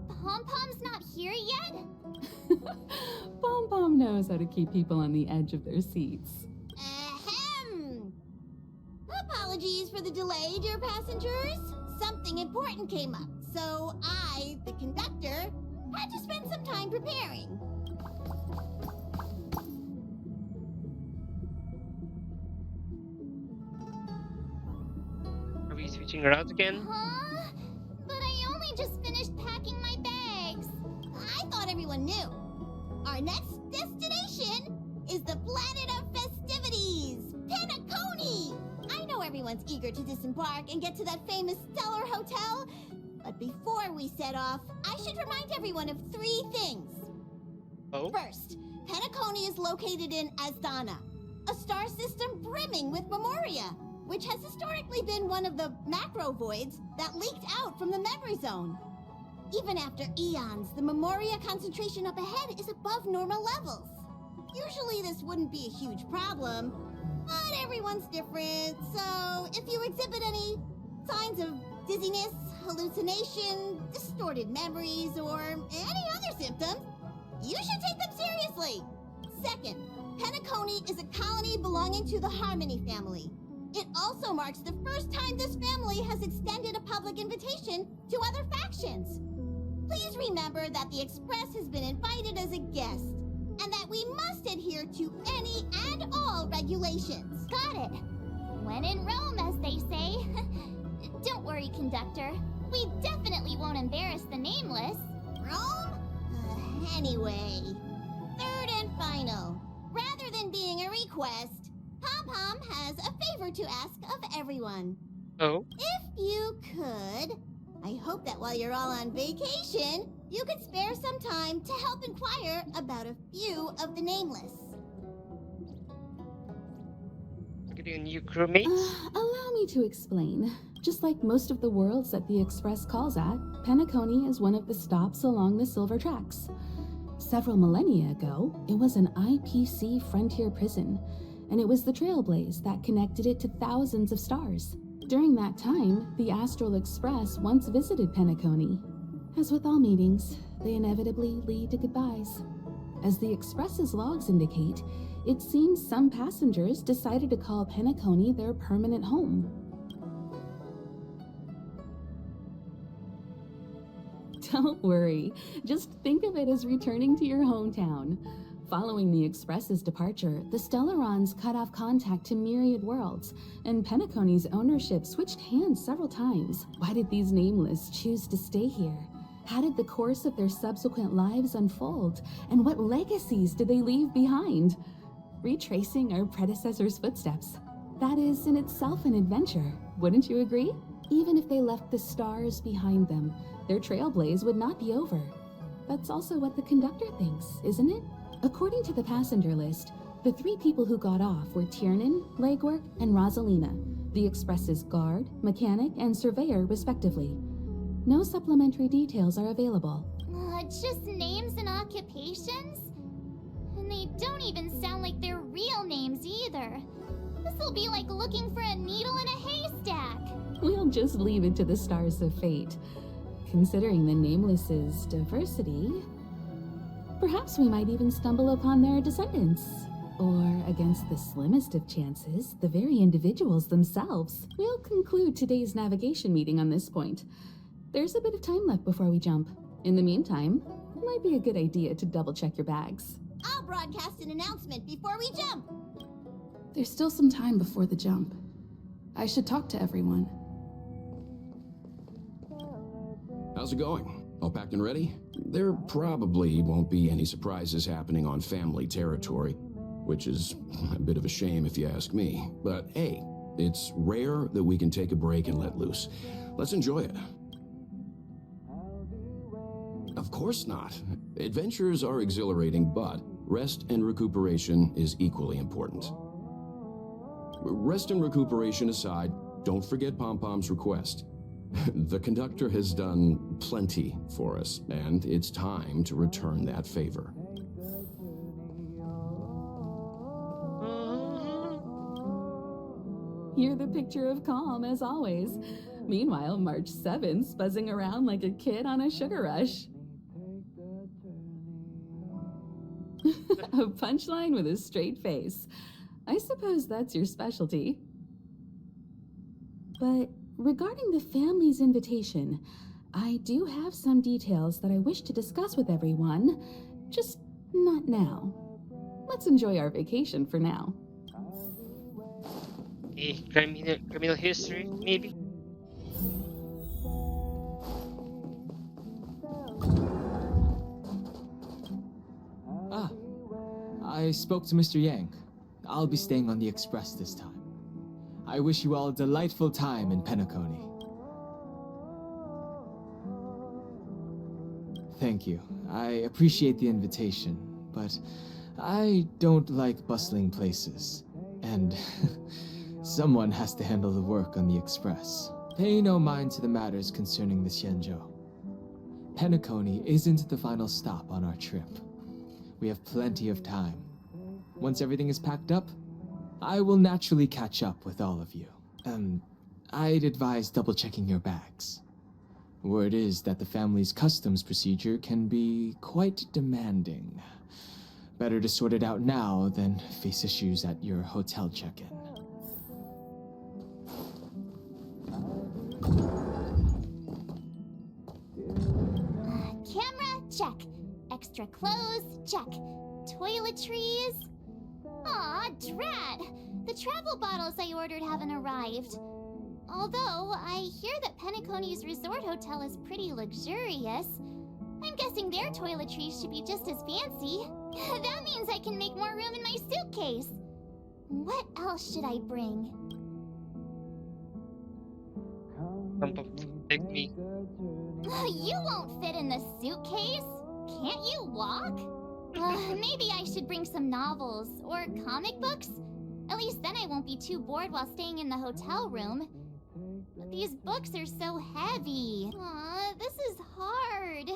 Pom-Pom's not here yet? Pom-Pom knows how to keep people on the edge of their seats. Ahem! Apologies for the delay, dear passengers. Something important came up, so I, the conductor, had to spend some time preparing. Are we switching routes again? Huh? But I only just finished packing my bags. I thought everyone knew. Our next destination is the planet of festivities, Penacony! I know everyone's eager to disembark and get to that famous Stellar Hotel, but before we set off, I should remind everyone of 3 things. Oh? First, Penacony is located in Asdana, a star system brimming with Memoria, which has historically been one of the macro voids that leaked out from the memory zone. Even after eons, the Memoria concentration up ahead is above normal levels. Usually this wouldn't be a huge problem, but everyone's different, so if you exhibit any signs of dizziness, hallucination, distorted memories, or any other symptoms, you should take them seriously. Second, Penacony is a colony belonging to the Harmony family. It also marks the first time this family has extended a public invitation to other factions. Please remember that the Express has been invited as a guest, and that we must adhere to any and all regulations. Got it. When in Rome, as they say. Don't worry, conductor. We definitely won't embarrass the nameless. Rome? Anyway, third and final. Rather than being a request, Pom-Pom has a favor to ask of everyone. Oh? If you could, I hope that while you're all on vacation, you could spare some time to help inquire about a few of the nameless. Getting a new crewmates? Allow me to explain. Just like most of the worlds that the Express calls at, Penacony is one of the stops along the Silver Tracks. Several millennia ago, it was an IPC frontier prison, and it was the Trailblazer that connected it to thousands of stars. During that time, the Astral Express once visited Penacony. As with all meetings, they inevitably lead to goodbyes. As the Express's logs indicate, it seems some passengers decided to call Penacony their permanent home. Don't worry, just think of it as returning to your hometown. Following the Express's departure, the Stellarons cut off contact to myriad worlds, and Penacony's ownership switched hands several times. Why did these nameless choose to stay here? How did the course of their subsequent lives unfold? And what legacies did they leave behind? Retracing our predecessors' footsteps. That is in itself an adventure, wouldn't you agree? Even if they left the stars behind them, their trailblaze would not be over. That's also what the conductor thinks, isn't it? According to the passenger list, the 3 people who got off were Tiernan, Legwork, and Rosalina, the Express's guard, mechanic, and surveyor, respectively. No supplementary details are available. Just names and occupations? And they don't even sound like their real names either. This'll be like looking for a needle in a haystack. We'll just leave it to the stars of fate. Considering the Nameless's diversity, perhaps we might even stumble upon their descendants. Or, against the slimmest of chances, the very individuals themselves. We'll conclude today's navigation meeting on this point. There's a bit of time left before we jump. In the meantime, it might be a good idea to double-check your bags. I'll broadcast an announcement before we jump. There's still some time before the jump. I should talk to everyone. How's it going? All packed and ready? There probably won't be any surprises happening on family territory, which is a bit of a shame if you ask me. But hey, it's rare that we can take a break and let loose. Let's enjoy it. Of course not. Adventures are exhilarating, but rest and recuperation is equally important. Rest and recuperation aside, don't forget Pom-Pom's request. The conductor has done plenty for us, and it's time to return that favor. You're the picture of calm, as always. Meanwhile, March 7th's buzzing around like a kid on a sugar rush. A punchline with a straight face. I suppose that's your specialty. But regarding the family's invitation, I do have some details that I wish to discuss with everyone, just not now. Let's enjoy our vacation for now. A criminal history, maybe? Ah, I spoke to Mr. Yang. I'll be staying on the express this time. I wish you all a delightful time in Penacony. Thank you. I appreciate the invitation, but I don't like bustling places. And someone has to handle the work on the express. Pay no mind to the matters concerning the Xianzhou. Penacony isn't the final stop on our trip. We have plenty of time. Once everything is packed up, I will naturally catch up with all of you. I'd advise double-checking your bags. Word is that the family's customs procedure can be quite demanding. Better to sort it out now than face issues at your hotel check-in. Camera, check. Extra clothes, check. Toiletries. Aw, drat! The travel bottles I ordered haven't arrived. Although, I hear that Penacony's resort hotel is pretty luxurious. I'm guessing their toiletries should be just as fancy. That means I can make more room in my suitcase. What else should I bring? Take me. You won't fit in the suitcase. Can't you walk? Maybe I should bring some novels or comic books. At least then I won't be too bored while staying in the hotel room. But these books are so heavy. Aw, this is hard.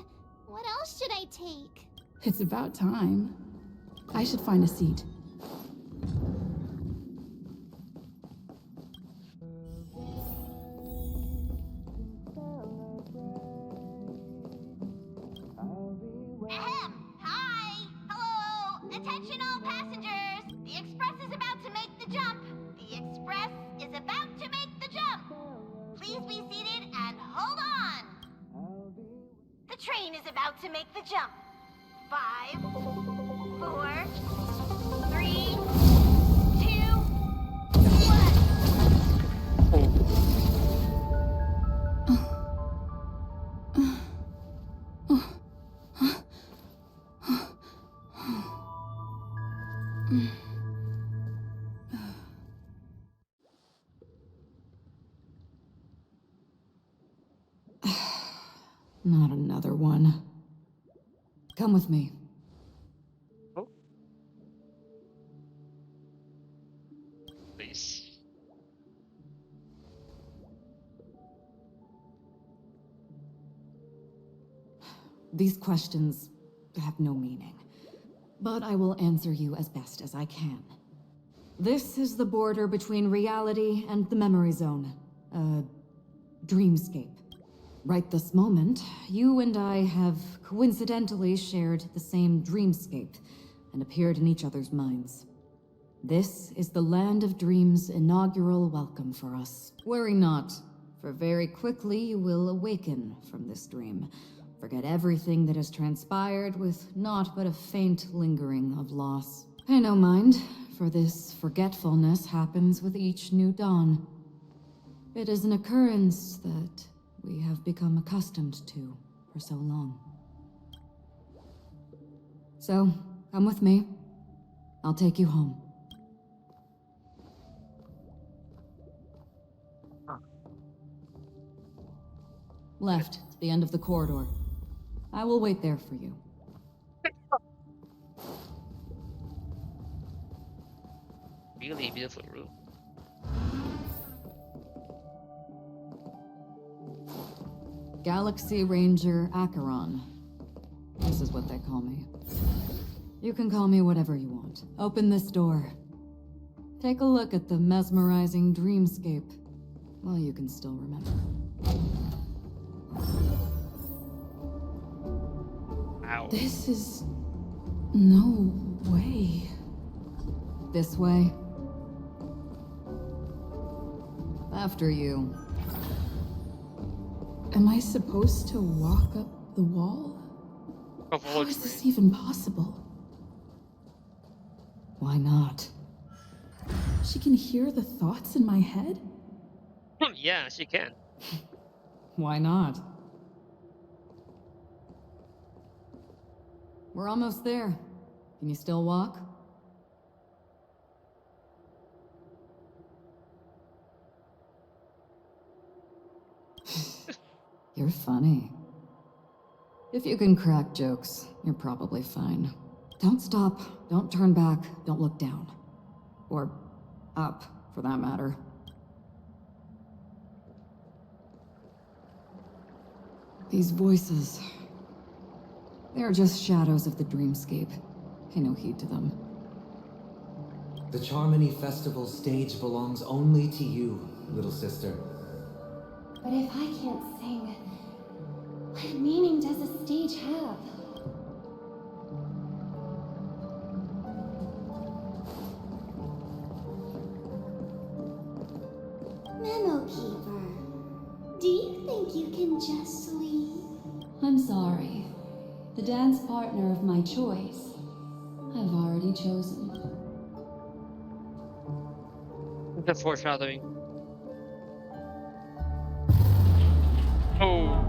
What else should I take? It's about time. I should find a seat. Ahem! Hi! Hello! Attention all passengers! The express is about to make the jump! The express is about to make the jump! Please be seated and hold on! The train is about to make the jump. 5, 4, 3, 2, 1. Not another one. Come with me. Oh. Please. These questions have no meaning, but I will answer you as best as I can. This is the border between reality and the memory zone, a dreamscape. Right this moment, you and I have coincidentally shared the same dreamscape and appeared in each other's minds. This is the Land of Dreams' inaugural welcome for us. Worry not, for very quickly you will awaken from this dream. Forget everything that has transpired with naught but a faint lingering of loss. Pay no mind, for this forgetfulness happens with each new dawn. It is an occurrence that we have become accustomed to for so long. So, come with me. I'll take you home. Left, to the end of the corridor. I will wait there for you. Really beautiful room. Galaxy Ranger Acheron. This is what they call me. You can call me whatever you want. Open this door. Take a look at the mesmerizing dreamscape while you can still remember. Ow. This is no way. This way. After you. Am I supposed to walk up the wall? Of How all is this even possible? Why not? She can hear the thoughts in my head? Yeah, she can. Why not? We're almost there. Can you still walk? You're funny. If you can crack jokes, you're probably fine. Don't stop, don't turn back, don't look down. Or up, for that matter. These voices... they're just shadows of the dreamscape. Pay no heed to them. The Charmony Festival stage belongs only to you, little sister. But if I can't sing, what meaning does a stage have? Memo Keeper, do you think you can just leave? I'm sorry. The dance partner of my choice, I've already chosen. The foreshadowing. Oh.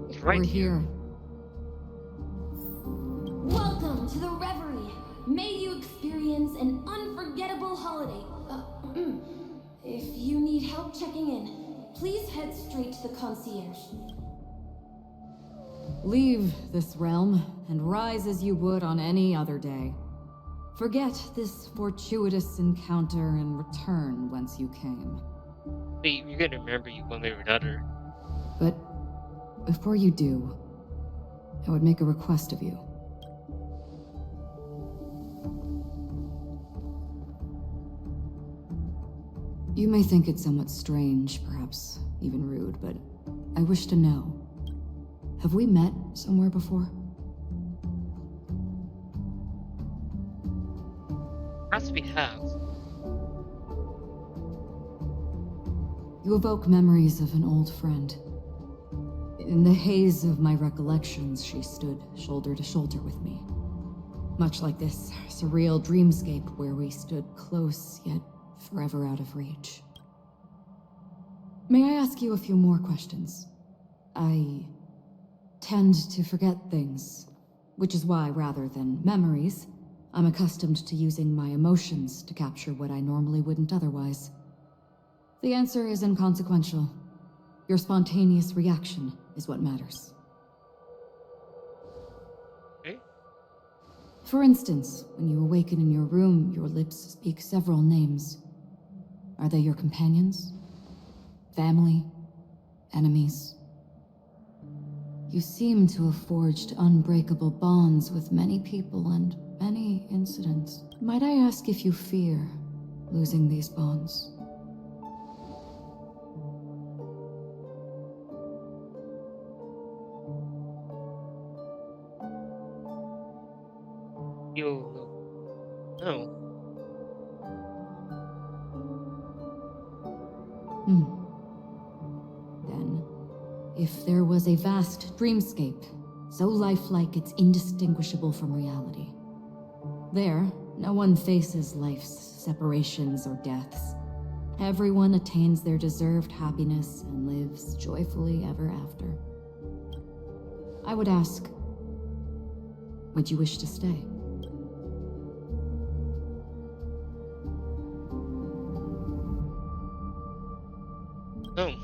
It's right We're here. here. Welcome to the Reverie. May you experience an unforgettable holiday. If you need help checking in, please head straight to the concierge. Leave this realm and rise as you would on any other day. Forget this fortuitous encounter and return whence you came. Wait, you're gonna remember you one way or another. But before you do, I would make a request of you. You may think it somewhat strange, perhaps even rude, but I wish to know. Have we met somewhere before? As we have. You evoke memories of an old friend. In the haze of my recollections, she stood shoulder to shoulder with me. Much like this surreal dreamscape where we stood close, yet forever out of reach. May I ask you a few more questions? I tend to forget things, which is why, rather than memories, I'm accustomed to using my emotions to capture what I normally wouldn't otherwise. The answer is inconsequential. Your spontaneous reaction is what matters. Okay. For instance, when you awaken in your room, your lips speak several names. Are they your companions? Family? Enemies? You seem to have forged unbreakable bonds with many people and many incidents. Might I ask if you fear losing these bonds? You. No. Then, if there was a vast dreamscape, so lifelike it's indistinguishable from reality. There, no one faces life's separations or deaths. Everyone attains their deserved happiness and lives joyfully ever after. I would ask, would you wish to stay? No.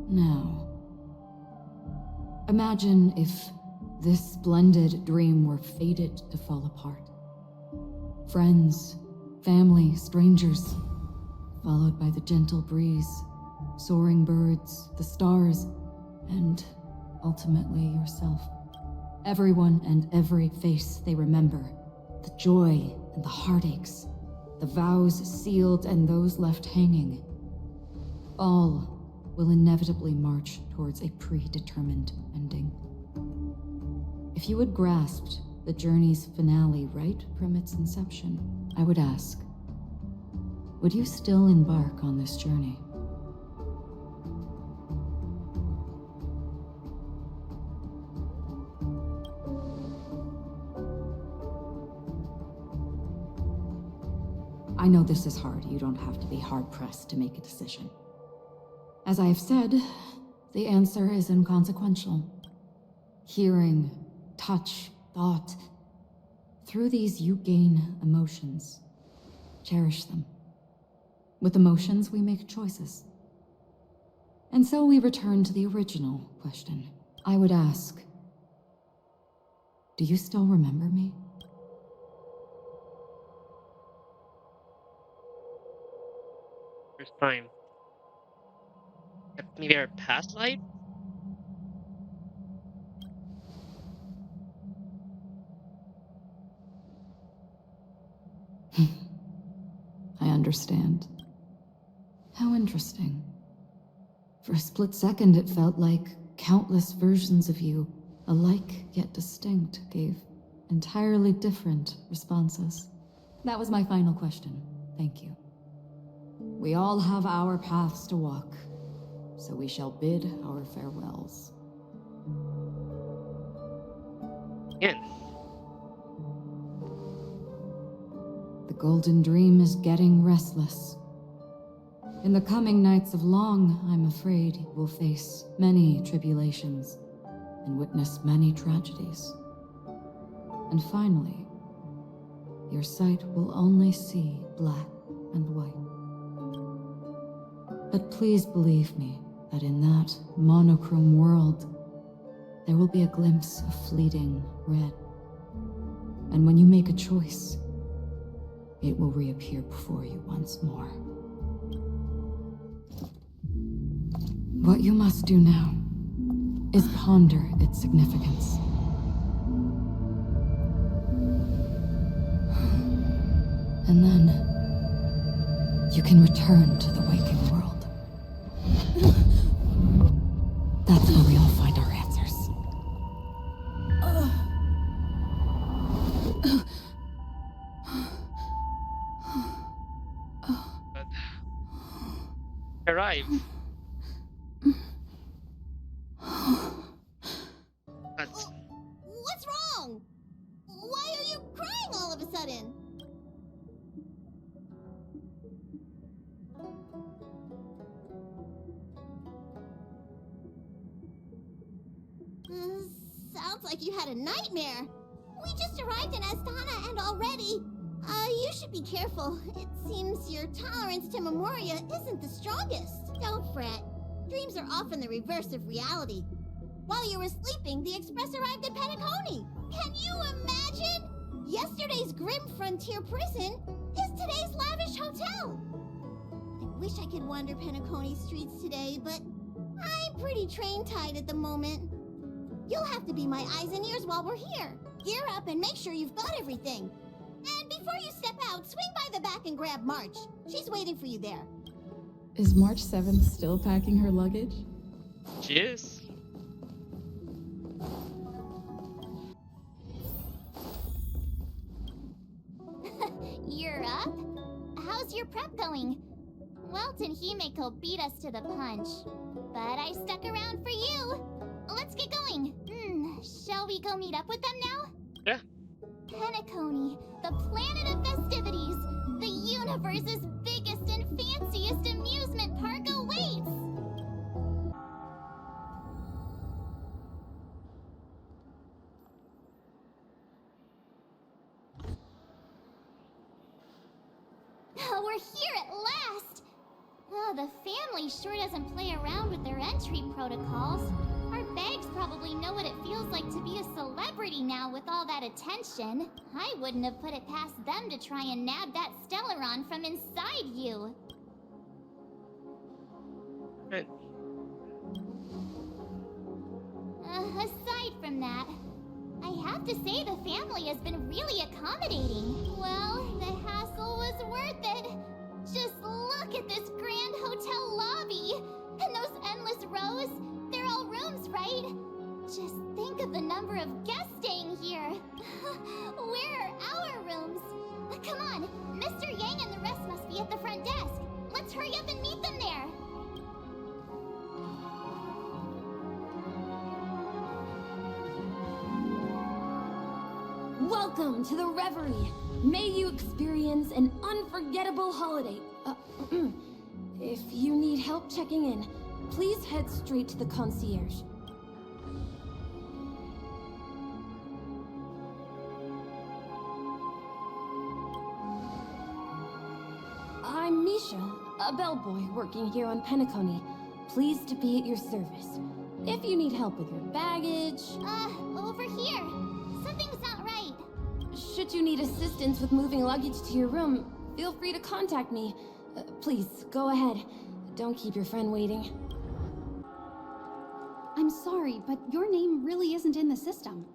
Now, imagine if this splendid dream were fated to fall apart. Friends, family, strangers, followed by the gentle breeze, soaring birds, the stars, and ultimately yourself. Everyone and every face they remember. The joy and the heartaches. The vows sealed and those left hanging. All will inevitably march towards a predetermined ending. If you had grasped the journey's finale right from its inception, I would ask, would you still embark on this journey? I know this is hard. You don't have to be hard-pressed to make a decision. As I have said, the answer is inconsequential. Hearing, touch, thought. Through these you gain emotions. Cherish them. With emotions, we make choices. And so we return to the original question. I would ask, do you still remember me? First time. Maybe our past life? I understand. How interesting. For a split second, it felt like countless versions of you, alike yet distinct, gave entirely different responses. That was my final question. Thank you. We all have our paths to walk, so we shall bid our farewells. Again. The golden dream is getting restless. In the coming nights of Long, I'm afraid you will face many tribulations and witness many tragedies. And finally, your sight will only see black and white. But please believe me that in that monochrome world, there will be a glimpse of fleeting red. And when you make a choice, it will reappear before you once more. What you must do now is ponder its significance. And then you can return to the waking world. That's where we all find our answers. Arrive. That's What's wrong? Why are you crying all of a sudden? Sounds like you had a nightmare. We just arrived in Astana and already... you should be careful. It seems your tolerance to Memoria isn't the strongest. Don't fret. Dreams are often the reverse of reality. While you were sleeping, the Express arrived at Penacony. Can you imagine? Yesterday's grim frontier prison is today's lavish hotel. I wish I could wander Penacony streets today, but I'm pretty train-tied at the moment. You'll have to be my eyes and ears while we're here. Gear up and make sure you've got everything. And before you step out, swing by the back and grab March. She's waiting for you there. Is March 7th still packing her luggage? she is. You're up? How's your prep going? Welt and Himeko beat us to the punch, but I stuck around for you. Let's get going. Shall we go meet up with them now? Yeah. Penacony, the planet of festivities, the universe's biggest and fanciest amusement park awaits! We're here at last! Oh, the family sure doesn't play around with their entry protocols. Our bags probably know what it feels like to be a celebrity now with all that attention. I wouldn't have put it past them to try and nab that Stellaron from inside you. Right. Aside from that, have to say the family has been really accommodating. Well, the hassle was worth it. Just look at this grand hotel lobby. And those endless rows. They're all rooms, right? Just think of the number of guests staying here. Where are our rooms? Come on, Mr. Yang and the rest must be at the front desk. Let's hurry up and meet them there. Welcome to the Reverie. May you experience an unforgettable holiday. If you need help checking in, please head straight to the concierge. I'm Misha, a bellboy working here on Penacony. Pleased to be at your service. If you need help with your baggage... Over here. Something's not right. Should you need assistance with moving luggage to your room, feel free to contact me. Please, go ahead. Don't keep your friend waiting. I'm sorry, but your name really isn't in the system.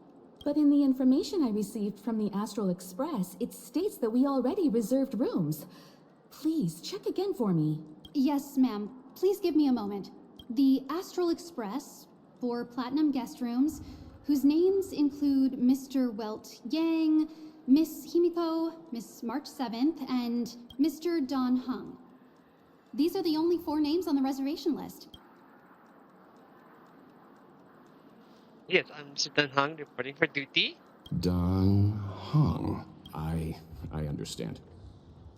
But in the information I received from the Astral Express, it states that we already reserved rooms. Please, check again for me. Yes, ma'am. Please give me a moment. The Astral Express, for Platinum guest rooms, whose names include Mr. Welt Yang, Miss Himiko, Miss March 7th, and Mr. Don Hung. These are the only 4 names on the reservation list. Yes, I'm Mr. Dan Hung reporting for duty. Don Hung. I understand.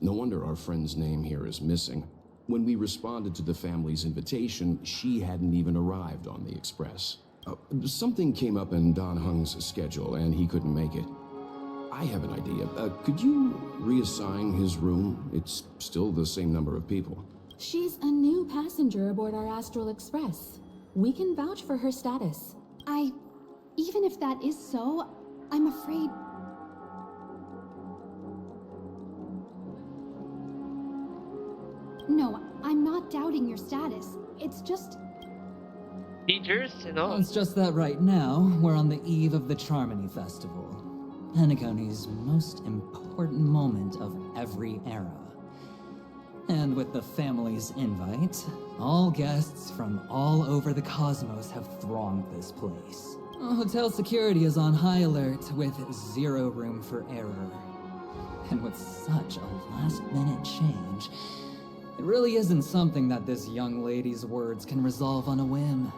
No wonder our friend's name here is missing. When we responded to the family's invitation, she hadn't even arrived on the express. Something came up in Don Hung's schedule, and he couldn't make it. I have an idea. Could you reassign his room? It's still the same number of people. She's a new passenger aboard our Astral Express. We can vouch for her status. Even if that is so, I'm afraid... No, I'm not doubting your status. It's just... Teachers, you know. Well, it's just that right now, we're on the eve of the Charmony Festival. Penacony's most important moment of every era. And with the family's invite, all guests from all over the cosmos have thronged this place. Hotel security is on high alert with 0 room for error. And with such a last-minute change, it really isn't something that this young lady's words can resolve on a whim.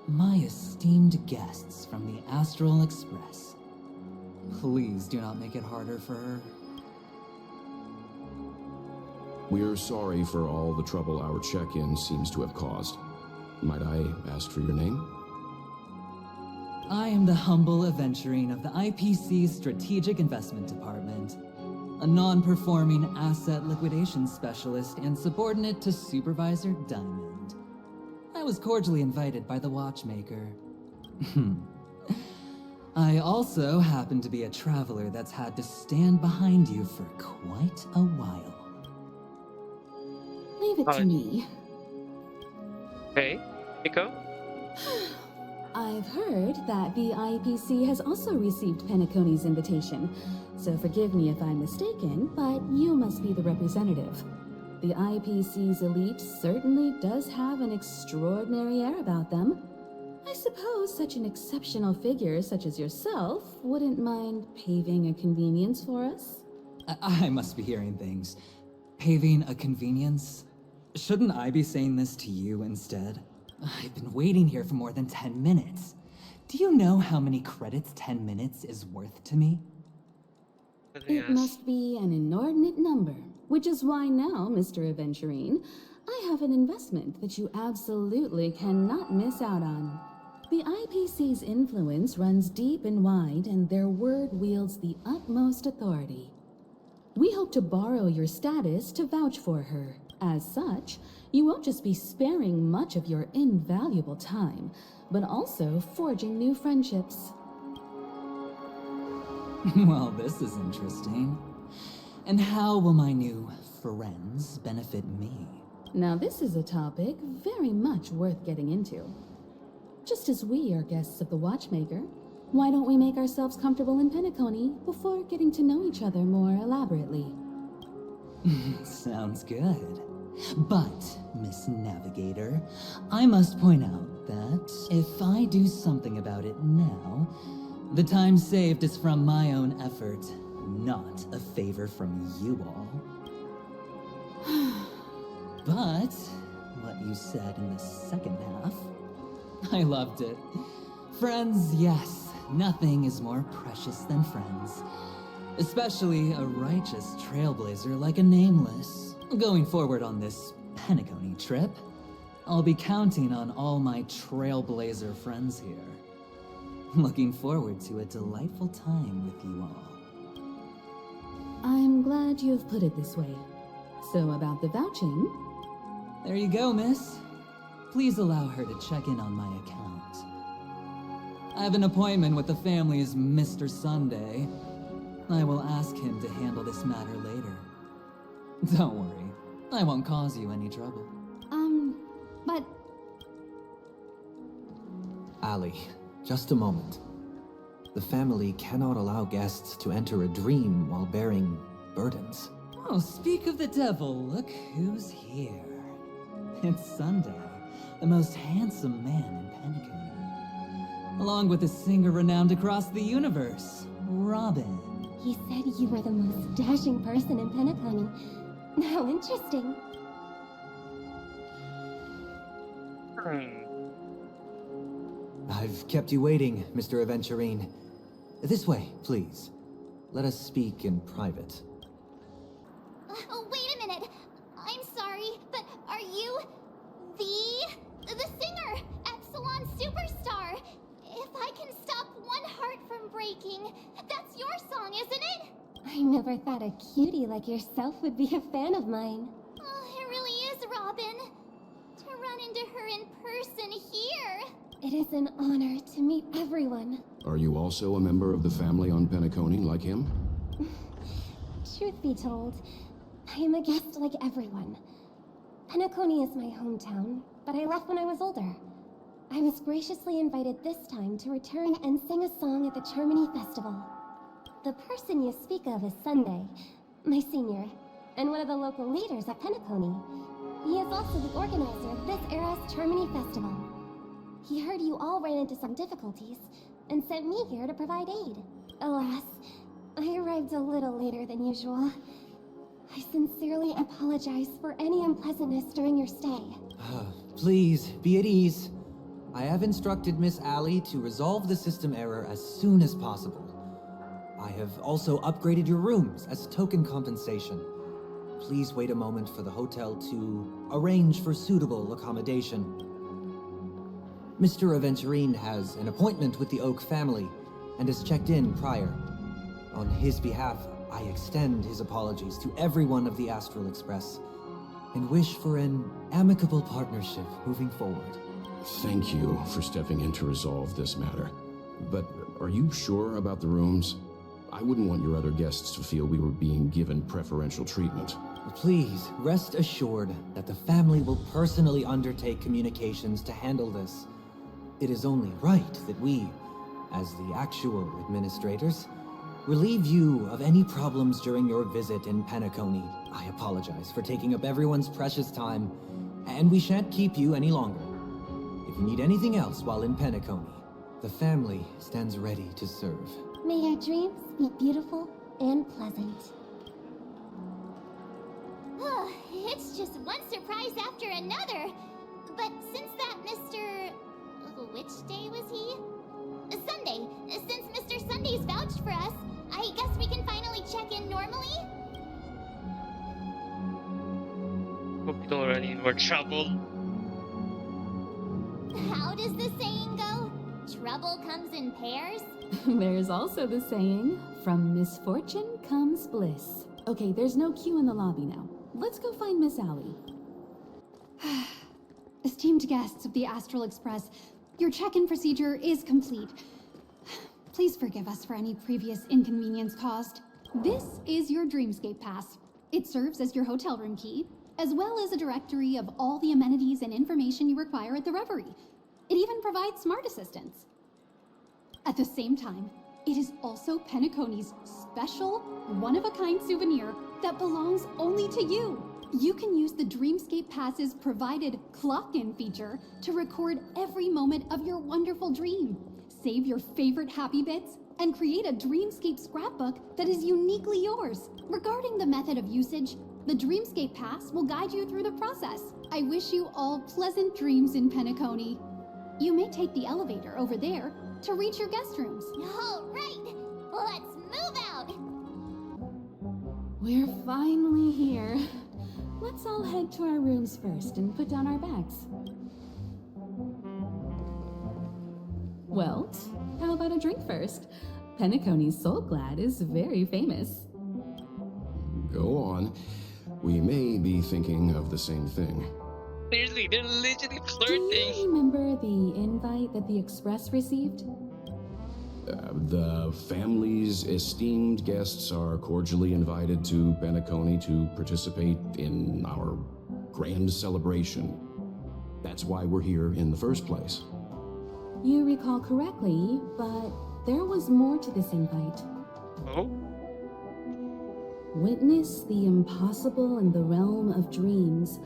My esteemed guests from the Astral Express, please do not make it harder for her. We're sorry for all the trouble our check-in seems to have caused. Might I ask for your name? I am the humble aventurine of the IPC's Strategic Investment Department, a non-performing asset liquidation specialist and subordinate to Supervisor Diamond. I was cordially invited by the watchmaker. I also happen to be a traveler that's had to stand behind you for quite a while. Leave it to me. Okay, Nico? I've heard that the IPC has also received Penacony's invitation, so forgive me if I'm mistaken, but you must be the representative. The IPC's elite certainly does have an extraordinary air about them. I suppose such an exceptional figure such as yourself wouldn't mind paving a convenience for us? I must be hearing things. Paving a convenience? Shouldn't I be saying this to you instead? I've been waiting here for more than 10 minutes. Do you know how many credits 10 minutes is worth to me? It must be an inordinate number, which is why now, Mr. Aventurine, I have an investment that you absolutely cannot miss out on. The IPC's influence runs deep and wide, and their word wields the utmost authority. We hope to borrow your status to vouch for her. As such, you won't just be sparing much of your invaluable time, but also forging new friendships. Well, this is interesting. And how will my new friends benefit me? Now this is a topic very much worth getting into. Just as we are guests of the Watchmaker, Why don't we make ourselves comfortable in Penacony before getting to know each other more elaborately? Sounds good. But, Miss Navigator, I must point out that if I do something about it now, the time saved is from my own effort, not a favor from you all. But, what you said in the second half, I loved it. Friends, yes, nothing is more precious than friends. Especially a righteous trailblazer like a Nameless. Going forward on this Penacony trip, I'll be counting on all my Trailblazer friends here. Looking forward to a delightful time with you all. I'm glad you've put it this way. So about the vouching? There you go, miss. Please allow her to check in on my account. I have an appointment with the family's Mr. Sunday. I will ask him to handle this matter later. Don't worry, I won't cause you any trouble. But... Ali, just a moment. The family cannot allow guests to enter a dream while bearing burdens. Oh, speak of the devil, look who's here. It's Sunday, the most handsome man in Penacony. Along with a singer renowned across the universe, Robin. He said you were the most dashing person in Penacony. How interesting. I've kept you waiting, Mr. Aventurine. This way, please. Let us speak in private. Oh, wait a minute. I'm sorry, but are you the singer, Epsilon Superstar? If I can stop one heart from breaking, that's your song, isn't it? I never thought a cutie like yourself would be a fan of mine. Oh, it really is, Robin. To run into her in person here. It is an honor to meet everyone. Are you also a member of the family on Penacony like him? Truth be told, I am a guest like everyone. Penacony is my hometown, but I left when I was older. I was graciously invited this time to return and sing a song at the Charmony Festival. The person you speak of is Sunday, my senior, and one of the local leaders at Penacony. He is also the organizer of this era's Charmony Festival. He heard you all ran into some difficulties, and sent me here to provide aid. Alas, I arrived a little later than usual. I sincerely apologize for any unpleasantness during your stay. Please, be at ease. I have instructed Miss Ali to resolve the system error as soon as possible. I have also upgraded your rooms as token compensation. Please wait a moment for the hotel to arrange for suitable accommodation. Mr. Aventurine has an appointment with the Oak family and has checked in prior. On his behalf, I extend his apologies to everyone of the Astral Express and wish for an amicable partnership moving forward. Thank you for stepping in to resolve this matter. But are you sure about the rooms? I wouldn't want your other guests to feel we were being given preferential treatment. Please, rest assured that the family will personally undertake communications to handle this. It is only right that we, as the actual administrators, relieve you of any problems during your visit in Penacony. I apologize for taking up everyone's precious time, and we shan't keep you any longer. If you need anything else while in Penacony, the family stands ready to serve. May your dreams be beautiful and pleasant. It's just one surprise after another. But since that Mr... Which day was he? Sunday. Since Mr. Sunday's vouched for us, I guess we can finally check in normally? Hope you don't run into more trouble. How does the saying go? Trouble comes in pairs? There's also the saying, from misfortune comes bliss. Okay, there's no queue in the lobby now. Let's go find Miss Ali. Esteemed guests of the Astral Express, your check-in procedure is complete. Please forgive us for any previous inconvenience caused. This is your Dreamscape Pass. It serves as your hotel room key, as well as a directory of all the amenities and information you require at the Reverie. It even provides smart assistants. At the same time, it is also Penacony's special, one-of-a-kind souvenir that belongs only to you. You can use the Dreamscape Pass's provided clock-in feature to record every moment of your wonderful dream. Save your favorite happy bits and create a Dreamscape scrapbook that is uniquely yours. Regarding the method of usage, the Dreamscape Pass will guide you through the process. I wish you all pleasant dreams in Penacony. You may take the elevator over there to reach your guest rooms. All right, let's move out. We're finally here. Let's all head to our rooms first and put down our bags. Welt, how about a drink first? Penacony's Soul Glad is very famous. Go on. We may be thinking of the same thing. Seriously, they're literally Do flirting. you remember the invite that the Express received? The family's esteemed guests are cordially invited to Penacony to participate in our grand celebration. That's why we're here in the first place. You recall correctly, but there was more to this invite. Oh? Witness the impossible in the realm of dreams.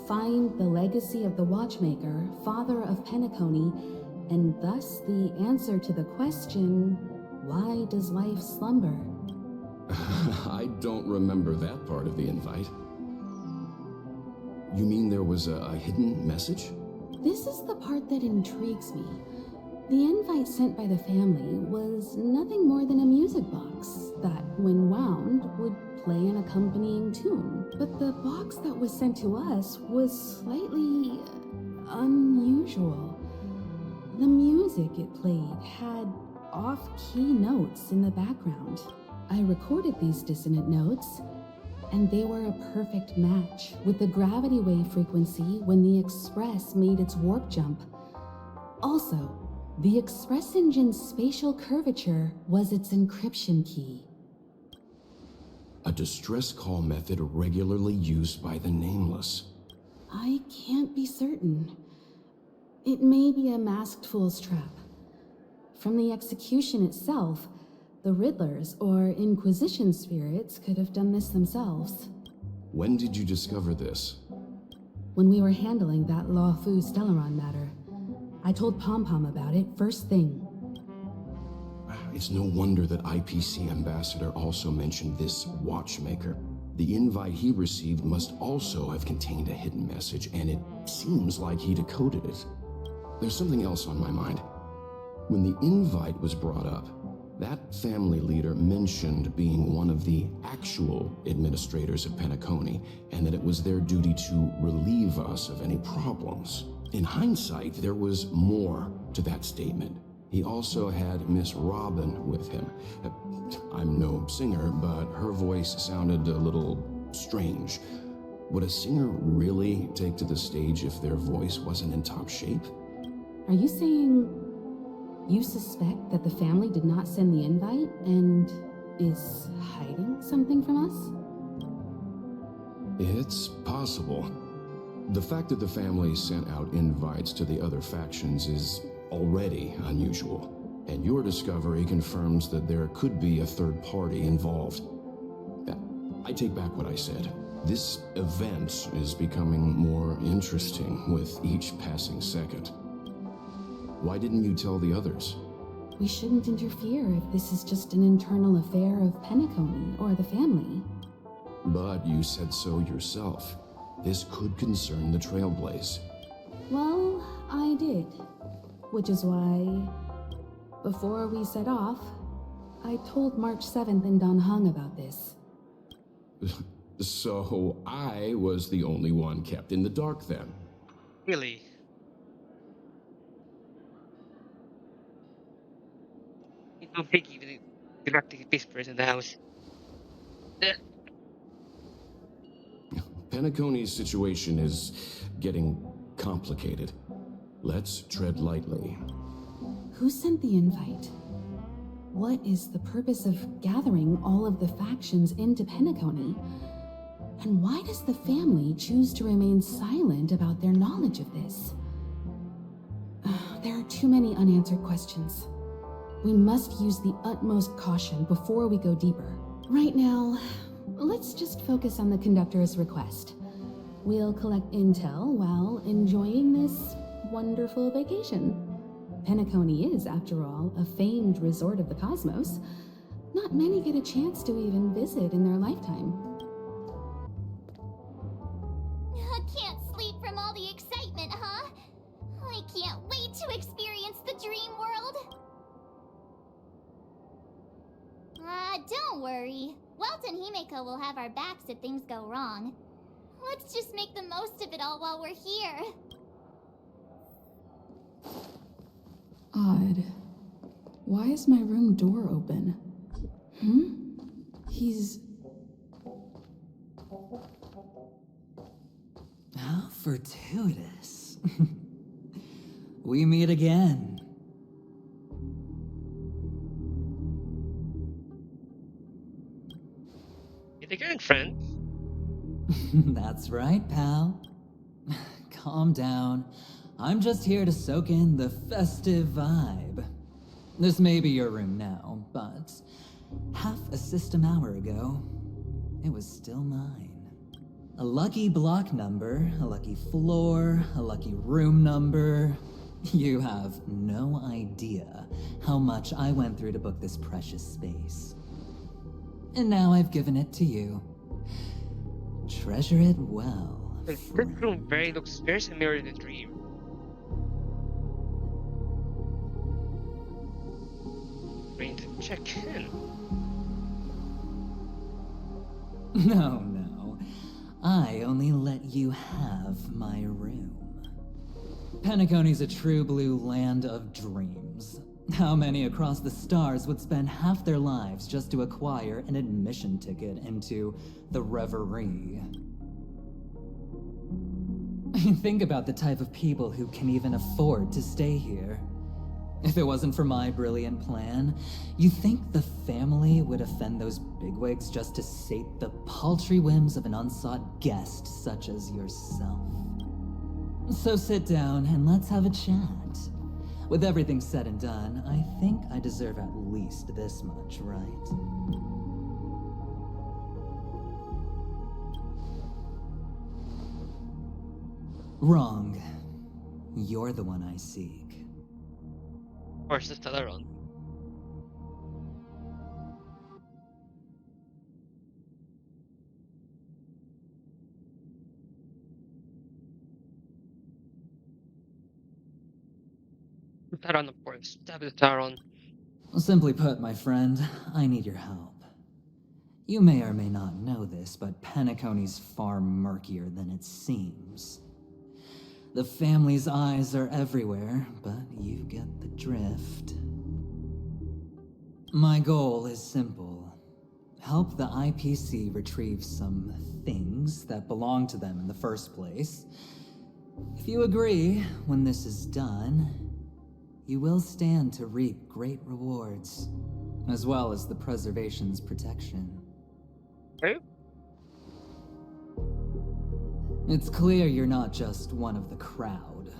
Find the legacy of the Watchmaker, father of Penacony, and thus the answer to the question, why does life slumber? I don't remember that part of the invite. You mean there was a hidden message? This is the part that intrigues me. The invite sent by the family was nothing more than a music box that, when wound, would play an accompanying tune. But the box that was sent to us was slightly unusual. The music it played had off-key notes in the background. I recorded these dissonant notes, and they were a perfect match with the gravity wave frequency when the Express made its warp jump. Also, the Express engine's spatial curvature was its encryption key. A distress call method regularly used by the Nameless. I can't be certain. It may be a masked fool's trap. From the execution itself, the Riddlers or Inquisition spirits could have done this themselves. When did you discover this? When we were handling that Law Fu Stellaron matter, I told Pom Pom about it first thing. It's no wonder that IPC Ambassador also mentioned this Watchmaker. The invite he received must also have contained a hidden message, and it seems like he decoded it. There's something else on my mind. When the invite was brought up, that family leader mentioned being one of the actual administrators of Penacony, and that it was their duty to relieve us of any problems. In hindsight, there was more to that statement. He also had Miss Robin with him. I'm no singer, but her voice sounded a little strange. Would a singer really take to the stage if their voice wasn't in top shape? Are you saying you suspect that the family did not send the invite and is hiding something from us? It's possible. The fact that the family sent out invites to the other factions is already unusual, and your discovery confirms that there could be a third party involved. I take back what I said. This event is becoming more interesting with each passing second. Why didn't you tell the others? We shouldn't interfere if this is just an internal affair of Penacony or the family. But you said so yourself. This could concern the Trailblazer. Well, I did. Which is why, before we set off, I told March 7th and Don Hung about this. So I was the only one kept in the dark then. Really? You don't pick even the galactic whispers in the house. Penacony's situation is getting complicated. Let's tread lightly. Who sent the invite? What is the purpose of gathering all of the factions into Penacony? And why does the family choose to remain silent about their knowledge of this? There are too many unanswered questions. We must use the utmost caution before we go deeper. Right now, let's just focus on the conductor's request. We'll collect intel while enjoying this wonderful vacation. Penacony is, after all, a famed resort of the cosmos. Not many get a chance to even visit in their lifetime. Can't sleep from all the excitement, huh? I can't wait to experience the dream world. Don't worry. Welt and Himeko will have our backs if things go wrong. Let's just make the most of it all while we're here. Odd. Why is my room door open? He's... How fortuitous. We meet again. Meet again, friend. That's right, pal. Calm down. I'm just here to soak in the festive vibe. This may be your room now, but half a system hour ago, it was still mine. A lucky block number, a lucky floor, a lucky room number. You have no idea how much I went through to book this precious space. And now I've given it to you. Treasure it well. This room looks very similar to the dream. Going to check in. No. I only let you have my room. Penacony's a true blue land of dreams. How many across the stars would spend half their lives just to acquire an admission ticket into the reverie? Think about the type of people who can even afford to stay here. If it wasn't for my brilliant plan, you think the family would offend those bigwigs just to sate the paltry whims of an unsought guest such as yourself? So sit down and let's have a chat. With everything said and done, I think I deserve at least this much, right? Wrong. You're the one I seek. Of course, the Stellaron. Stellaron, of course. Stab the Stellaron. Simply put, my friend, I need your help. You may or may not know this, but Penacony's far murkier than it seems. The family's eyes are everywhere, but you get the drift. My goal is simple. Help the IPC retrieve some things that belong to them in the first place. If you agree, when this is done, you will stand to reap great rewards, as well as the preservation's protection. Okay. It's clear you're not just one of the crowd.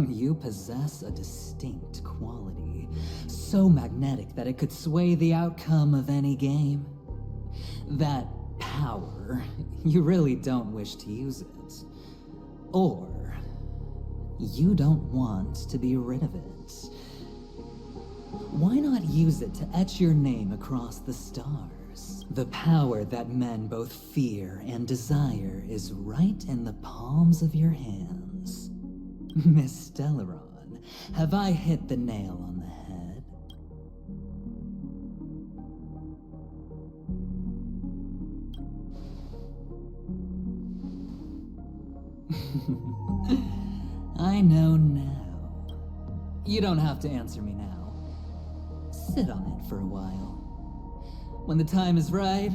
You possess a distinct quality, so magnetic that it could sway the outcome of any game. That power, you really don't wish to use it. Or, you don't want to be rid of it. Why not use it to etch your name across the stars? The power that men both fear and desire is right in the palms of your hands. Miss Stellaron, have I hit the nail on the head? I know now. You don't have to answer me now. Sit on it for a while. When the time is right,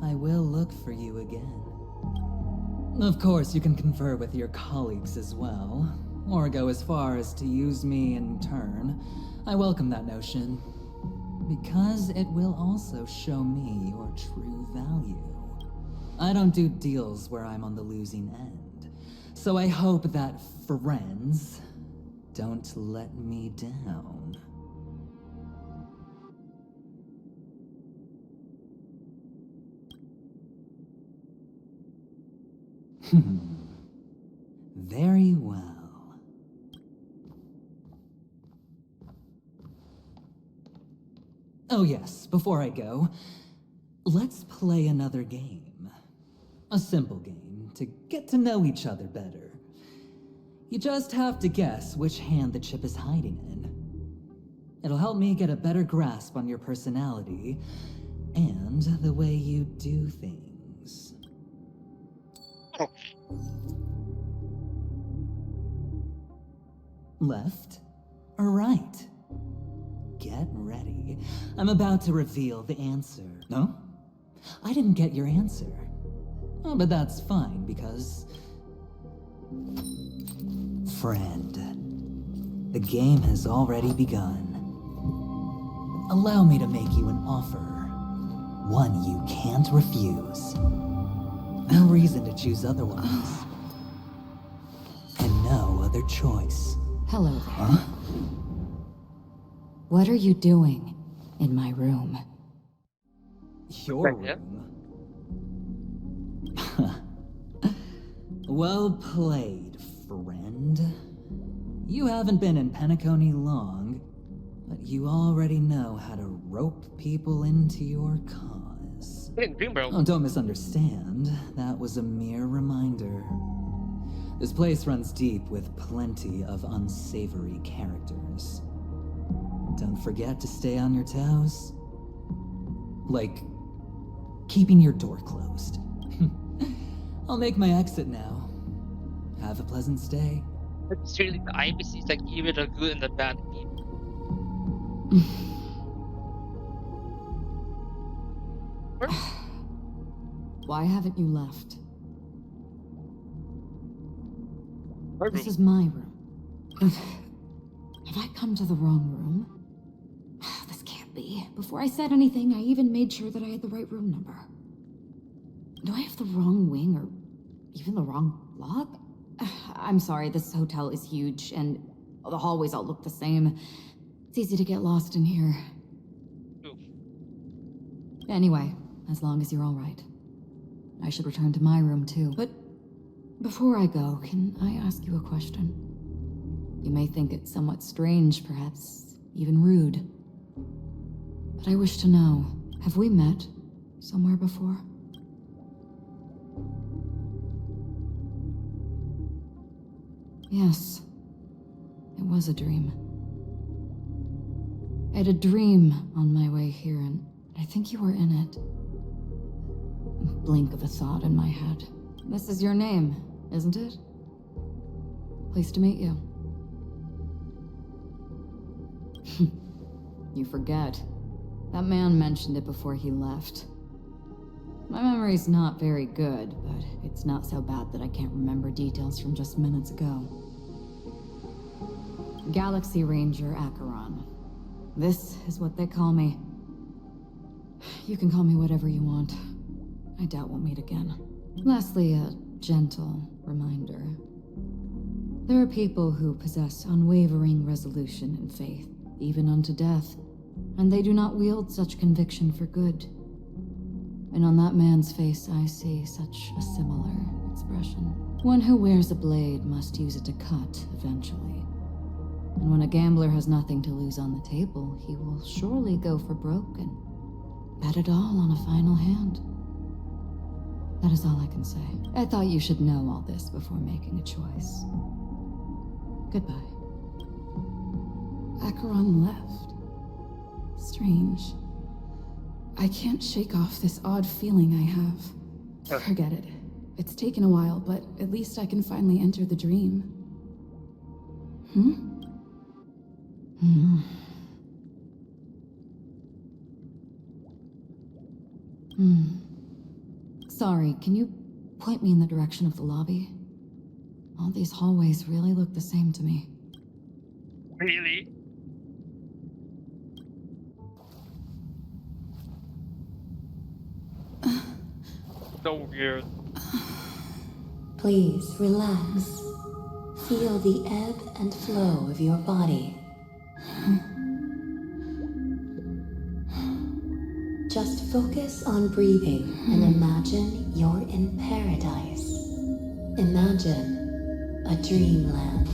I will look for you again. Of course, you can confer with your colleagues as well, or go as far as to use me in turn. I welcome that notion, because it will also show me your true value. I don't do deals where I'm on the losing end, so I hope that friends don't let me down. Very well. Oh yes, before I go, let's play another game. A simple game to get to know each other better. You just have to guess which hand the chip is hiding in. It'll help me get a better grasp on your personality and the way you do things. Left or right? Get ready. I'm about to reveal the answer. No? I didn't get your answer. Oh, but that's fine, because... Friend, the game has already begun. Allow me to make you an offer. One you can't refuse. No reason to choose otherwise. And no other choice. Hello there. Huh? What are you doing in my room? Your room? Well played, friend. You haven't been in Penacony long, but you already know how to rope people into your cause. Oh, don't misunderstand. That was a mere reminder. This place runs deep with plenty of unsavory characters. Don't forget to stay on your toes. Like, keeping your door closed. I'll make my exit now. Have a pleasant stay. It's really the IPCs, like even the good and the bad people. Why haven't you left? Our This room. is my room. Have I come to the wrong room? This can't be. Before I said anything, I even made sure that I had the right room number. Do I have the wrong wing or even the wrong lock? I'm sorry, this hotel is huge and the hallways all look the same. It's easy to get lost in here. Anyway, as long as you're all right. I should return to my room too. But before I go, can I ask you a question? You may think it somewhat strange, perhaps even rude. But I wish to know, have we met somewhere before? Yes, it was a dream. I had a dream on my way here, and I think you were in it. A blink of a thought in my head. This is your name, isn't it? Pleased to meet you. You forget. That man mentioned it before he left. My memory's not very good, but it's not so bad that I can't remember details from just minutes ago. Galaxy Ranger Acheron. This is what they call me. You can call me whatever you want. I doubt we'll meet again. Lastly, a gentle reminder. There are people who possess unwavering resolution and faith, even unto death, and they do not wield such conviction for good. And on that man's face I see such a similar expression. One who wears a blade must use it to cut eventually. And when a gambler has nothing to lose on the table, he will surely go for broke and bet it all on a final hand. That is all I can say. I thought you should know all this before making a choice. Goodbye. Acheron left. Strange. I can't shake off this odd feeling I have. Forget it. It's taken a while, but at least I can finally enter the dream. Sorry, can you point me in the direction of the lobby? All these hallways really look the same to me. Really? So weird. Please relax. Feel the ebb and flow of your body. Just focus on breathing and imagine you're in paradise. Imagine a dreamland.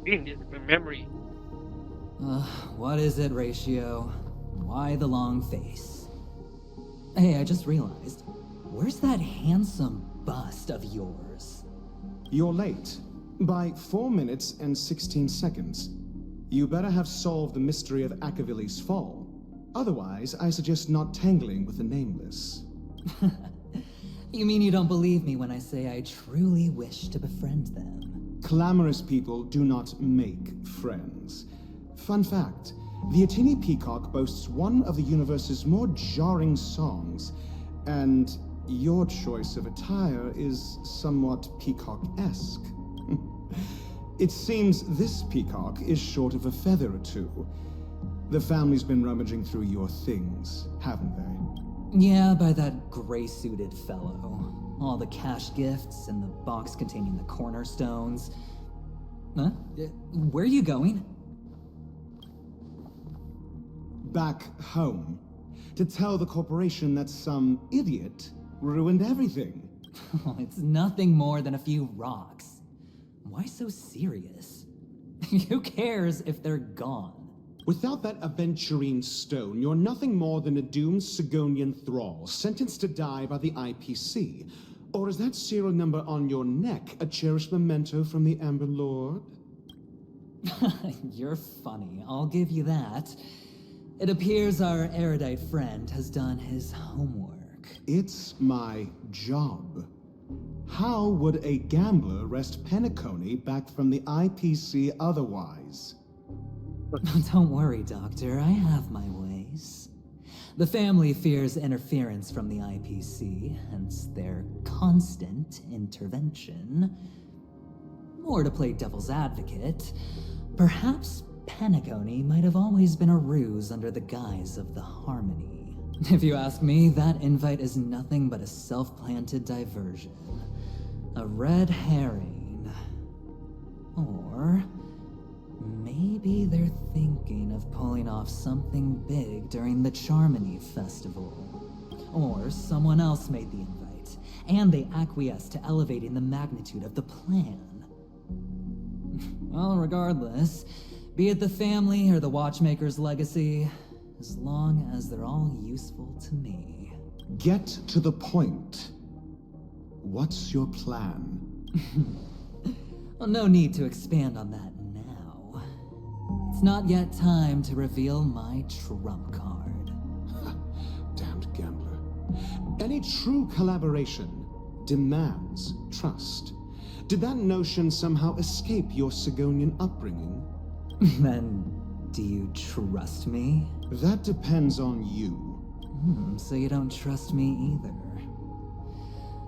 Dream is my memory. What is it, Ratio? Why the long face? Hey, I just realized. Where's that handsome bust of yours? You're late. By 4 minutes and 16 seconds. You better have solved the mystery of Akavili's fall. Otherwise, I suggest not tangling with the nameless. You mean you don't believe me when I say I truly wish to befriend them? Clamorous people do not make friends. Fun fact, the Atini Peacock boasts one of the universe's more jarring songs, and your choice of attire is somewhat peacock-esque. It seems this peacock is short of a feather or two. The family's been rummaging through your things, haven't they? Yeah, by that gray-suited fellow. All the cash gifts and the box containing the cornerstones. Huh? Where are you going? Back home. To tell the corporation that some idiot ruined everything. Oh, it's nothing more than a few rocks. Why so serious? Who cares if they're gone? Without that aventurine stone, you're nothing more than a doomed Sigonian thrall, sentenced to die by the IPC. Or is that serial number on your neck a cherished memento from the Amber Lord? You're funny, I'll give you that. It appears our erudite friend has done his homework. It's my job. How would a gambler wrest Penacony back from the IPC otherwise? Don't worry, Doctor, I have my ways. The family fears interference from the IPC, hence their constant intervention. Or to play devil's advocate, perhaps Penacony might have always been a ruse under the guise of the Harmony. If you ask me, that invite is nothing but a self-planted diversion. A red herring. Or maybe they're thinking of pulling off something big during the Charmony Festival. Or someone else made the invite, and they acquiesced to elevating the magnitude of the plan. Well, regardless, be it the family or the Watchmaker's legacy, as long as they're all useful to me. Get to the point. What's your plan? Well, no need to expand on that now. It's not yet time to reveal my trump card. Damned gambler. Any true collaboration demands trust. Did that notion somehow escape your Sigonian upbringing? Then, do you trust me? That depends on you. So you don't trust me either.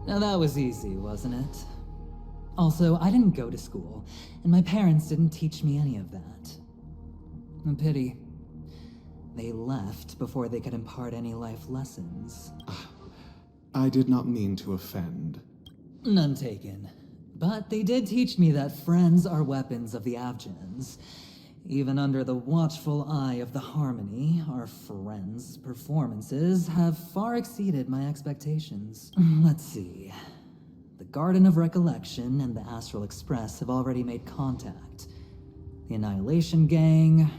Now that was easy, wasn't it? Also, I didn't go to school, and my parents didn't teach me any of that. A pity. They left before they could impart any life lessons. I did not mean to offend. None taken. But they did teach me that friends are weapons of the Abgens. Even under the watchful eye of the Harmony, our friends' performances have far exceeded my expectations. Let's see. The Garden of Recollection and the Astral Express have already made contact. The Annihilation Gang,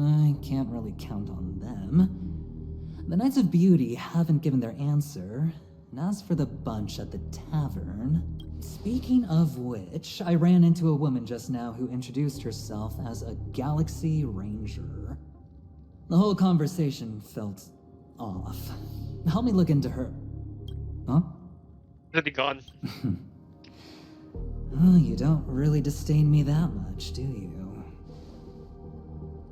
I can't really count on them. The Knights of Beauty haven't given their answer. And as for the bunch at the tavern... Speaking of which, I ran into a woman just now who introduced herself as a Galaxy Ranger. The whole conversation felt off. Help me look into her. Huh? Already gone. Oh, you don't really disdain me that much, do you?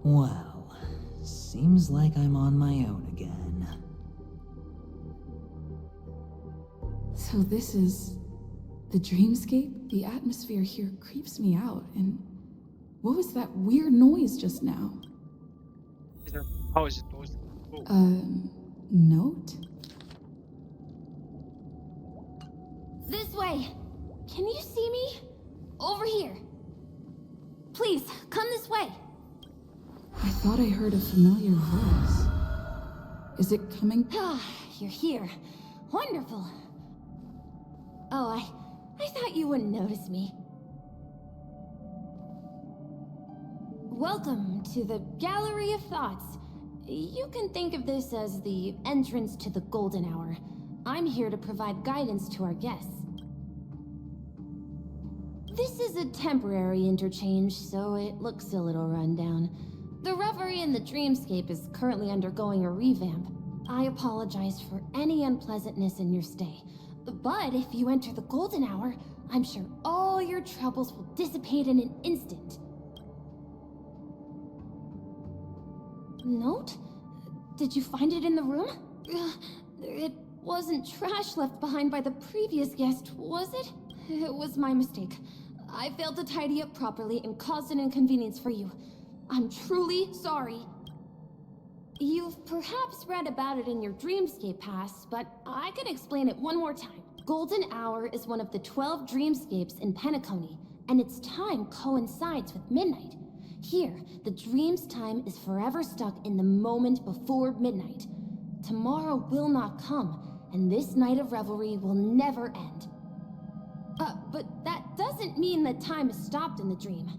Well, seems like I'm on my own again. So this is the dreamscape? The atmosphere here creeps me out, and what was that weird noise just now? How is it supposed to go? note? This way! Can you see me? Over here. Please, come this way. I thought I heard a familiar voice. Is it coming? Ah, you're here. Wonderful. Oh, I thought you wouldn't notice me. Welcome to the Gallery of Thoughts. You can think of this as the entrance to the Golden Hour. I'm here to provide guidance to our guests. This is a temporary interchange, so it looks a little rundown. The Reverie in the Dreamscape is currently undergoing a revamp. I apologize for any unpleasantness in your stay. But if you enter the Golden Hour, I'm sure all your troubles will dissipate in an instant. Note? Did you find it in the room? It wasn't trash left behind by the previous guest, was it? It was my mistake. I failed to tidy up properly and caused an inconvenience for you. I'm truly sorry. You've perhaps read about it in your Dreamscape Pass, but I can explain it one more time. Golden Hour is one of the 12 dreamscapes in Penacony, and its time coincides with midnight. Here, the dream's time is forever stuck in the moment before midnight. Tomorrow will not come, and this night of revelry will never end. But that doesn't mean that time is stopped in the dream.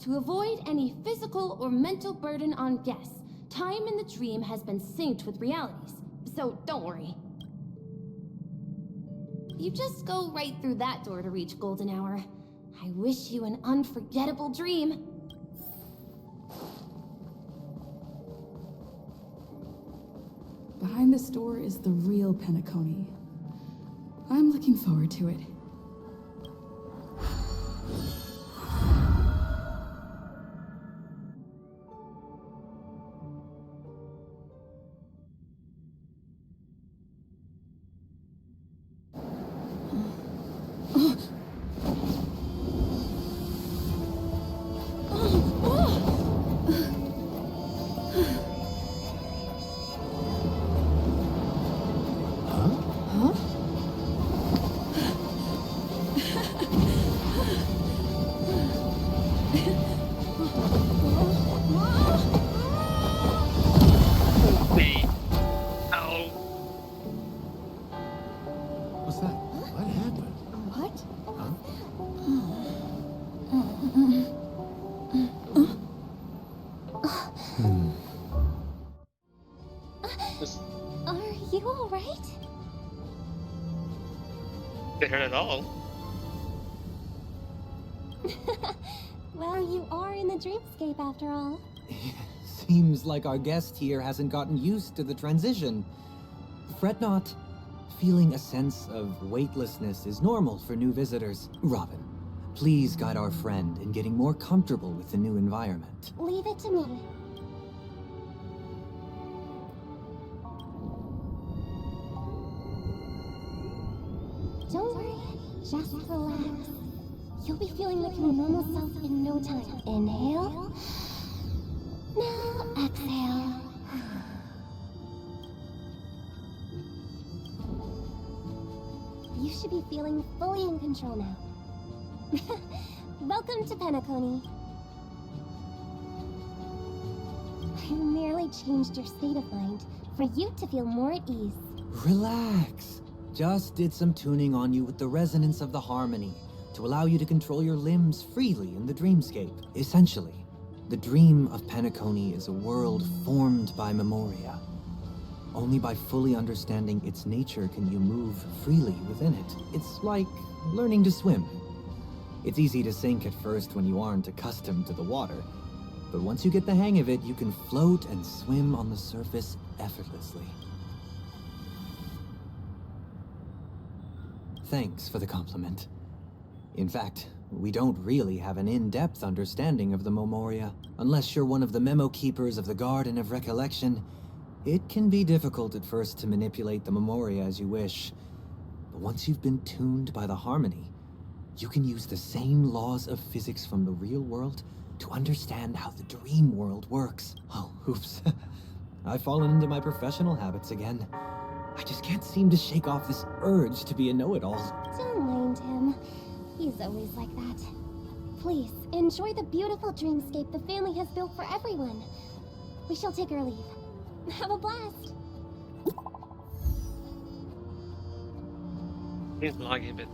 To avoid any physical or mental burden on guests, time in the dream has been synced with realities, so don't worry. You just go right through that door to reach Golden Hour. I wish you an unforgettable dream. Behind this door is the real Penacony. I'm looking forward to it. Hurt at all. Well, you are in the dreamscape after all. Seems like our guest here hasn't gotten used to the transition. Fret not. Feeling a sense of weightlessness is normal for new visitors. Robin, please guide our friend in getting more comfortable with the new environment. Leave it to me. Don't worry, just relax. You'll be feeling like your normal self in no time. Inhale. Now exhale. You should be feeling fully in control now. Welcome to Penacony. I merely changed your state of mind for you to feel more at ease. Relax. Just did some tuning on you with the resonance of the harmony to allow you to control your limbs freely in the dreamscape. Essentially, the dream of Penacony is a world formed by Memoria. Only by fully understanding its nature can you move freely within it. It's like learning to swim. It's easy to sink at first when you aren't accustomed to the water, but once you get the hang of it, you can float and swim on the surface effortlessly. Thanks for the compliment. In fact, we don't really have an in-depth understanding of the Memoria. Unless you're one of the memo keepers of the Garden of Recollection, it can be difficult at first to manipulate the Memoria as you wish. But once you've been tuned by the harmony, you can use the same laws of physics from the real world to understand how the dream world works. Oh, oops. I've fallen into my professional habits again. I just can't seem to shake off this urge to be a know-it-all. Don't mind him. He's always like that. Please, enjoy the beautiful dreamscape the family has built for everyone. We shall take our leave. Have a blast. He's lagging a bit.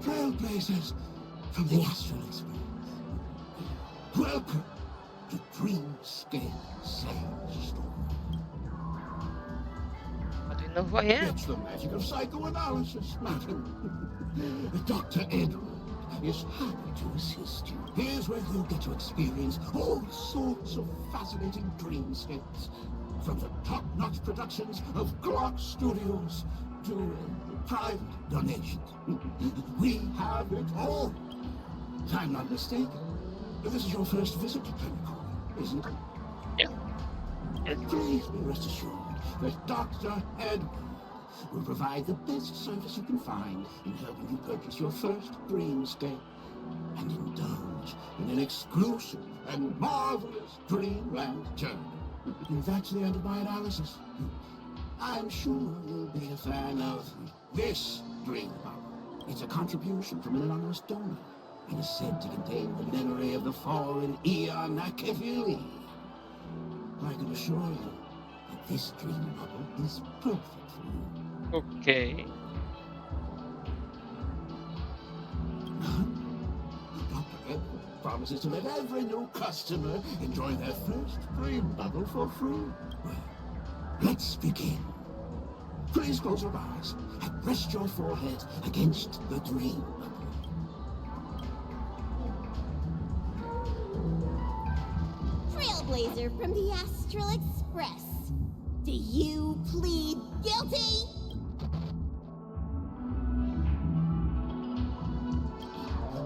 Trailblazers from the Astral Express. Welcome to Dreamscape Sandstorm. How do you know who I am? It's the magic of psychoanalysis, madam. Dr. Edward is happy to assist you. Here's where you'll get to experience all sorts of fascinating dreamscapes. From the top-notch productions of Glock Studios to private donations. We have it all. If I'm not mistaken, this is your first visit to Pinnacle, isn't it? Yeah. Please be rest assured that Dr. Edward will provide the best service you can find in helping you purchase your first dreamscape and indulge in an exclusive and marvelous dreamland journey. And that's the end of my analysis. I'm sure you'll be a fan of this dream bubble. It's a contribution from an anonymous donor and is said to contain the memory of the fallen Eon Akavili. I can assure you that this dream bubble is perfect for you. Okay. Dr. Edward promises to let every new customer enjoy their first dream bubble for free. Well, let's begin. Please close your eyes and rest your forehead against the dream bubble. Trailblazer from the Astral Express. Do you plead guilty?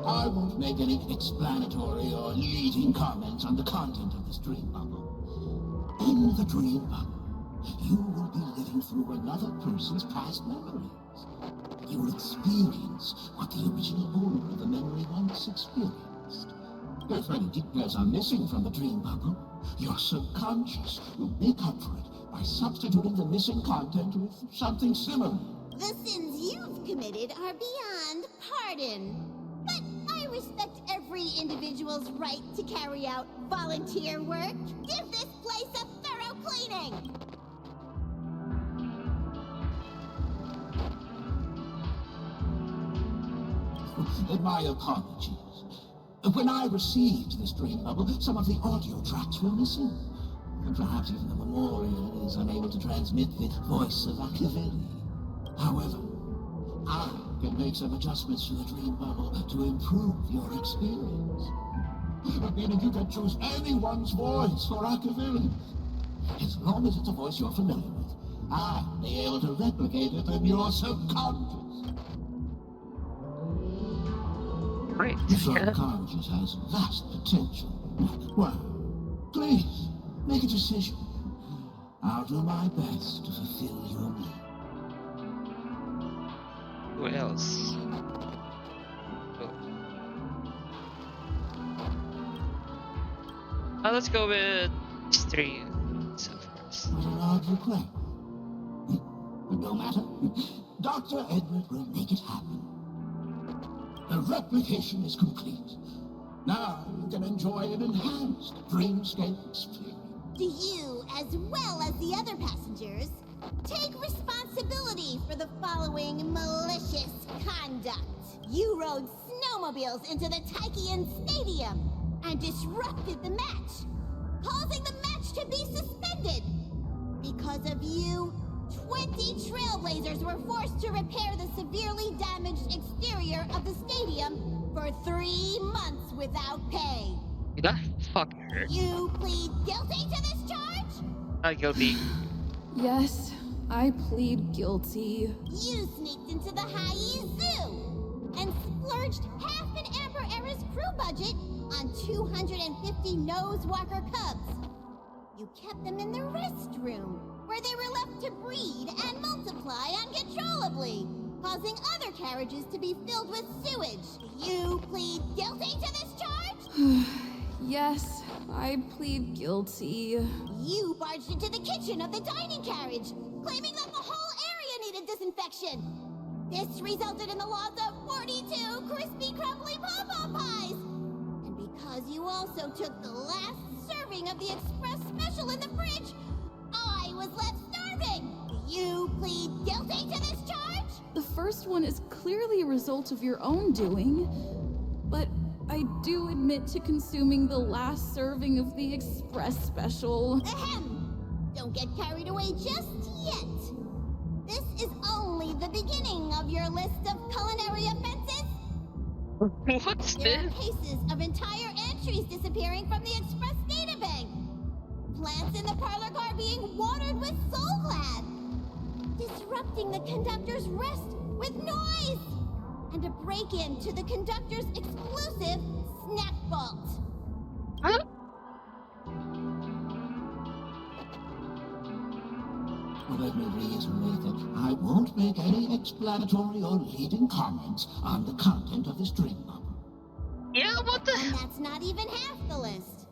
I won't make any explanatory or leading comments on the content of this dream bubble. In the dream bubble, you will be living through another person's past memories. You will experience what the original owner of the memory once experienced. If any details are missing from the dream bubble, your subconscious will make up for it by substituting the missing content with something similar. The sins you've committed are beyond pardon. But I respect every individual's right to carry out volunteer work. Give this place a thorough cleaning! My apologies. When I received this dream bubble, some of the audio tracks were missing. And perhaps even the memorial is unable to transmit the voice of Akavili. However, I can make some adjustments to the dream bubble to improve your experience. Meaning you can choose anyone's voice for Akavili. As long as it's a voice you're familiar with, I'll be able to replicate it in your subconscious. Right. The subconscious has vast potential. Well, please, make a decision. I'll do my best to fulfill your need. Who else? Oh. Let's go with history. What an odd request. No matter. Dr. Edward will make it happen. The replication is complete. Now you can enjoy an enhanced dreamscape experience. Do you, as well as the other passengers, take responsibility for the following malicious conduct? You rode snowmobiles into the Taikian Stadium and disrupted the match, causing the match to be suspended. Because of you, 20 Trailblazers were forced to repair the severely damaged exterior of the stadium for 3 months without pay. That fucking hurt. You plead guilty to this charge? Not guilty. Yes, I plead guilty. You sneaked into the Haie Zoo and splurged half an Amber Era's crew budget on 250 Nosewalker cubs. You kept them in the restroom, where they were left to breed and multiply uncontrollably, causing other carriages to be filled with sewage. Do you plead guilty to this charge? Yes, I plead guilty. You barged into the kitchen of the dining carriage, claiming that the whole area needed disinfection. This resulted in the loss of 42 crispy, crumbly pom-pom pies. And because you also took the last serving of the express special in the fridge, I was left starving. Do you plead guilty to this charge? The first one is clearly a result of your own doing, but I do admit to consuming the last serving of the express special. Ahem! Don't get carried away just yet. This is only the beginning of your list of culinary offenses. What's There this? are cases of entire entries disappearing from the express databank. Plants in the parlor car being watered with Soulglad. Disrupting the conductor's rest with noise. And a break-in to the conductor's exclusive snack vault. Huh? Let me reiterate that I won't make any explanatory or leading comments on the content of this dream bubble. Yeah, what the? And that's not even half the list.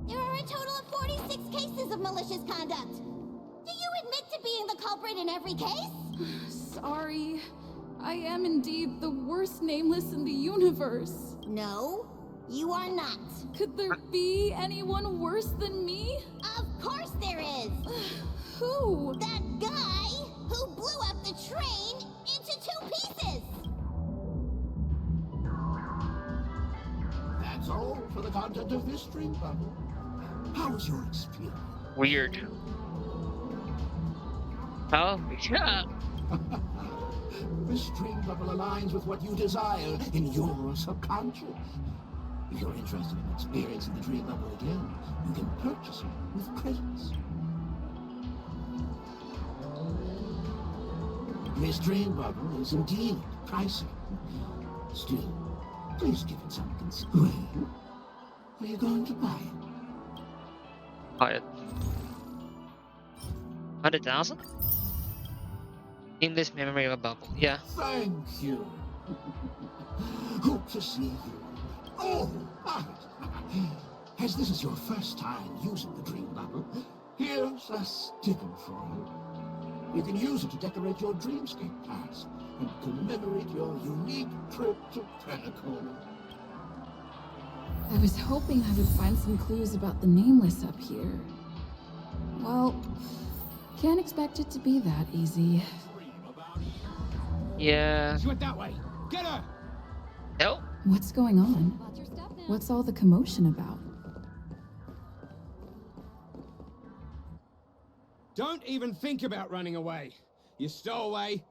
There are a total of 46 cases of malicious conduct. Do you admit to being the culprit in every case? Sorry. I am indeed the worst nameless in the universe. No, you are not. Could there be anyone worse than me? Of course there is. Who? That guy who blew up the train into 2 pieces. That's all for the content of this dream bubble. How was your experience? Weird. Oh, yeah. This dream bubble aligns with what you desire in your subconscious. If you're interested in experiencing the dream bubble again, you can purchase it with credits. This dream bubble is indeed pricey. Still, please give it some consideration. Are you going to buy it? Buy it. 100,000? In this memory of a bubble, yeah. Thank you. Hope to see you. Oh, right. As this is your first time using the dream bubble, here's a sticker for you. You can use it to decorate your dreamscape pass and commemorate your unique trip to Penacony. I was hoping I would find some clues about the nameless up here. Well, can't expect it to be that easy. Yeah. She went that way. Get her! No. What's going on? What's all the commotion about? Don't even think about running away. You stowaway.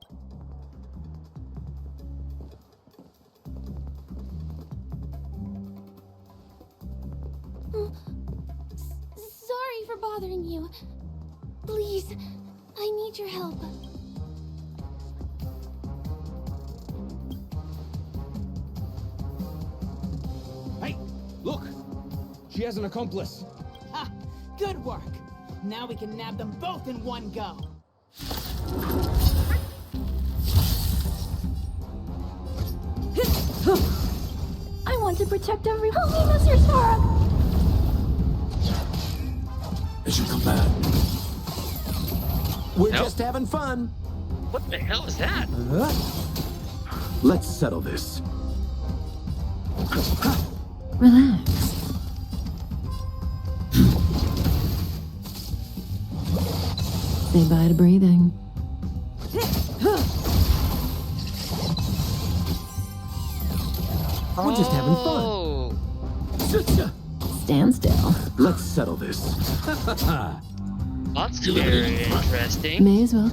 Sorry for bothering you. Please, I need your help. Hey, look! She has an accomplice. Ha! Good work! Now we can nab them both in one go. I want to protect everyone. Help me, Mr. Stark! They should come back. We're just having fun. What the hell is that? Let's settle this. Relax. Say bye to breathing. We're just having Oh. fun. Stand still. Let's settle this. That's very interesting. May as well.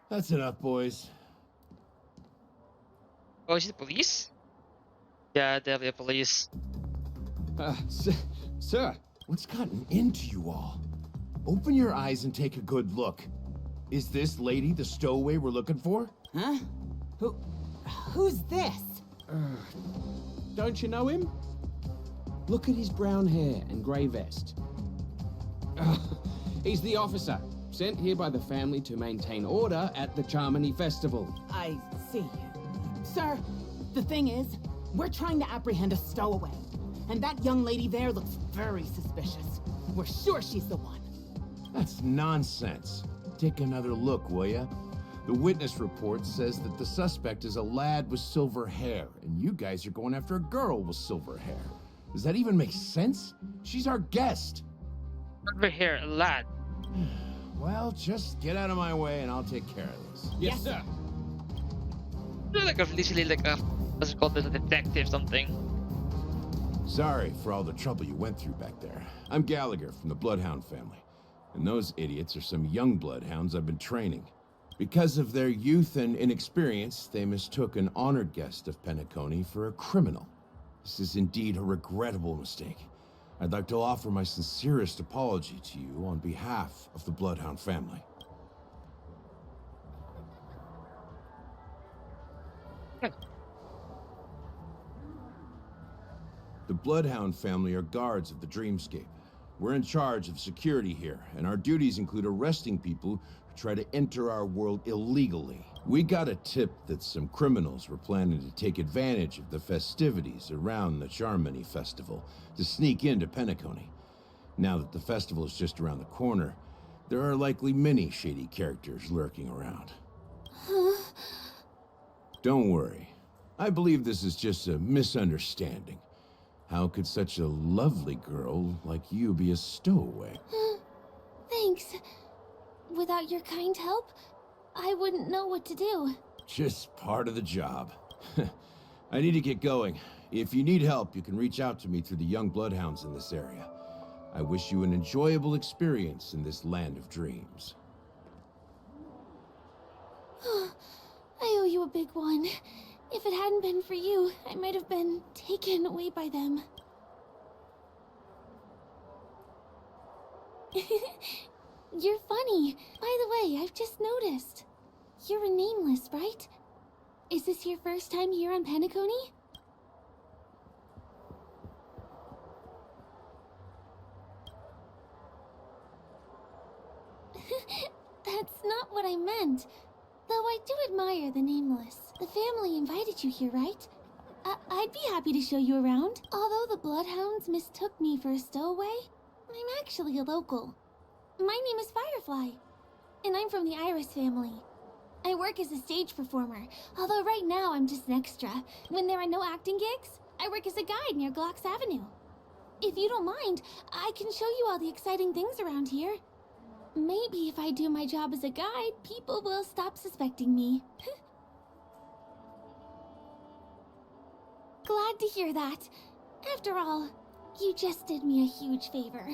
That's enough, boys. Oh, is it the police? Yeah, definitely police. Sir, what's gotten into you all? Open your eyes and take a good look. Is this lady the stowaway we're looking for? Huh? Who's this? Don't you know him? Look at his brown hair and grey vest. He's the officer, sent here by the family to maintain order at the Charmony Festival. I see. Sir, the thing is, we're trying to apprehend a stowaway. And that young lady there looks very suspicious. We're sure she's the one. That's nonsense. Take another look, will ya? The witness report says that the suspect is a lad with silver hair, and you guys are going after a girl with silver hair. Does that even make sense? She's our guest. Over here, a lad. Well, just get out of my way and I'll take care of this. Yes, sir. You're like literally like a, what's it called, a detective something. Sorry for all the trouble you went through back there. I'm Gallagher from the Bloodhound family. And those idiots are some young bloodhounds I've been training. Because of their youth and inexperience, they mistook an honored guest of Penacony for a criminal. This is indeed a regrettable mistake. I'd like to offer my sincerest apology to you on behalf of the Bloodhound family. The Bloodhound family are guards of the Dreamscape. We're in charge of security here, and our duties include arresting people who try to enter our world illegally. We got a tip that some criminals were planning to take advantage of the festivities around the Charmony Festival to sneak into Penacony. Now that the festival is just around the corner, there are likely many shady characters lurking around. Don't worry. I believe this is just a misunderstanding. How could such a lovely girl like you be a stowaway? Thanks. Without your kind help, I wouldn't know what to do. Just part of the job. I need to get going. If you need help, you can reach out to me through the young bloodhounds in this area. I wish you an enjoyable experience in this land of dreams. I owe you a big one. If it hadn't been for you, I might have been taken away by them. You're funny. By the way, I've just noticed. You're a nameless, right? Is this your first time here on Penacony? That's not what I meant. Though I do admire the nameless. The family invited you here, right? I'd be happy to show you around. Although the Bloodhounds mistook me for a stowaway, I'm actually a local. My name is Firefly, and I'm from the Iris family. I work as a stage performer, although right now I'm just an extra. When there are no acting gigs, I work as a guide near Glocks Avenue. If you don't mind, I can show you all the exciting things around here. Maybe if I do my job as a guide, people will stop suspecting me. Glad to hear that. After all, you just did me a huge favor.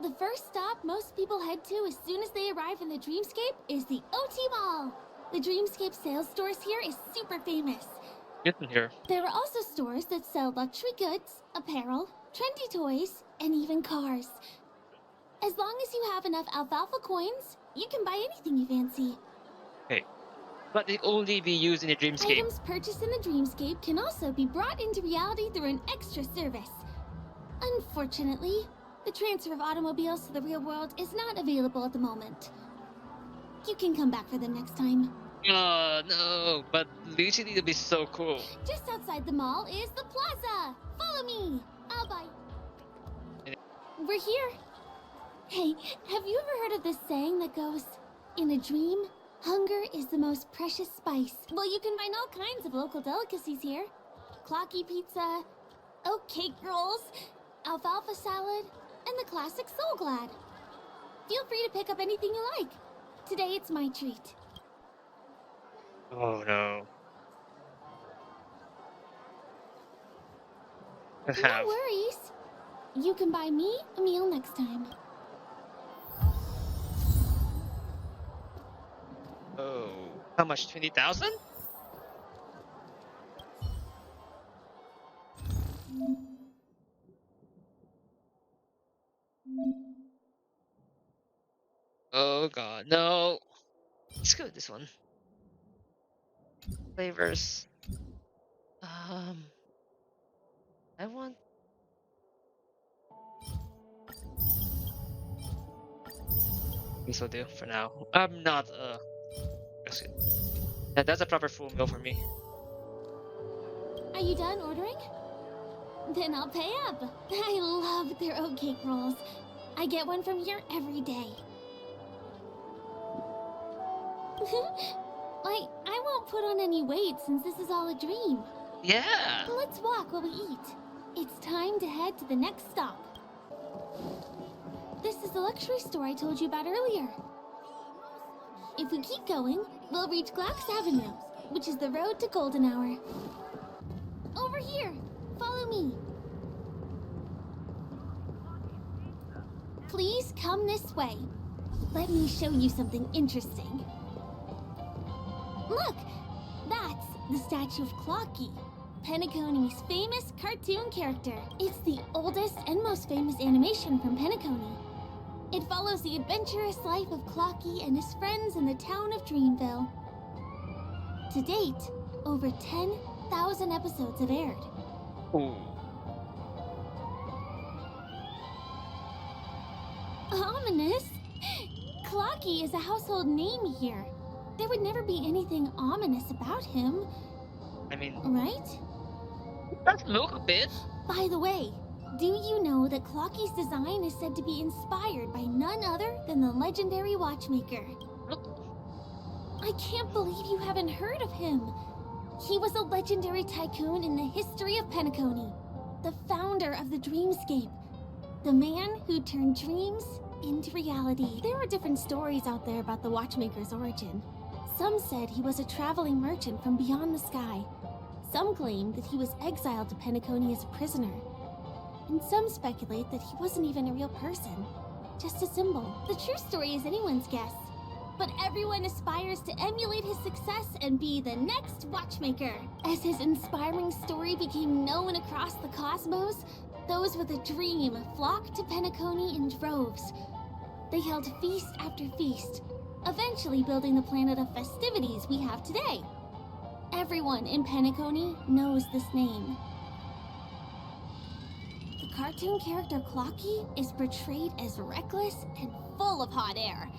The first stop most people head to as soon as they arrive in the Dreamscape is the OT Mall. The Dreamscape sales stores here is super famous. Get in here. There are also stores that sell luxury goods, apparel, trendy toys, and even cars. As long as you have enough alfalfa coins, you can buy anything you fancy. Okay. But they only be used in the Dreamscape. Items purchased in the Dreamscape can also be brought into reality through an extra service. Unfortunately, the transfer of automobiles to the real world is not available at the moment. You can come back for them next time. Oh, no. But literally it'll be so cool. Just outside the mall is the plaza. Follow me. I'll buy. We're here. Hey, have you ever heard of this saying that goes, in a dream, hunger is the most precious spice? Well, you can find all kinds of local delicacies here. Clocky pizza, oat cake rolls, alfalfa salad, and the classic Soul Glad. Feel free to pick up anything you like. Today it's my treat. Oh, no. No worries. You can buy me a meal next time. Oh, how much? 20,000? Oh god, no. Let's go with this one. Flavors. I want. This will do for now. I'm not. That's good. That's a proper full meal for me. Are you done ordering? Then I'll pay up. I love their oat cake rolls. I get one from here every day. I won't put on any weight since this is all a dream. Yeah. Let's walk while we eat. It's time to head to the next stop. This is the luxury store I told you about earlier. If we keep going, we'll reach Glax Avenue, which is the road to Golden Hour. Over here. Follow me. Please come this way. Let me show you something interesting. Look! That's the statue of Clocky, Penacony's famous cartoon character. It's the oldest and most famous animation from Penacony. It follows the adventurous life of Clocky and his friends in the town of Dreamville. To date, over 10,000 episodes have aired. Ooh. Ominous? Clocky is a household name here. There would never be anything ominous about him. I mean, right? Let's look a bit. By the way, do you know that Clocky's design is said to be inspired by none other than the legendary watchmaker? I can't believe you haven't heard of him. He was a legendary tycoon in the history of Penacony, the founder of the Dreamscape, the man who turned dreams into reality. There are different stories out there about the watchmaker's origin. Some said he was a traveling merchant from beyond the sky. Some claimed that he was exiled to Penacony as a prisoner. And some speculate that he wasn't even a real person, just a symbol. The true story is anyone's guess, but everyone aspires to emulate his success and be the next watchmaker. As his inspiring story became known across the cosmos, those with a dream flocked to Penacony in droves. They held feast after feast, eventually building the planet of festivities we have today. Everyone in Penacony knows this name. The cartoon character Clocky is portrayed as reckless and full of hot air.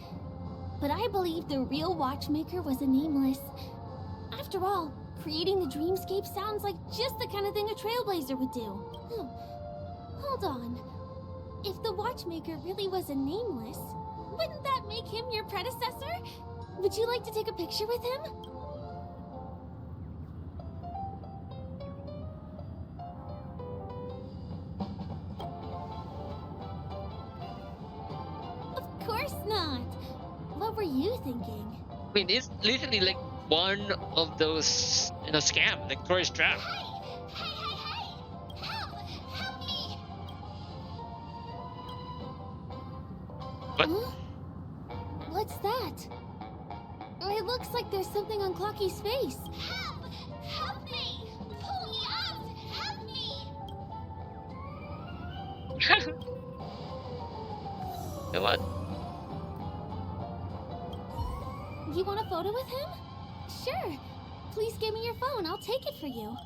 But I believe the real watchmaker was a nameless. After all, creating the dreamscape sounds like just the kind of thing a Trailblazer would do. Hold on. If the watchmaker really was a nameless, wouldn't that make him your predecessor? Would you like to take a picture with him? Of course not. What were you thinking? I mean, it's literally like one of those, scam, like tourist trap. What? Huh? What's that? It looks like there's something on Clocky's face. Help! Help me! Pull me out! Help me! You know what? You want a photo with him? Sure. Please give me your phone. I'll take it for you.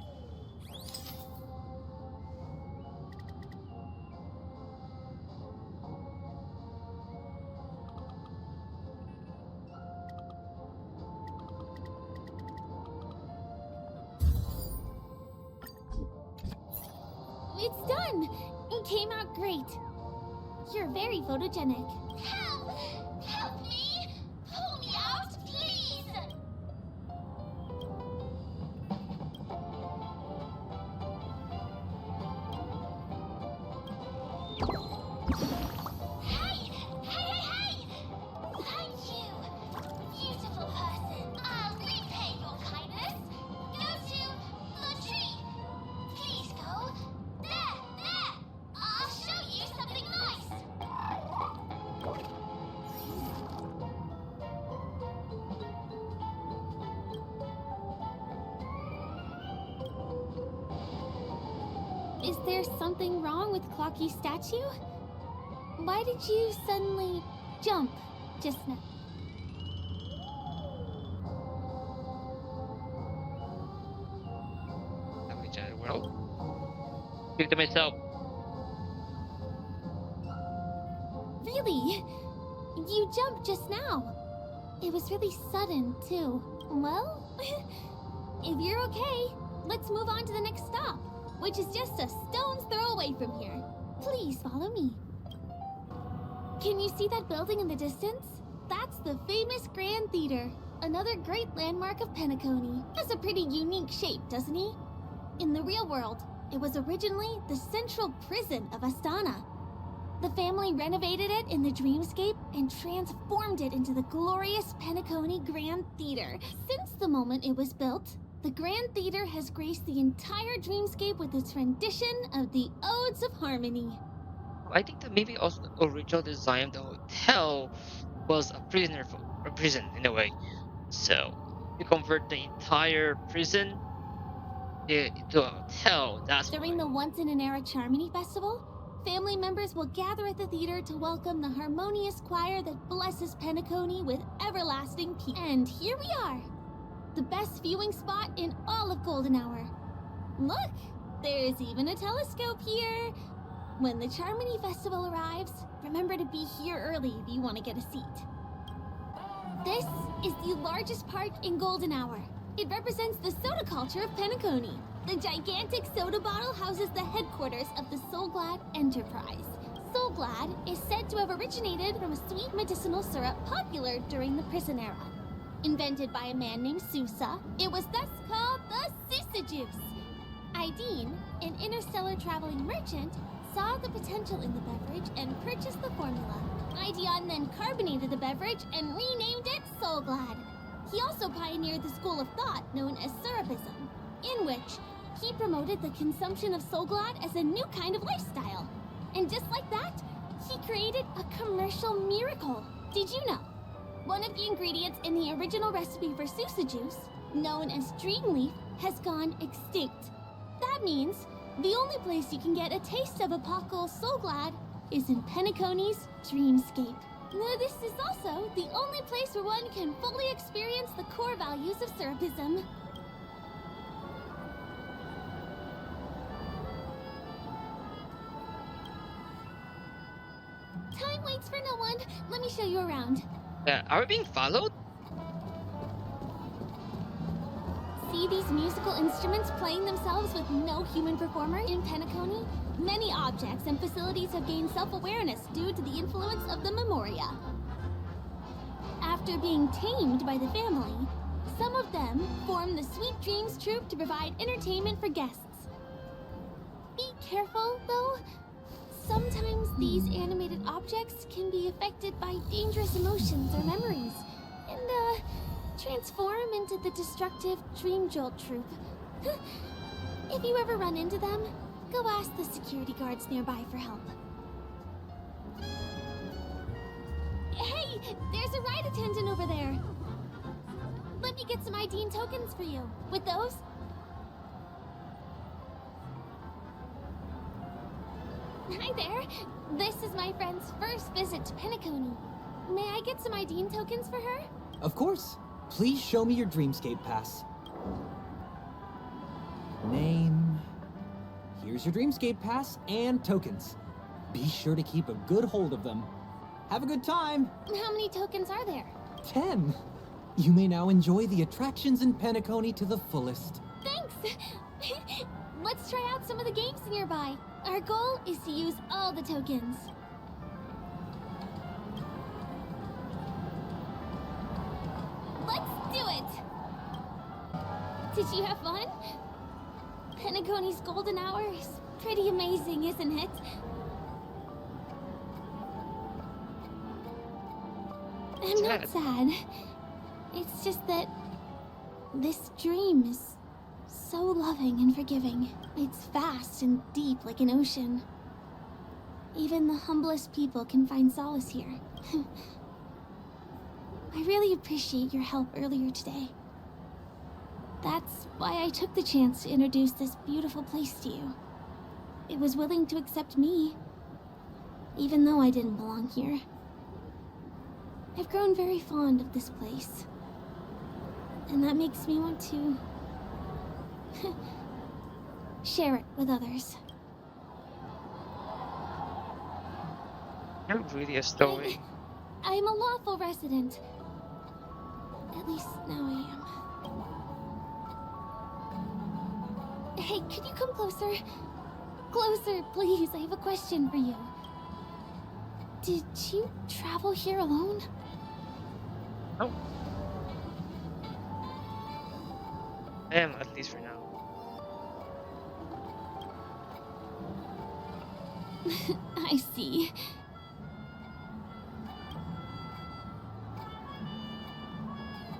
It's done! It came out great. You're very photogenic. Help! Help me! Pull me out, please! Hey! Hey! Thank you! Beautiful person. I'll repay your kindness. Go to the tree. Please go. There! I'll show you something nice. Is there something wrong with Clocky's statue? Why did you suddenly jump just now? World. Speak to myself. Really? You jumped just now. It was really sudden, too. Well, if you're okay, let's move on to the next stop, which is just a stone's throw away from here. Please follow me. Can you see that building in the distance? That's the famous Grand Theater, another great landmark of Penacony. Has a pretty unique shape, doesn't he? In the real world, it was originally the central prison of Astana. The family renovated it in the dreamscape and transformed it into the glorious Penacony Grand Theater. Since the moment it was built, the Grand Theater has graced the entire dreamscape with its rendition of the Odes of Harmony. I think that maybe also the original design of the hotel was a prison in a way. So you convert the entire prison into a hotel. That's during the once-in-an-era Charmony Festival, family members will gather at the theater to welcome the harmonious choir that blesses Penacony with everlasting peace. And here we are, the best viewing spot in all of Golden Hour. Look, there's even a telescope here. When the Charmony Festival arrives, remember to be here early if you want to get a seat. This is the largest park in Golden Hour. It represents the soda culture of Penacony. The gigantic soda bottle houses the headquarters of the Solglad Enterprise. Solglad is said to have originated from a sweet medicinal syrup popular during the prison era. Invented by a man named Sousa, it was thus called the Sousa Juice. Ideen, an interstellar traveling merchant, saw the potential in the beverage and purchased the formula. Ideon then carbonated the beverage and renamed it Solglad. He also pioneered the school of thought known as Syrupism, in which he promoted the consumption of Solglad as a new kind of lifestyle. And just like that, he created a commercial miracle. Did you know? One of the ingredients in the original recipe for Sousa Juice, known as Dreamleaf, has gone extinct. That means the only place you can get a taste of Apocal Solglad is in Penacony's Dreamscape. This is also the only place where one can fully experience the core values of Syrupism. Time waits for no one. Let me show you around. Are we being followed? See these musical instruments playing themselves with no human performer in Penacony? Many objects and facilities have gained self-awareness due to the influence of the Memoria. After being tamed by the family, some of them form the Sweet Dreams Troupe to provide entertainment for guests. Be careful, though. Sometimes these animated objects can be affected by dangerous emotions or memories, and, transform into the destructive Dream Jolt Troupe. If you ever run into them, go ask the security guards nearby for help. Hey, there's a ride attendant over there. Let me get some Ideen tokens for you. With those? Hi there. This is my friend's first visit to Penacony. May I get some Ideen tokens for her? Of course. Please show me your Dreamscape pass. Name. Here's your Dreamscape pass and tokens. Be sure to keep a good hold of them. Have a good time. How many tokens are there? 10. You may now enjoy the attractions in Penacony to the fullest. Thanks. Let's try out some of the games nearby. Our goal is to use all the tokens. Let's do it! Did you have fun? Penacony's golden hour is pretty amazing, isn't it? I'm not sad. It's just that this dream is so loving and forgiving. It's vast and deep like an ocean. Even the humblest people can find solace here. I really appreciate your help earlier today. That's why I took the chance to introduce this beautiful place to you. it was willing to accept me, even though I didn't belong here. I've grown very fond of this place, and that makes me want to share it with others. You're really a story. I'm a lawful resident. At least now I am. Hey, could you come closer? Closer, please. I have a question for you. Did you travel here alone? No. I am, at least for now. I see.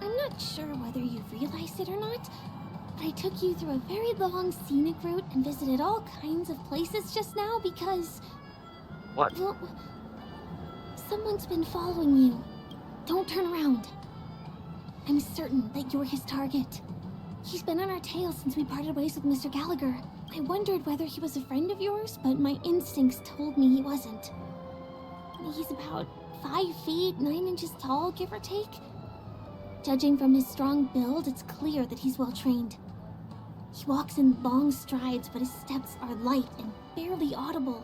I'm not sure whether you realized it or not, but I took you through a very long scenic route and visited all kinds of places just now because... What? Well, someone's been following you. Don't turn around. I'm certain that you're his target. He's been on our tail since we parted ways with Mr. Gallagher. I wondered whether he was a friend of yours, but my instincts told me he wasn't. He's about 5 feet, 9 inches tall, give or take. Judging from his strong build, it's clear that he's well trained. He walks in long strides, but his steps are light and barely audible.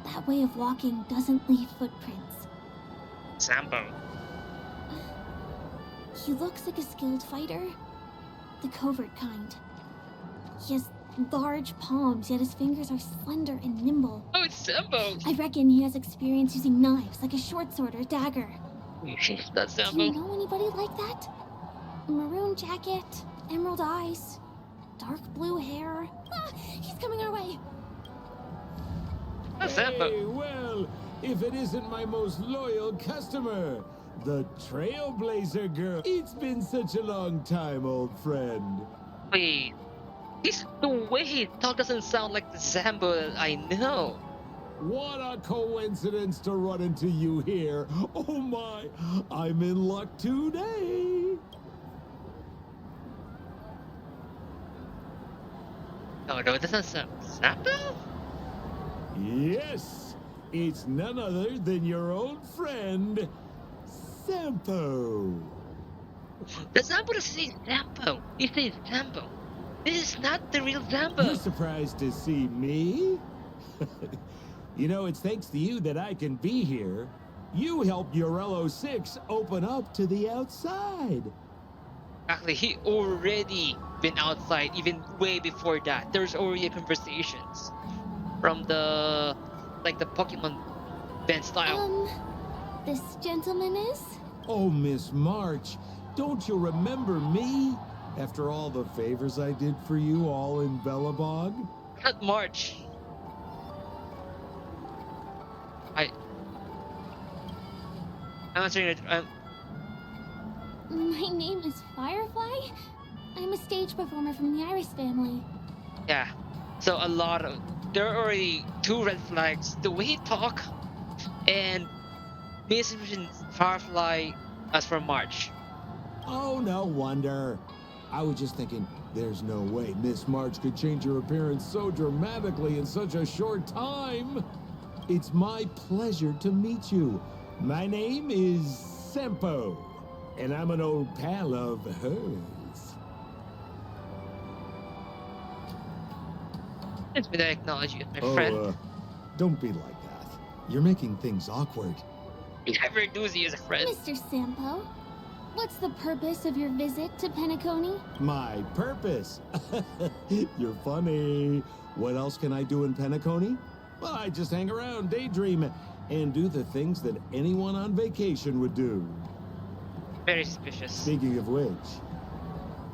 That way of walking doesn't leave footprints. Sambo. He looks like a skilled fighter, the covert kind. He has large palms, yet his fingers are slender and nimble. Oh, it's Sambo! I reckon he has experience using knives, like a short sword or dagger. That's Do Sambo. you know anybody like that? Maroon jacket, emerald eyes, dark blue hair. Ah, he's coming our way. That's Sambo. Hey, well, if it isn't my most loyal customer, the Trailblazer girl. It's been such a long time, old friend. Wait. The way he talks doesn't sound like the Sambo that I know. What a coincidence to run into you here. Oh my, I'm in luck today. No, it doesn't sound Sambo? Yes, it's none other than your old friend, Sampo. The Sambo doesn't say Sambo. He says Sambo. This is not the real Sambo. You're surprised to see me? You know, it's thanks to you that I can be here. You helped Urello 6 open up to the outside. Actually, he already been outside even way before that. There's already conversations from the Pokemon band style. This gentleman is? Oh, Miss March, don't you remember me? After all the favors I did for you all in Bellabog? Not March. I'm answering it. My name is Firefly. I'm a stage performer from the Iris family. Yeah. So there are already 2 red flags. The way he talk and mismentioned Firefly as for March. Oh, no wonder. I was just thinking, there's no way Miss March could change her appearance so dramatically in such a short time. It's my pleasure to meet you. My name is Sampo, and I'm an old pal of hers. It's me to acknowledge you as my friend. Don't be like that. You're making things awkward. You never do see as a friend. Mr. Sampo, what's the purpose of your visit to Penacony? My purpose? You're funny. What else can I do in Penacony? Well, I just hang around, daydream, and do the things that anyone on vacation would do. Very suspicious. Speaking of which,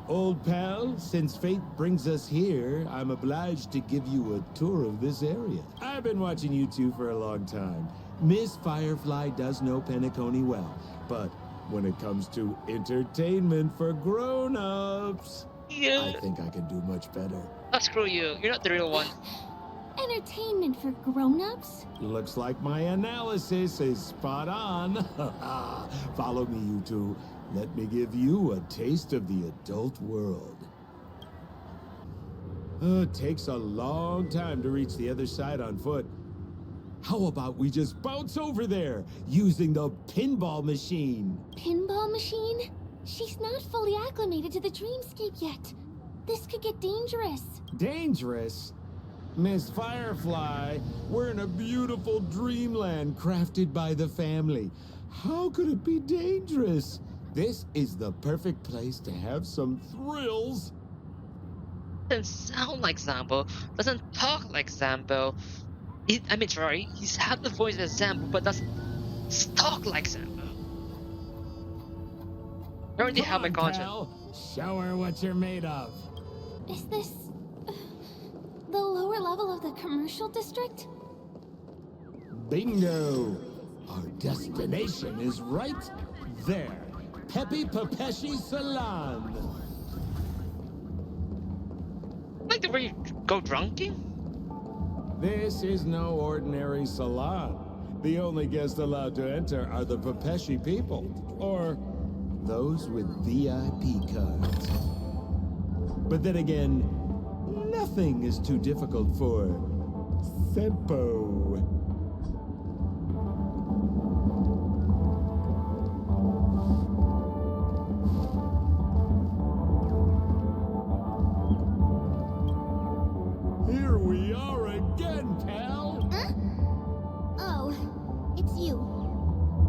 old pal, since fate brings us here, I'm obliged to give you a tour of this area. I've been watching you two for a long time. Miss Firefly does know Penacony well, but when it comes to entertainment for grown-ups, yeah. I think I can do much better. Oh, screw you. You're not the real one. Entertainment for grown-ups? Looks like my analysis is spot on. Follow me, you two. Let me give you a taste of the adult world. It takes a long time to reach the other side on foot. How about we just bounce over there using the pinball machine? Pinball machine? She's not fully acclimated to the dreamscape yet. This could get dangerous. Dangerous? Miss Firefly, we're in a beautiful dreamland crafted by the family. How could it be dangerous? This is the perfect place to have some thrills. Doesn't sound like Zambo, doesn't talk like Zambo. He's had the voice of Zambo, but doesn't talk like Zambo. I already have my conscience. Show her what you're made of. Is this the lower level of the commercial district? Bingo! Our destination is right there. Peppy Papeshi Salon. Like the way you go drunking? This is no ordinary salon. The only guests allowed to enter are the Papeshi people, or those with VIP cards. But then again, nothing is too difficult for Sempo. Here we are again, pal! Huh? Oh, it's you.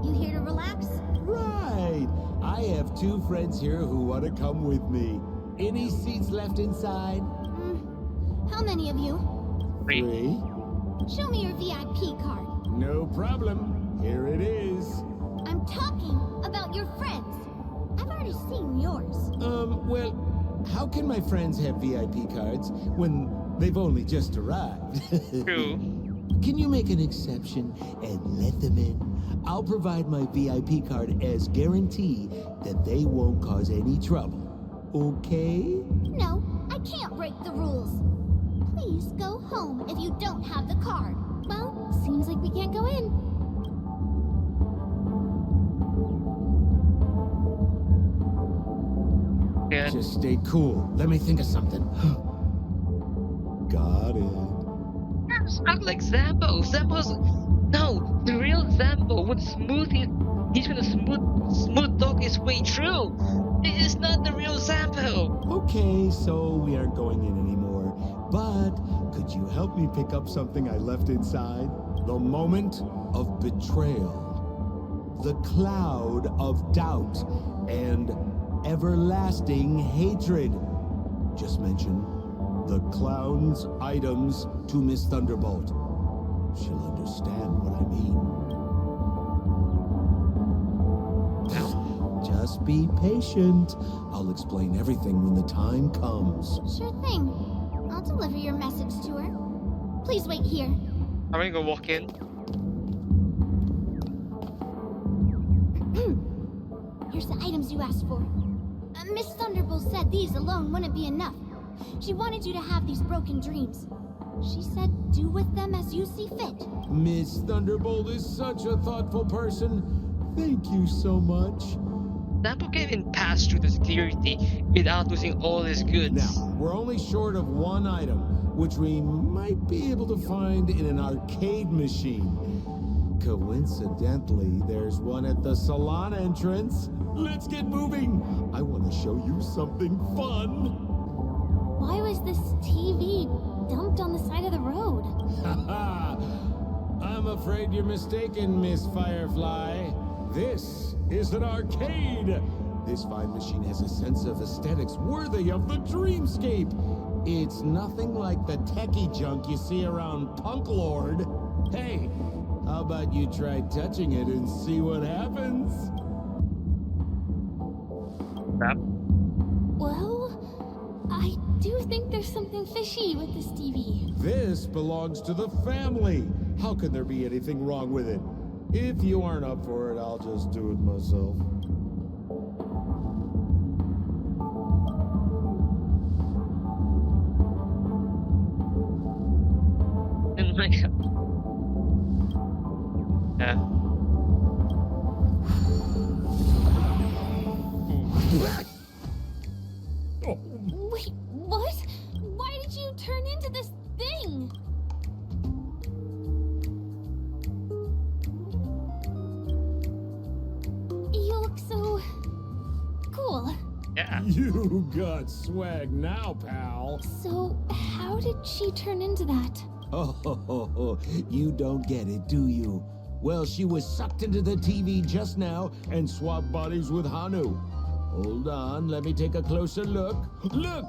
You here to relax? Right! I have two friends here who want to come with me. Any seats left inside? How many of you? 3. Show me your VIP card. No problem. Here it is. I'm talking about your friends. I've already seen yours. Well, how can my friends have VIP cards when they've only just arrived? True. Can you make an exception and let them in? I'll provide my VIP card as guarantee that they won't cause any trouble. Okay? No, I can't break the rules. Please go home if you don't have the card. Well, seems like we can't go in. Yeah. Just stay cool. Let me think of something. Got it. It's not like Zambo. No, the real Zambo would he's gonna smooth talk his way through. It is not the real Zambo. Okay, so we aren't going in anymore. But could you help me pick up something I left inside? The moment of betrayal. The cloud of doubt and everlasting hatred. Just mention the clown's items to Miss Thunderbolt. She'll understand what I mean. Just be patient. I'll explain everything when the time comes. Sure thing. I'll deliver your message to her. Please wait here. I'm gonna go walk in. Here's the items you asked for. Miss Thunderbolt said these alone wouldn't be enough. She wanted you to have these broken dreams. She said do with them as you see fit. Miss Thunderbolt is such a thoughtful person. Thank you so much. Zambo can even pass through the security without losing all his goods. Now, we're only short of one item, which we might be able to find in an arcade machine. Coincidentally, there's one at the salon entrance. Let's get moving. I want to show you something fun. Why was this TV dumped on the side of the road? I'm afraid you're mistaken, Miss Firefly. This is an arcade. This fine machine has a sense of aesthetics worthy of the dreamscape. It's nothing like the techie junk you see around Punk Lord. Hey, how about you try touching it and see what happens? Well, I do think there's something fishy with this TV. This belongs to the family. How can there be anything wrong with it? If you aren't up for it, I'll just do it myself. Oh my god. Yeah. Wait, what? Why did you thing! You look so cool. Yeah. You got swag now, pal. So, how did she turn into that? Oh, you don't get it, do you? Well, she was sucked into the TV just now and swapped bodies with Hanu. Hold on, let me take a closer look. Look!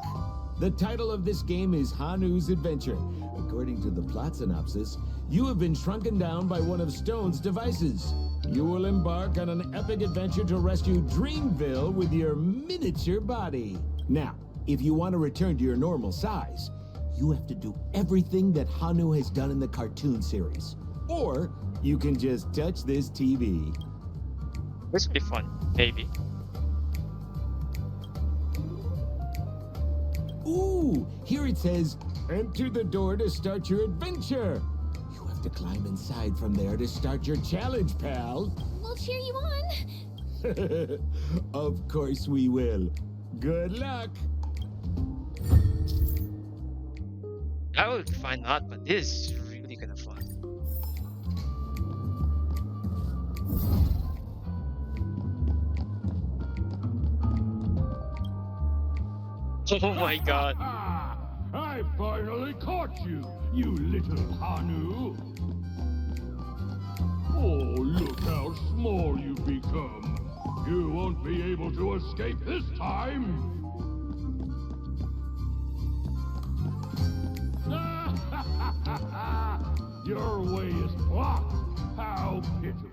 The title of this game is Hanu's Adventure. According to the plot synopsis, you have been shrunken down by one of Stone's devices. You will embark on an epic adventure to rescue Dreamville with your miniature body. Now, if you want to return to your normal size, you have to do everything that Hanu has done in the cartoon series. Or you can just touch this TV. This will be fun, maybe. Ooh, here it says, enter the door to start your adventure. You have to climb inside from there to start your challenge, pal. We'll cheer you on. Of course we will. Good luck. I would find out, but this is really kind of fun. Oh my god. I finally caught you, you little Hanu. Oh, look how small you've become. You won't be able to escape this time. Your way is blocked. How pitiful.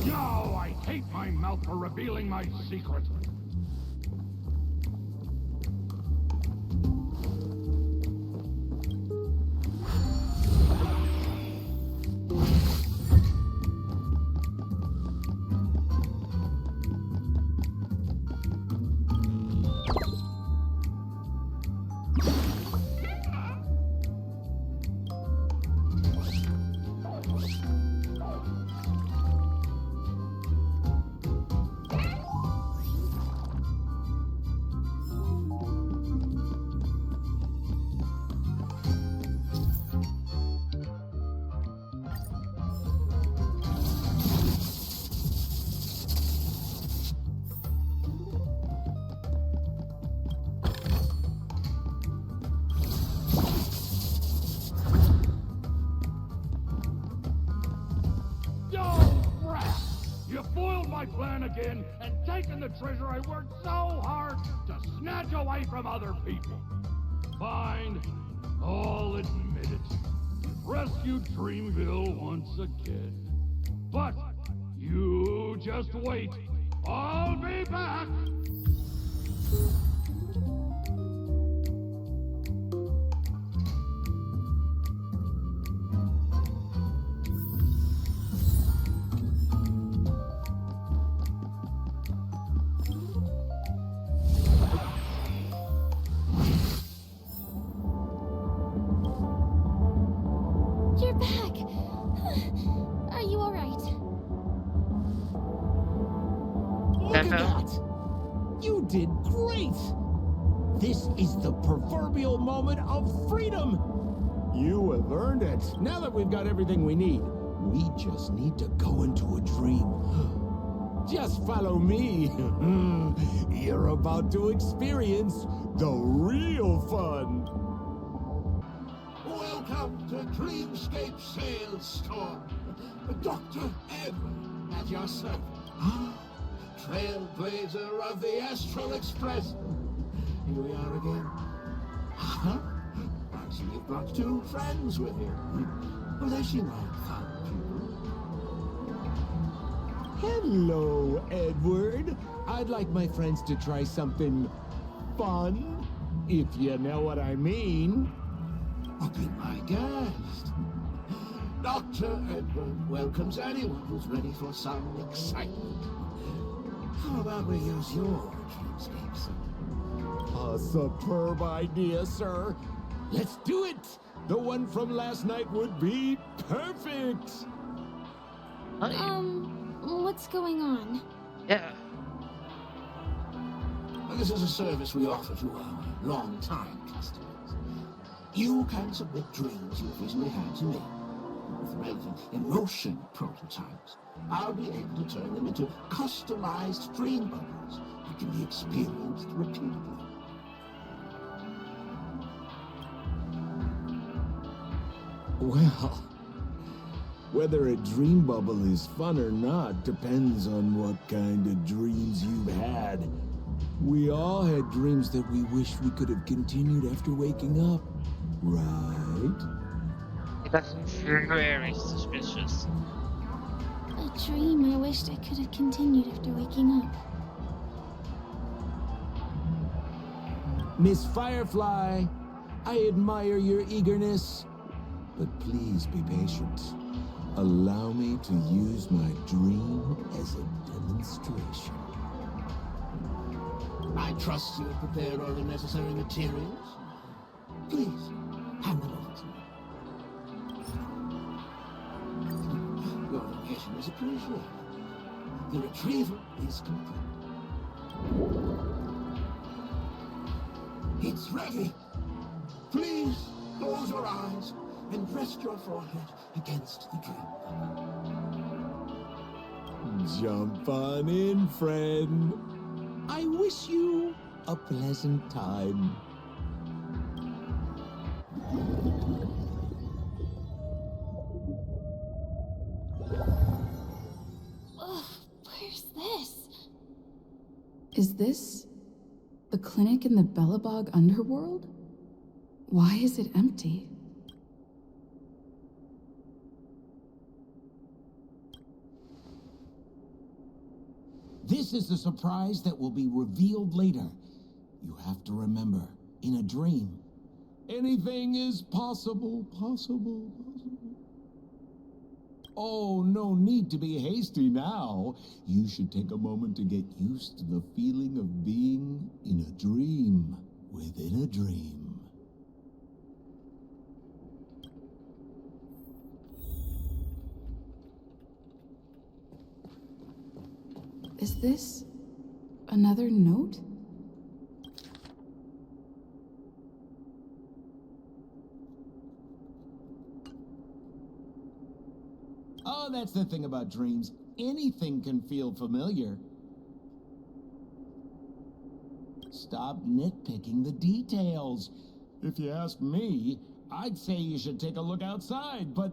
Yo, I hate my mouth for revealing my secret. You foiled my plan again and taken the treasure I worked so hard to snatch away from other people. Fine, I'll admit it. Rescued Dreamville once again. But you just wait. I'll be back. You're back. Are you all right? Look at that! You did great! This is the proverbial moment of freedom! You have earned it. Now that we've got everything we need, we just need to go into a dream. Just follow me. You're about to experience the real fun. Welcome to Dreamscape Sales Store. Dr. Edward at your service. Trailblazer of the Astral Express. Here we are again. Huh? I see you've brought two friends with you. Well, they seem like fun people. Hello, Edward. I'd like my friends to try something fun, if you know what I mean. Oh, be my guest. Dr. Edward welcomes anyone who's ready for some excitement. How about we use your dreamscape, sir? A superb idea, sir. Let's do it! The one from last night would be perfect! What's going on? Yeah. Well, this is a service we offer to our long-time customers. You can submit dreams you've recently had to me. With relevant emotion prototypes, I'll be able to turn them into customized dream bubbles that can be experienced repeatedly. Well, whether a dream bubble is fun or not depends on what kind of dreams you've had. We all had dreams that we wish we could have continued after waking up, right? That's very suspicious. A dream I wished I could have continued after waking up. Miss Firefly, I admire your eagerness, but please be patient. Allow me to use my dream as a demonstration. I trust you have prepared all the necessary materials. Please, hand them over to me. Your donation is appreciated. The retrieval is complete. It's ready. Please close your eyes and rest your forehead against the dream. Jump on in, friend. I wish you a pleasant time. Ugh, where's this? Is this the clinic in the Bellabog underworld? Why is it empty? This is the surprise that will be revealed later. You have to remember, in a dream, anything is possible. Oh, no need to be hasty now. You should take a moment to get used to the feeling of being in a dream within a dream. Is this another note? Oh, that's the thing about dreams. Anything can feel familiar. Stop nitpicking the details. If you ask me, I'd say you should take a look outside, but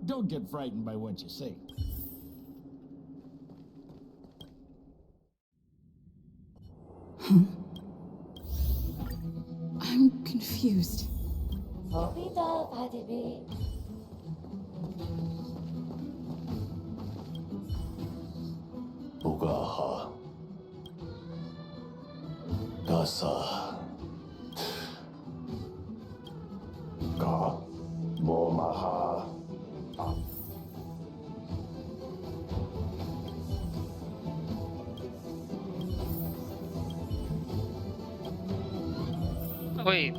don't get frightened by what you see. I'm confused. Ugaha. Dasa. Ka. Momaha. Wait.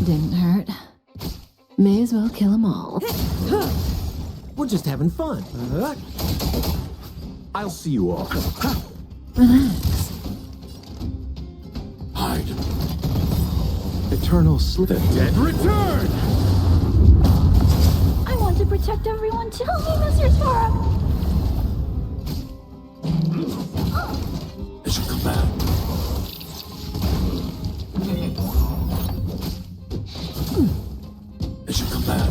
Didn't hurt. May as well kill them all. We're just having fun. I'll see you all. Relax. Hide. Eternal slip. The dead return! I want to protect everyone too, Mr. Tora! It should come back. It should come back.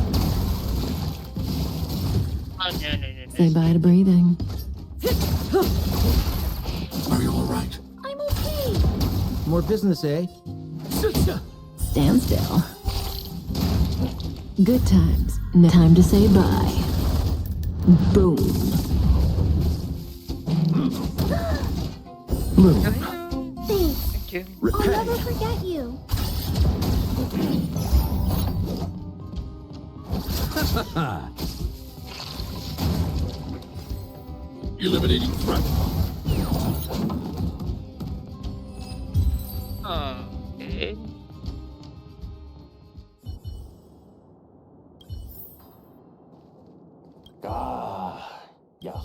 Oh, no. Say bye to breathing. Are you alright? I'm okay! More business, eh? Stand still. Good times. No time to say bye. Boom. Move. Thanks. Thank you. I'll never forget you. Eliminating threat. Okay. Yeah.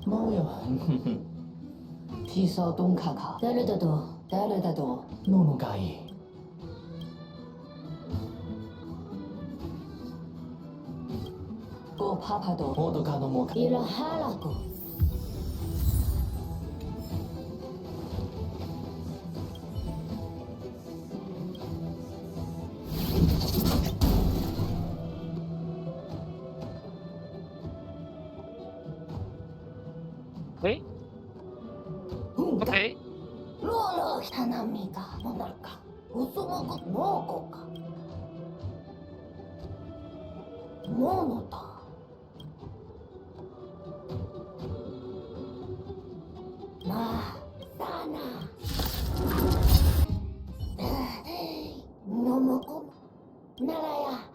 뭐야? 비서 동카가 다르다도 노노가이. 또 파파도 모두가 넘어가. 일하라고. Okay. Okay. 로로 하나미가 뭐랄까? 우스먹고 뭐고가? 뭐노다? 나 사나. 너무 고 나라야.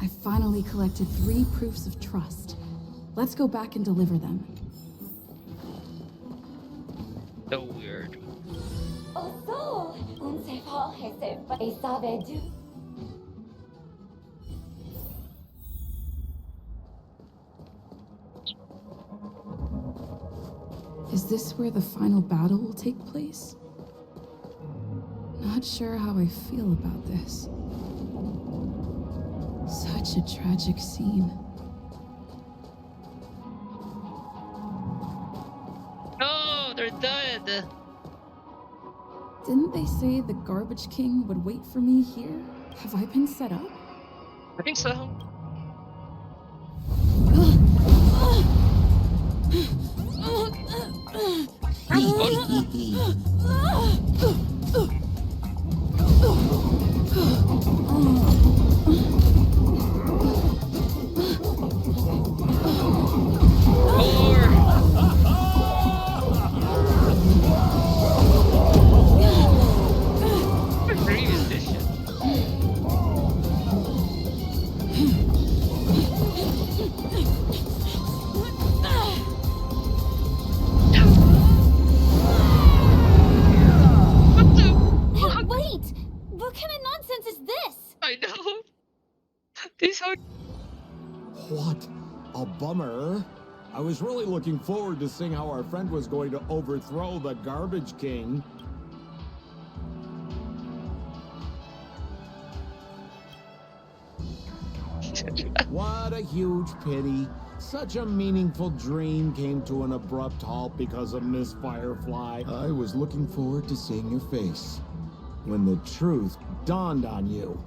I finally collected 3 proofs of trust. Let's go back and deliver them. So weird. 어서 운세파 해세파 이사베주. Is this where the final battle will take place? Not sure how I feel about this. Such a tragic scene. No, they're dead. Didn't they say the Garbage King would wait for me here? Have I been set up? I think so. Wait! What kind of nonsense is this? I know. These are. What a bummer. I was really looking forward to seeing how our friend was going to overthrow the Garbage King. What a huge pity. Such a meaningful dream came to an abrupt halt because of Miss Firefly. I was looking forward to seeing your face when the truth dawned on you.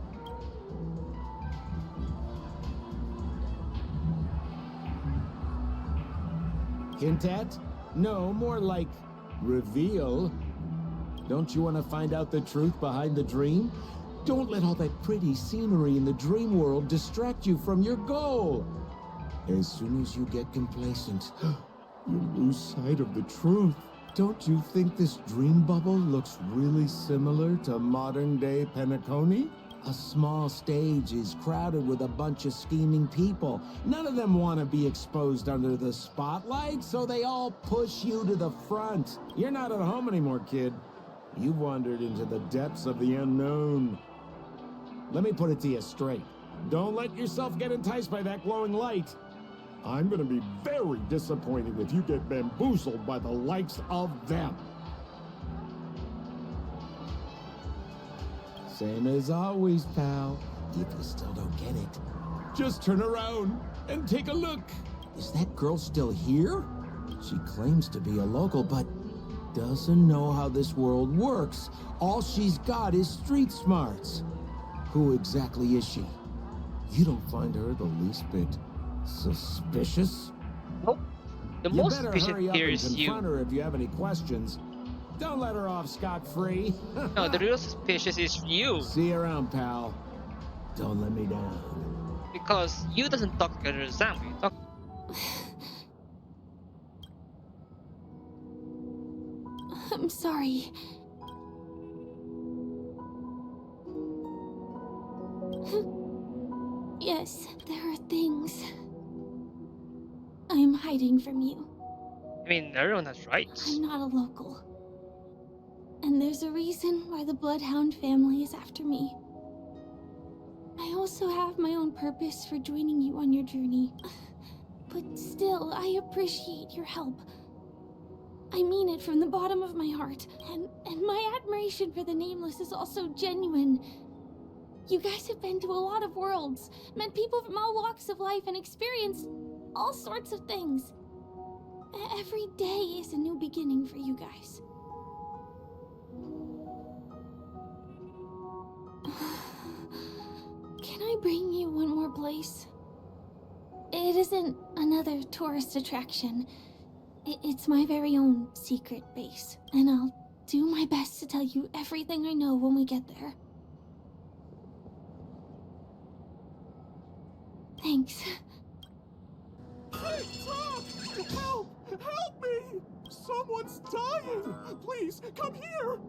Hint at? No, more like reveal. Don't you want to find out the truth behind the dream? Don't let all that pretty scenery in the dream world distract you from your goal. As soon as you get complacent, you lose sight of the truth. Don't you think this dream bubble looks really similar to modern-day Penacony? A small stage is crowded with a bunch of scheming people. None of them want to be exposed under the spotlight, so they all push you to the front. You're not at home anymore, kid. You've wandered into the depths of the unknown. Let me put it to you straight. Don't let yourself get enticed by that glowing light. I'm gonna be very disappointed if you get bamboozled by the likes of them. Same as always, pal. If you still don't get it, just turn around and take a look. Is that girl still here? She claims to be a local, but doesn't know how this world works. All she's got is street smarts. Who exactly is she? You don't find her the least bit suspicious? Nope. The You most better suspicious hurry up here and is you. confront her if you have any questions. Don't let her off scot-free. No, the real suspicious is you. See you around, pal. Don't let me down. Because you doesn't talk like a zombie. Talk. I'm sorry. Yes, there are things I'm hiding from you. I mean, everyone has rights. I'm not a local. And there's a reason why the Bloodhound family is after me. I also have my own purpose for joining you on your journey. But still, I appreciate your help. I mean it from the bottom of my heart. And my admiration for the Nameless is also genuine. You guys have been to a lot of worlds, met people from all walks of life, and experienced all sorts of things. Every day is a new beginning for you guys. Can I bring you one more place? It isn't another tourist attraction. It's my very own secret base, and I'll do my best to tell you everything I know when we get there. Thanks. Hey, Tom! Help! Help me! Someone's dying! Please, come here!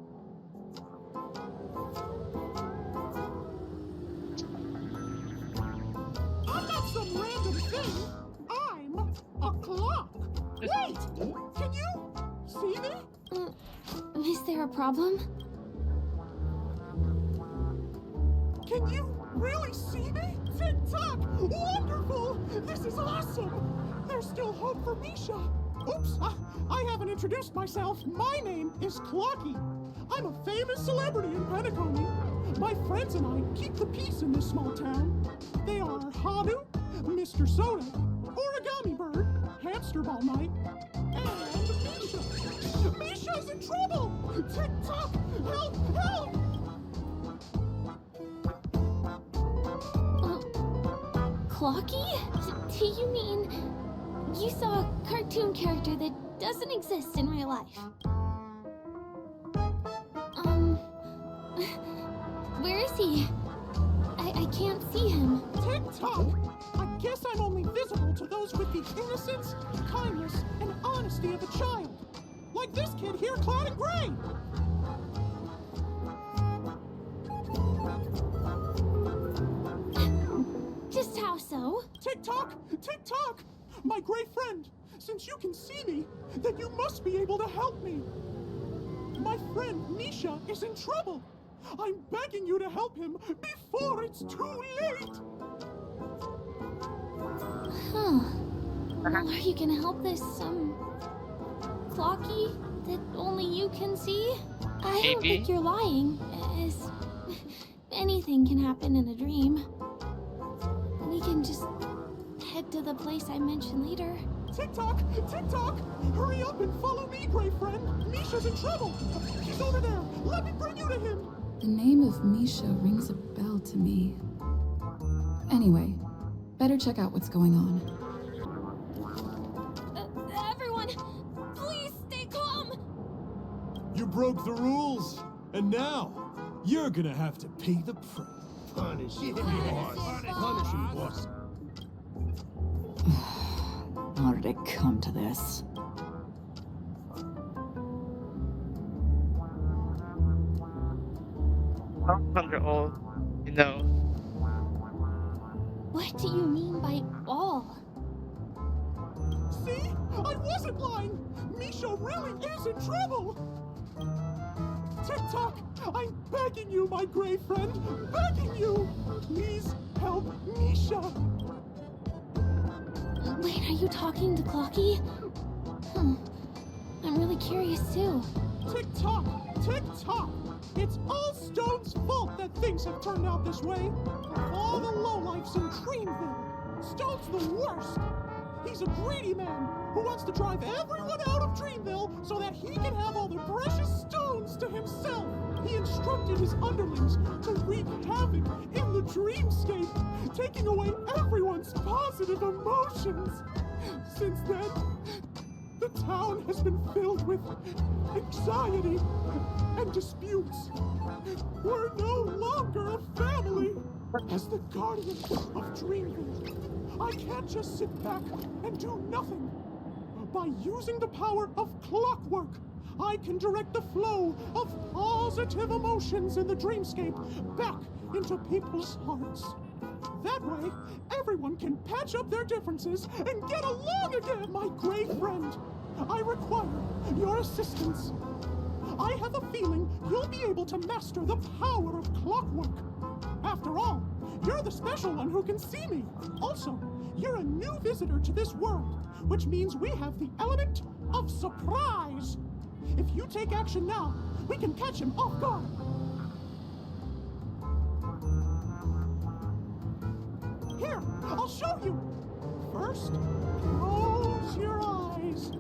I'm not some random thing. I'm a clock. Wait! Can you see me? Is there a problem? Can you really see me? Tick-tock! Wonderful! This is awesome! There's still hope for Misha. Oops, I haven't introduced myself. My name is Clocky. I'm a famous celebrity in Penacony. My friends and I keep the peace in this small town. They are Hanu, Mr. Soda, Origami Bird, Hamster Ball Night, and Misha. Misha's in trouble! Tick-tock! Help! Help! Clocky? Do you mean you saw a cartoon character that doesn't exist in real life? Where is he? I can't see him. Tick-tock! I guess I'm only visible to those with the innocence, kindness, and honesty of a child. Like this kid here clad in gray. Just how so? Tick-tock! Tick-tock! My gray friend, since you can see me, then you must be able to help me. My friend Misha is in trouble. I'm begging you to help him before it's too late. Huh. Well, are you gonna help this, Clocky that only you can see? I don't think you're lying, as anything can happen in a dream. We can just head to the place I mentioned later. Tick-tock! Tick-tock! Hurry up and follow me, gray friend. Misha's in trouble. He's over there. Let me bring you to him. The name of Misha rings a bell to me. Anyway, better check out what's going on. Everyone, please stay calm! You broke the rules, and now you're gonna have to pay the price. Punish him, boss. Punish him, boss. How did it come to this? Under all, you know. What do you mean by all? See? I wasn't lying. Misha really is in trouble. Tick-tock, I'm begging you, my gray friend. Begging you. Please help Misha. Wait, are you talking to Clocky? I'm really curious too. Tick-tock, tick-tock. It's all Stone's fault that things have turned out this way. Of all the lowlifes in Dreamville, Stone's the worst. He's a greedy man who wants to drive everyone out of Dreamville so that he can have all the precious stones to himself. He instructed his underlings to wreak havoc in the dreamscape, taking away everyone's positive emotions. Since then, town has been filled with anxiety and disputes. We're no longer a family. As the guardian of Dreamville, I can't just sit back and do nothing. By using the power of clockwork, I can direct the flow of positive emotions in the dreamscape back into people's hearts. That way, everyone can patch up their differences and get along again. My great friend, I require your assistance. I have a feeling you'll be able to master the power of clockwork. After all, you're the special one who can see me. Also, you're a new visitor to this world, which means we have the element of surprise. If you take action now, we can catch him off guard. Here, I'll show you. First, close your eyes.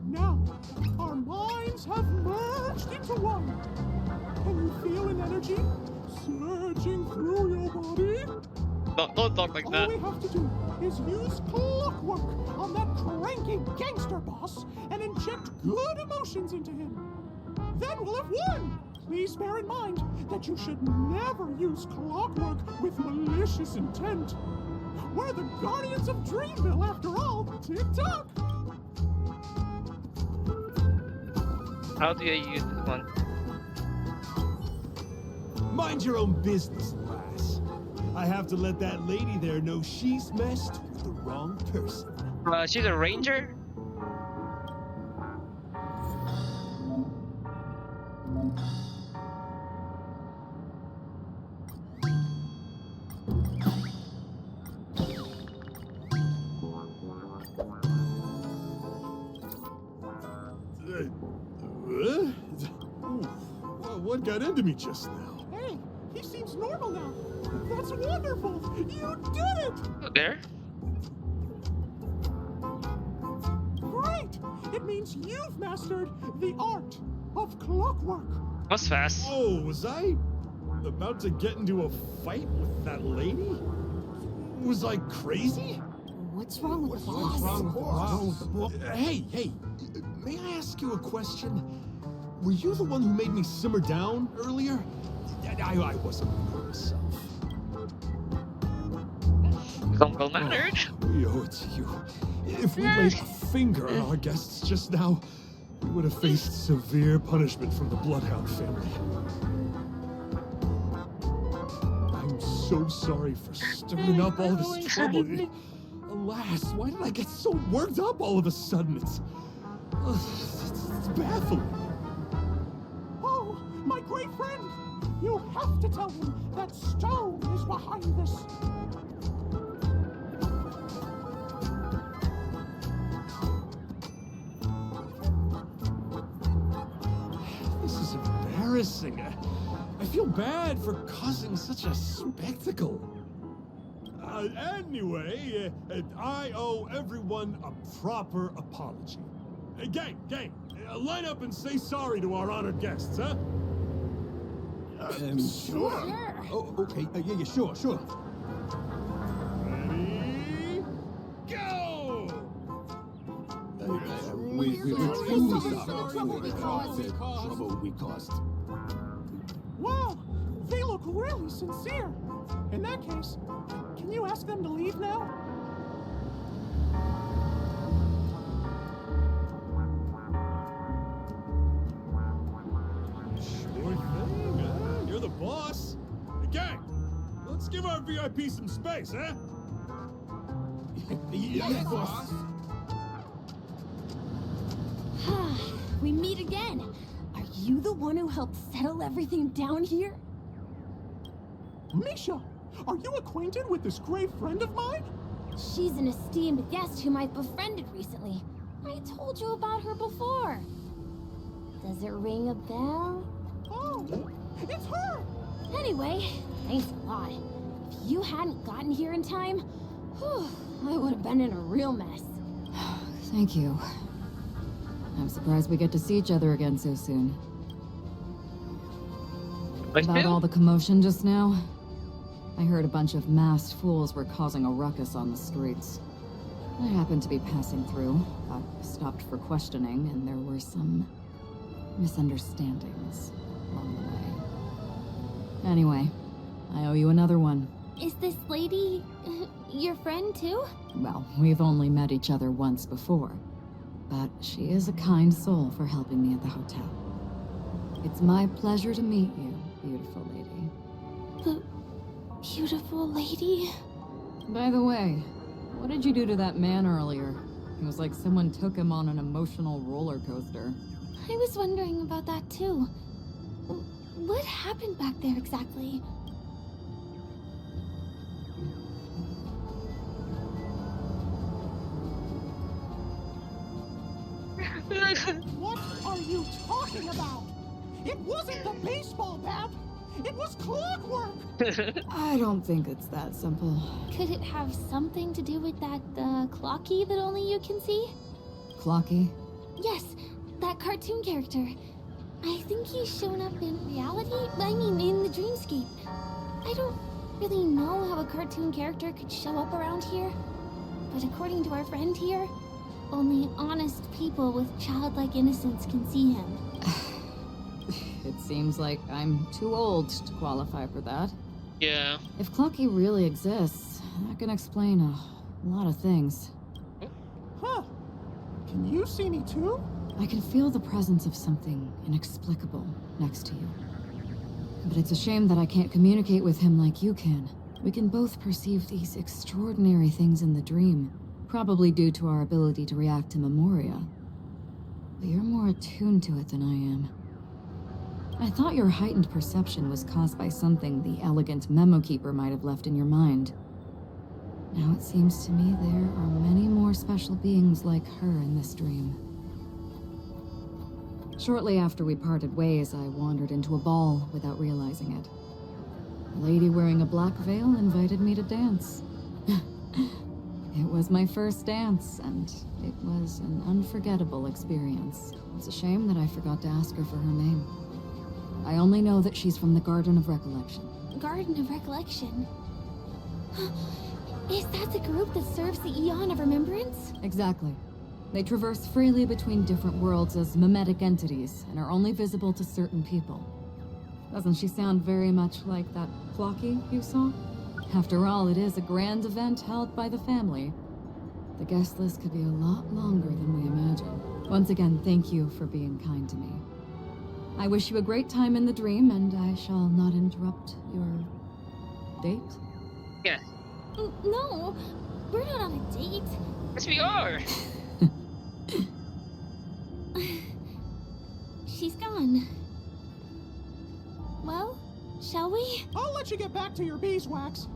Now, our minds have merged into one. Can you feel an energy surging through your body? Don't talk like that. All we have to do is use clockwork on that cranky gangster boss and inject good emotions into him. Then we'll have won! Please bear in mind that you should never use clockwork with malicious intent. We're the guardians of Dreamville after all. Tick-tock! How do you use this one? Mind your own business, lass. I have to let that lady there know she's messed with the wrong person. She's a ranger? What got into me just now? Hey, he seems normal now. That's wonderful! You did it! There? Great! It means you've mastered the art of clockwork. That's fast. Oh, was I about to get into a fight with that lady? Was I crazy? What's wrong with the boss? What's wrong with the boss? Hey, may I ask you a question? Were you the one who made me simmer down earlier? I wasn't myself. Become well-mannered. We owe it to you. If we laid a finger on our guests just now, we would have faced severe punishment from the Bloodhound family. I'm so sorry for stirring up all this trouble. Alas, why did I get so worked up all of a sudden? It's baffling. Oh, my great friend! You have to tell him that Stone is behind this. This is embarrassing. I feel bad for causing such a spectacle. Anyway, I owe everyone a proper apology. Gang, line up and say sorry to our honored guests, huh? Sure. Oh, okay. Yeah, sure. Ready? Go! We're truly sorry for the trouble we caused. Wow, they look really sincere. In that case, can you ask them to leave now? Sure thing, huh? You're the boss. Hey, gang, let's give our VIP some space, huh? Yes, boss. We meet again. Are you the one who helped settle everything down here? Misha, are you acquainted with this great friend of mine? She's an esteemed guest whom I've befriended recently. I told you about her before. Does it ring a bell? Oh, it's her! Anyway, thanks a lot. If you hadn't gotten here in time, I would have been in a real mess. Thank you. I'm surprised we get to see each other again so soon. About all the commotion just now, I heard a bunch of masked fools were causing a ruckus on the streets. I happened to be passing through, got stopped for questioning, and there were some misunderstandings along the way. Anyway, I owe you another one. Is this lady your friend too? Well, we've only met each other once before, but she is a kind soul for helping me at the hotel. It's my pleasure to meet you, beautiful lady. The beautiful lady? By the way, what did you do to that man earlier? It was like someone took him on an emotional roller coaster. I was wondering about that too. What happened back there exactly? What are you talking about? It wasn't the baseball bat! It was clockwork! I don't think it's that simple. Could it have something to do with that clocky that only you can see? Clocky? Yes, that cartoon character. I think he's shown up in reality. I mean, in the dreamscape. I don't really know how a cartoon character could show up around here. But according to our friend here, only honest people with childlike innocence can see him. It seems like I'm too old to qualify for that. Yeah. If Clocky really exists, that can explain a lot of things. Huh. Can you see me too? I can feel the presence of something inexplicable next to you. But it's a shame that I can't communicate with him like you can. We can both perceive these extraordinary things in the dream, probably due to our ability to react to Memoria. But you're more attuned to it than I am. I thought your heightened perception was caused by something the elegant memo keeper might have left in your mind. Now it seems to me there are many more special beings like her in this dream. Shortly after we parted ways, I wandered into a ball without realizing it. A lady wearing a black veil invited me to dance. It was my first dance, and it was an unforgettable experience. It's a shame that I forgot to ask her for her name. I only know that she's from the Garden of Recollection. Garden of Recollection? Is that the group that serves the Eon of Remembrance? Exactly. They traverse freely between different worlds as mimetic entities, and are only visible to certain people. Doesn't she sound very much like that Clocky you saw? After all, it is a grand event held by the family. The guest list could be a lot longer than we imagine. Once again, thank you for being kind to me. I wish you a great time in the dream, and I shall not interrupt your date. Yes. No, we're not on a date. Yes, we are. She's gone. Well, shall we? I'll let you get back to your beeswax.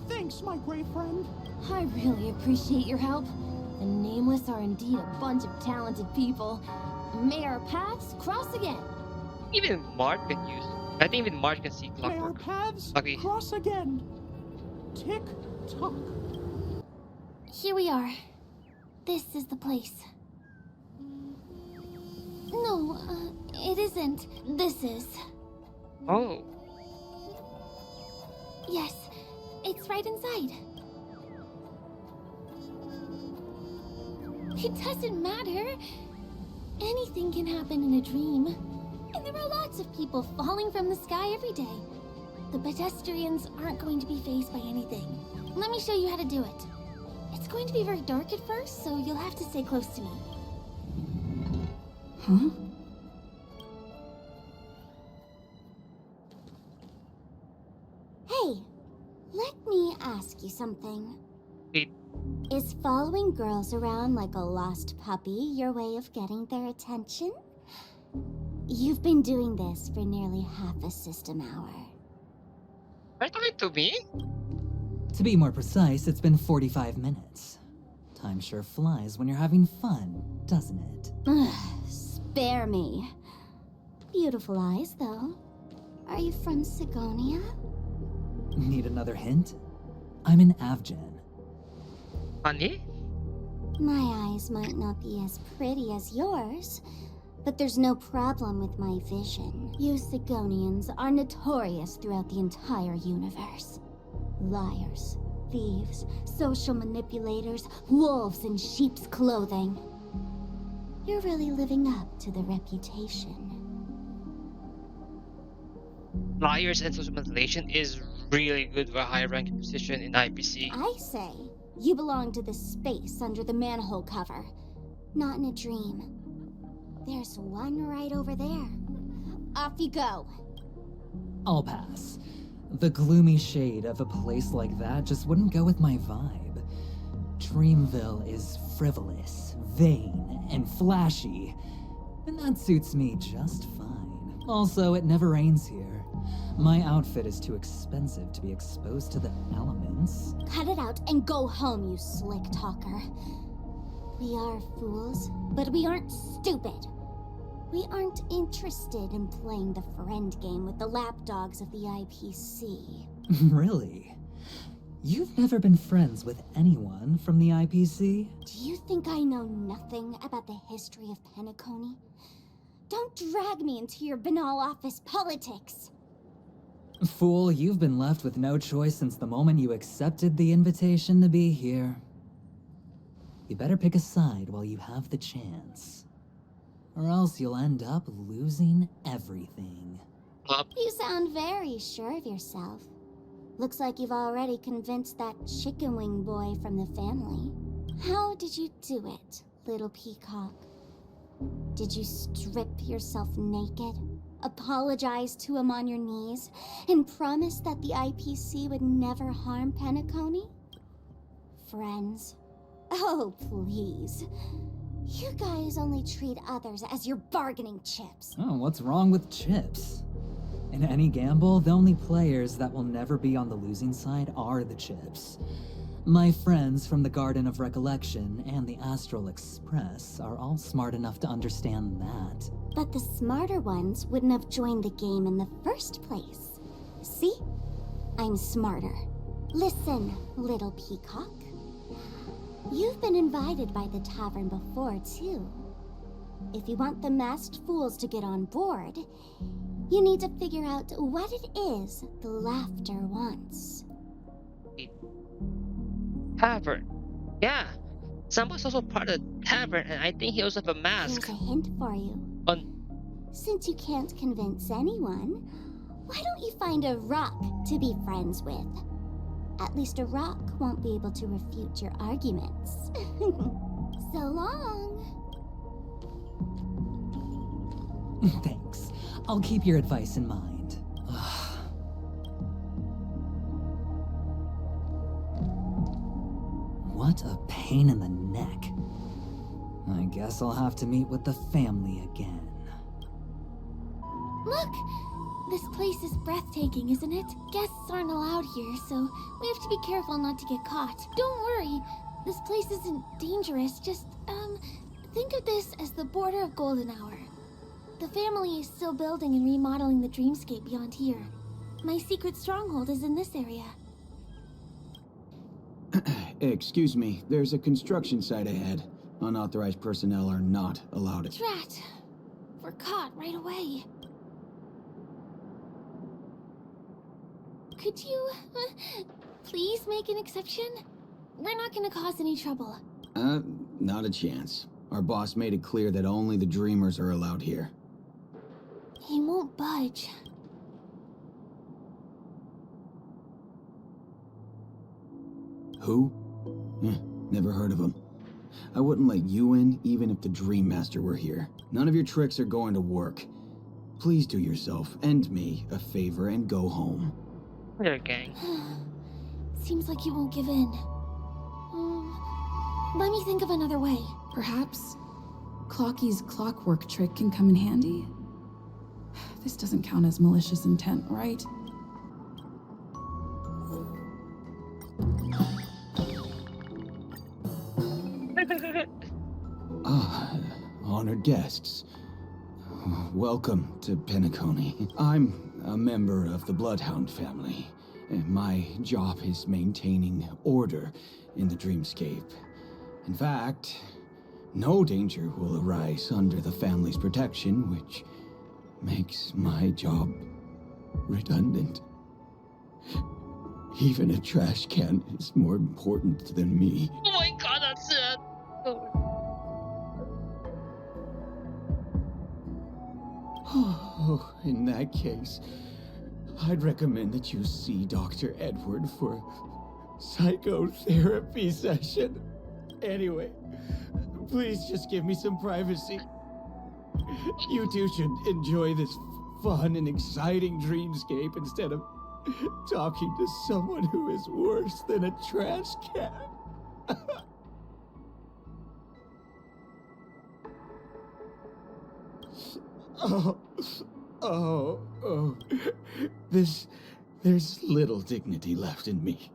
Thanks, my great friend. I really appreciate your help. The Nameless are indeed a bunch of talented people. May our paths cross again. Even Mark can use. I think even Mark can see May our clockwork. paths Okay. cross again. Tick tock. Here we are. This is the place. No, it isn't. This is. Oh. Yes, it's right inside. It doesn't matter. Anything can happen in a dream. And there are lots of people falling from the sky every day. The pedestrians aren't going to be faced by anything. Let me show you how to do it. It's going to be very dark at first, so you'll have to stay close to me. Huh? Hey, let me ask you something. Wait. Is following girls around like a lost puppy your way of getting their attention? You've been doing this for nearly half a system hour. Are you talking to me? To be more precise, it's been 45 minutes. Time sure flies when you're having fun, doesn't it? Spare me. Beautiful eyes, though. Are you from Sigonia? Need another hint? I'm an Avgen. Honey? My eyes might not be as pretty as yours, but there's no problem with my vision. You Sigonians are notorious throughout the entire universe. Liars, thieves, social manipulators, wolves in sheep's clothing. You're really living up to the reputation. Liars and social manipulation is really good for a high ranking position in IPC. I say, you belong to the space under the manhole cover, not in a dream. There's one right over there. Off you go. I'll pass. The gloomy shade of a place like that just wouldn't go with my vibe. Dreamville is frivolous, vain, and flashy, and that suits me just fine. Also, it never rains here. My outfit is too expensive to be exposed to the elements. Cut it out and go home, you slick talker. We are fools, but we aren't stupid. We aren't interested in playing the friend game with the lapdogs of the IPC. Really? You've never been friends with anyone from the IPC? Do you think I know nothing about the history of Penacony? Don't drag me into your banal office politics. Fool, you've been left with no choice since the moment you accepted the invitation to be here. You better pick a side while you have the chance. Or else you'll end up losing everything. You sound very sure of yourself. Looks like you've already convinced that chicken wing boy from the family. How did you do it, little peacock? Did you strip yourself naked, apologize to him on your knees, and promise that the IPC would never harm Penacony? Friends? Oh, please. You guys only treat others as your bargaining chips. Oh, what's wrong with chips? In any gamble, the only players that will never be on the losing side are the chips. My friends from the Garden of Recollection and the Astral Express are all smart enough to understand that. But the smarter ones wouldn't have joined the game in the first place. See? I'm smarter. Listen, little peacock. You've been invited by the tavern before, too. If you want the masked fools to get on board, you need to figure out what it is the laughter wants. Tavern. Yeah. Sambo's also part of the tavern, and I think he also have a mask. Here's a hint for you. Since you can't convince anyone, why don't you find a rock to be friends with? At least a rock won't be able to refute your arguments. So long. Thanks. I'll keep your advice in mind. What a pain in the neck. I guess I'll have to meet with the family again. Look! This place is breathtaking, isn't it? Guests aren't allowed here, so we have to be careful not to get caught. Don't worry. This place isn't dangerous. Just, think of this as the border of Golden Hour. The family is still building and remodeling the dreamscape beyond here. My secret stronghold is in this area. Excuse me, there's a construction site ahead. Unauthorized personnel are not allowed it. Drat! We're caught right away. Could you, please make an exception? We're not gonna cause any trouble. Not a chance. Our boss made it clear that only the dreamers are allowed here. He won't budge. Who? Never heard of him. I wouldn't let you in even if the Dream Master were here. None of your tricks are going to work. Please do yourself and me a favor and go home. There, gang. Seems like you won't give in. Let me think of another way. Perhaps Clocky's clockwork trick can come in handy? This doesn't count as malicious intent, right? Honored guests. Welcome to Penacony. I'm a member of the Bloodhound family, and my job is maintaining order in the dreamscape. In fact, no danger will arise under the family's protection, which makes my job redundant. Even a trash can is more important than me. Oh my god, that's it. Oh, in that case, I'd recommend that you see Dr. Edward for a psychotherapy session. Anyway, please just give me some privacy. You two should enjoy this fun and exciting dreamscape instead of talking to someone who is worse than a trash can. Oh. There's little dignity left in me.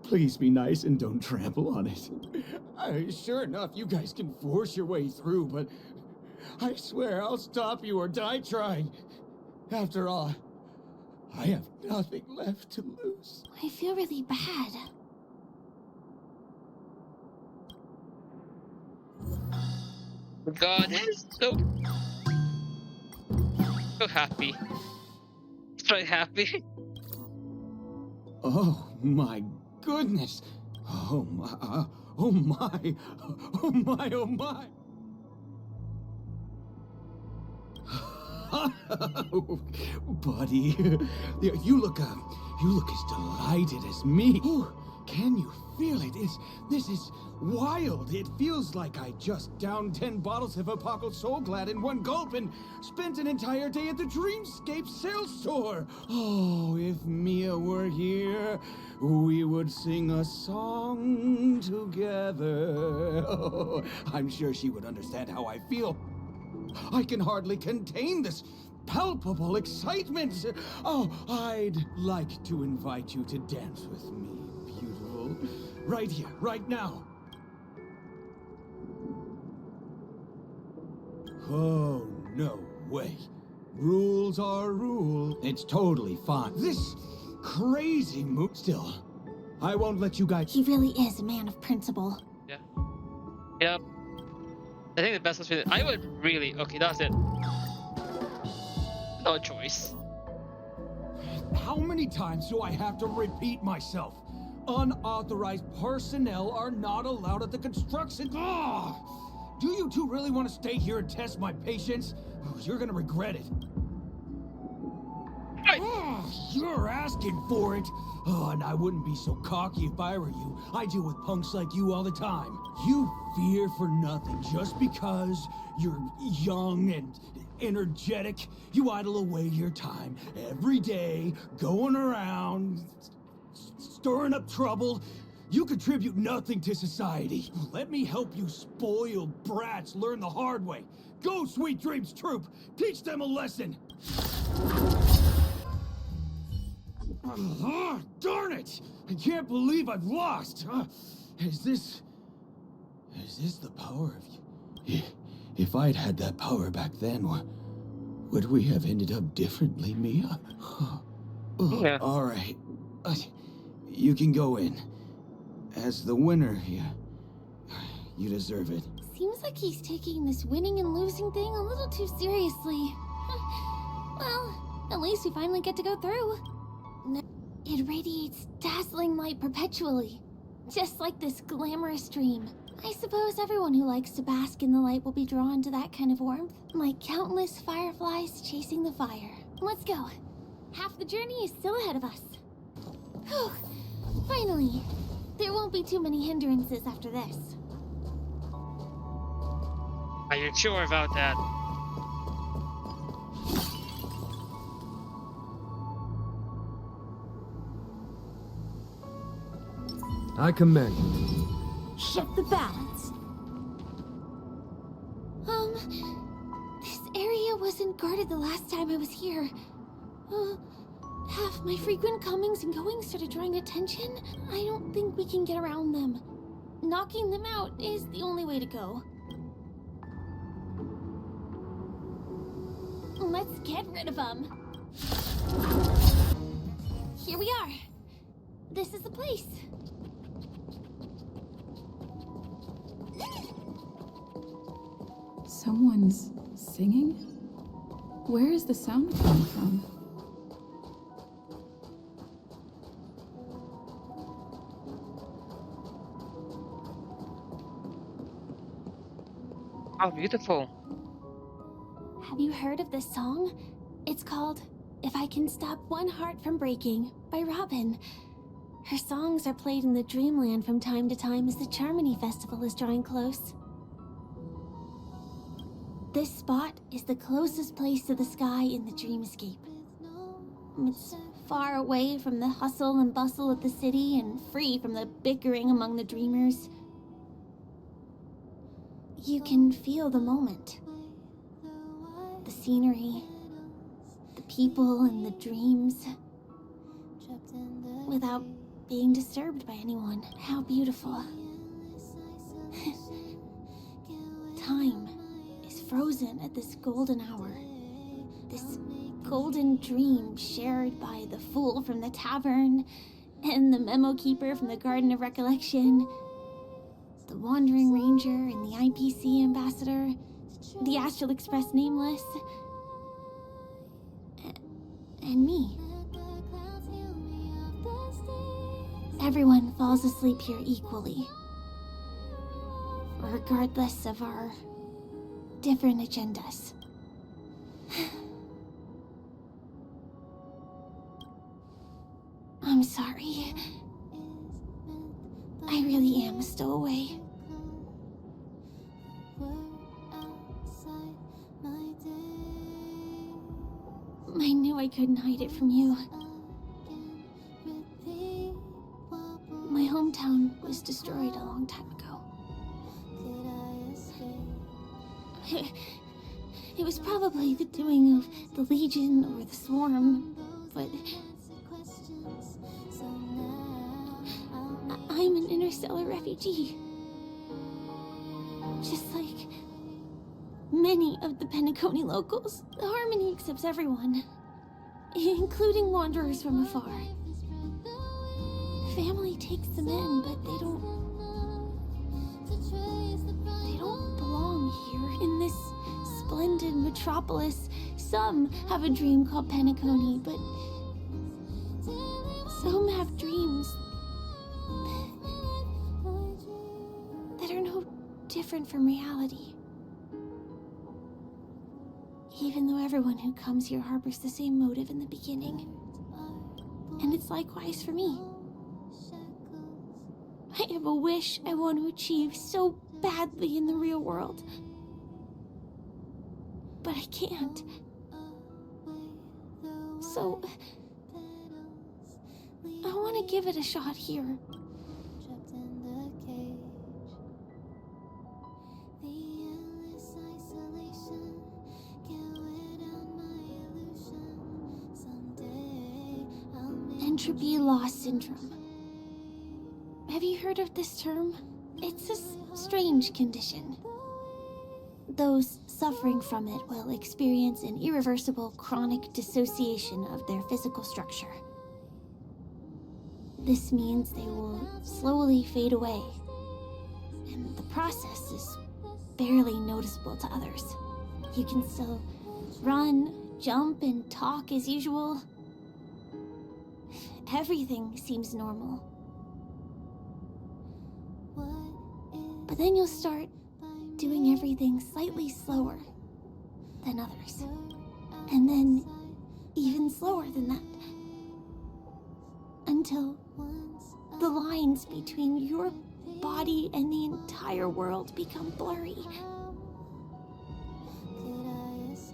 Please be nice and don't trample on it. Sure enough, you guys can force your way through, but I swear I'll stop you or die trying. After all, I have nothing left to lose. I feel really bad. God, he's so happy. So happy. Oh my goodness. Oh my. Oh my. Oh my. Oh my. Buddy, you look as delighted as me. Ooh, can you feel it? This is wild. It feels like I just downed 10 bottles of Apocal Soul Glad in one gulp and spent an entire day at the Dreamscape sales store. Oh, if Mia were here, we would sing a song together. Oh, I'm sure she would understand how I feel. I can hardly contain this palpable excitement. Oh, I'd like to invite you to dance with me, beautiful. Right here, right now. Oh, no way. Rules are rules. It's totally fine. This crazy mood still. I won't let you guys... He really is a man of principle. Yeah. Yep. I think the best is really, I would really, okay, that's it. No choice. How many times do I have to repeat myself? Unauthorized personnel are not allowed at the construction. Ugh! Do you two really want to stay here and test my patience? Oh, you're gonna regret it. You're asking for it. Oh, and I wouldn't be so cocky if I were you. I deal with punks like you all the time. You fear for nothing just because you're young and energetic. You idle away your time every day, going around, stirring up trouble. You contribute nothing to society. Let me help you spoiled brats learn the hard way. Go, Sweet Dreams Troop! Teach them a lesson! Darn it! I can't believe I've lost! Is this the power of you? If I'd had that power back then, would we have ended up differently, Mia? Yeah. Alright. You can go in. As the winner here, you deserve it. Seems like he's taking this winning and losing thing a little too seriously. Well, at least we finally get to go through. It radiates dazzling light perpetually, just like this glamorous dream. I suppose everyone who likes to bask in the light will be drawn to that kind of warmth, like countless fireflies chasing the fire. Let's go. Half the journey is still ahead of us. Whew. Finally. There won't be too many hindrances after this. Are you sure about that? I commend you. Shift the balance. This area wasn't guarded the last time I was here. Have my frequent comings and goings started drawing attention? I don't think we can get around them. Knocking them out is the only way to go. Let's get rid of them. Here we are. This is the place. Someone's singing? Where is the sound coming from? How beautiful. Have you heard of this song? It's called If I Can Stop One Heart from Breaking by Robin. Her songs are played in the Dreamland from time to time as the Charmony Festival is drawing close. This spot is the closest place to the sky in the dreamscape. It's far away from the hustle and bustle of the city and free from the bickering among the dreamers. You can feel the moment. The scenery, the people and the dreams, without being disturbed by anyone. How beautiful. Time is frozen at this golden hour. This golden dream shared by the fool from the tavern and the memo keeper from the Garden of Recollection, the Wandering Ranger and the IPC ambassador, the Astral Express nameless, and me. Everyone falls asleep here equally, regardless of our different agendas. I'm sorry. I really am a stowaway. I knew I couldn't hide it from you. My hometown was destroyed a long time ago. It was probably the doing of the Legion or the Swarm, but I'm an interstellar refugee. Just like many of the Penacony locals, the Harmony accepts everyone, including wanderers from afar. Family takes them in, but they don't belong here in this splendid metropolis. Some have a dream called Penacony, but some have dreams that are no different from reality. Even though everyone who comes here harbors the same motive in the beginning. And it's likewise for me. I have a wish I want to achieve so badly in the real world. But I can't. So, I want to give it a shot here. Entropy loss syndrome. Have you heard of this term? It's a strange condition. Those suffering from it will experience an irreversible chronic dissociation of their physical structure. This means they will slowly fade away, and the process is barely noticeable to others. You can still run, jump, and talk as usual. Everything seems normal. But then you'll start doing everything slightly slower than others. And then even slower than that. Until the lines between your body and the entire world become blurry.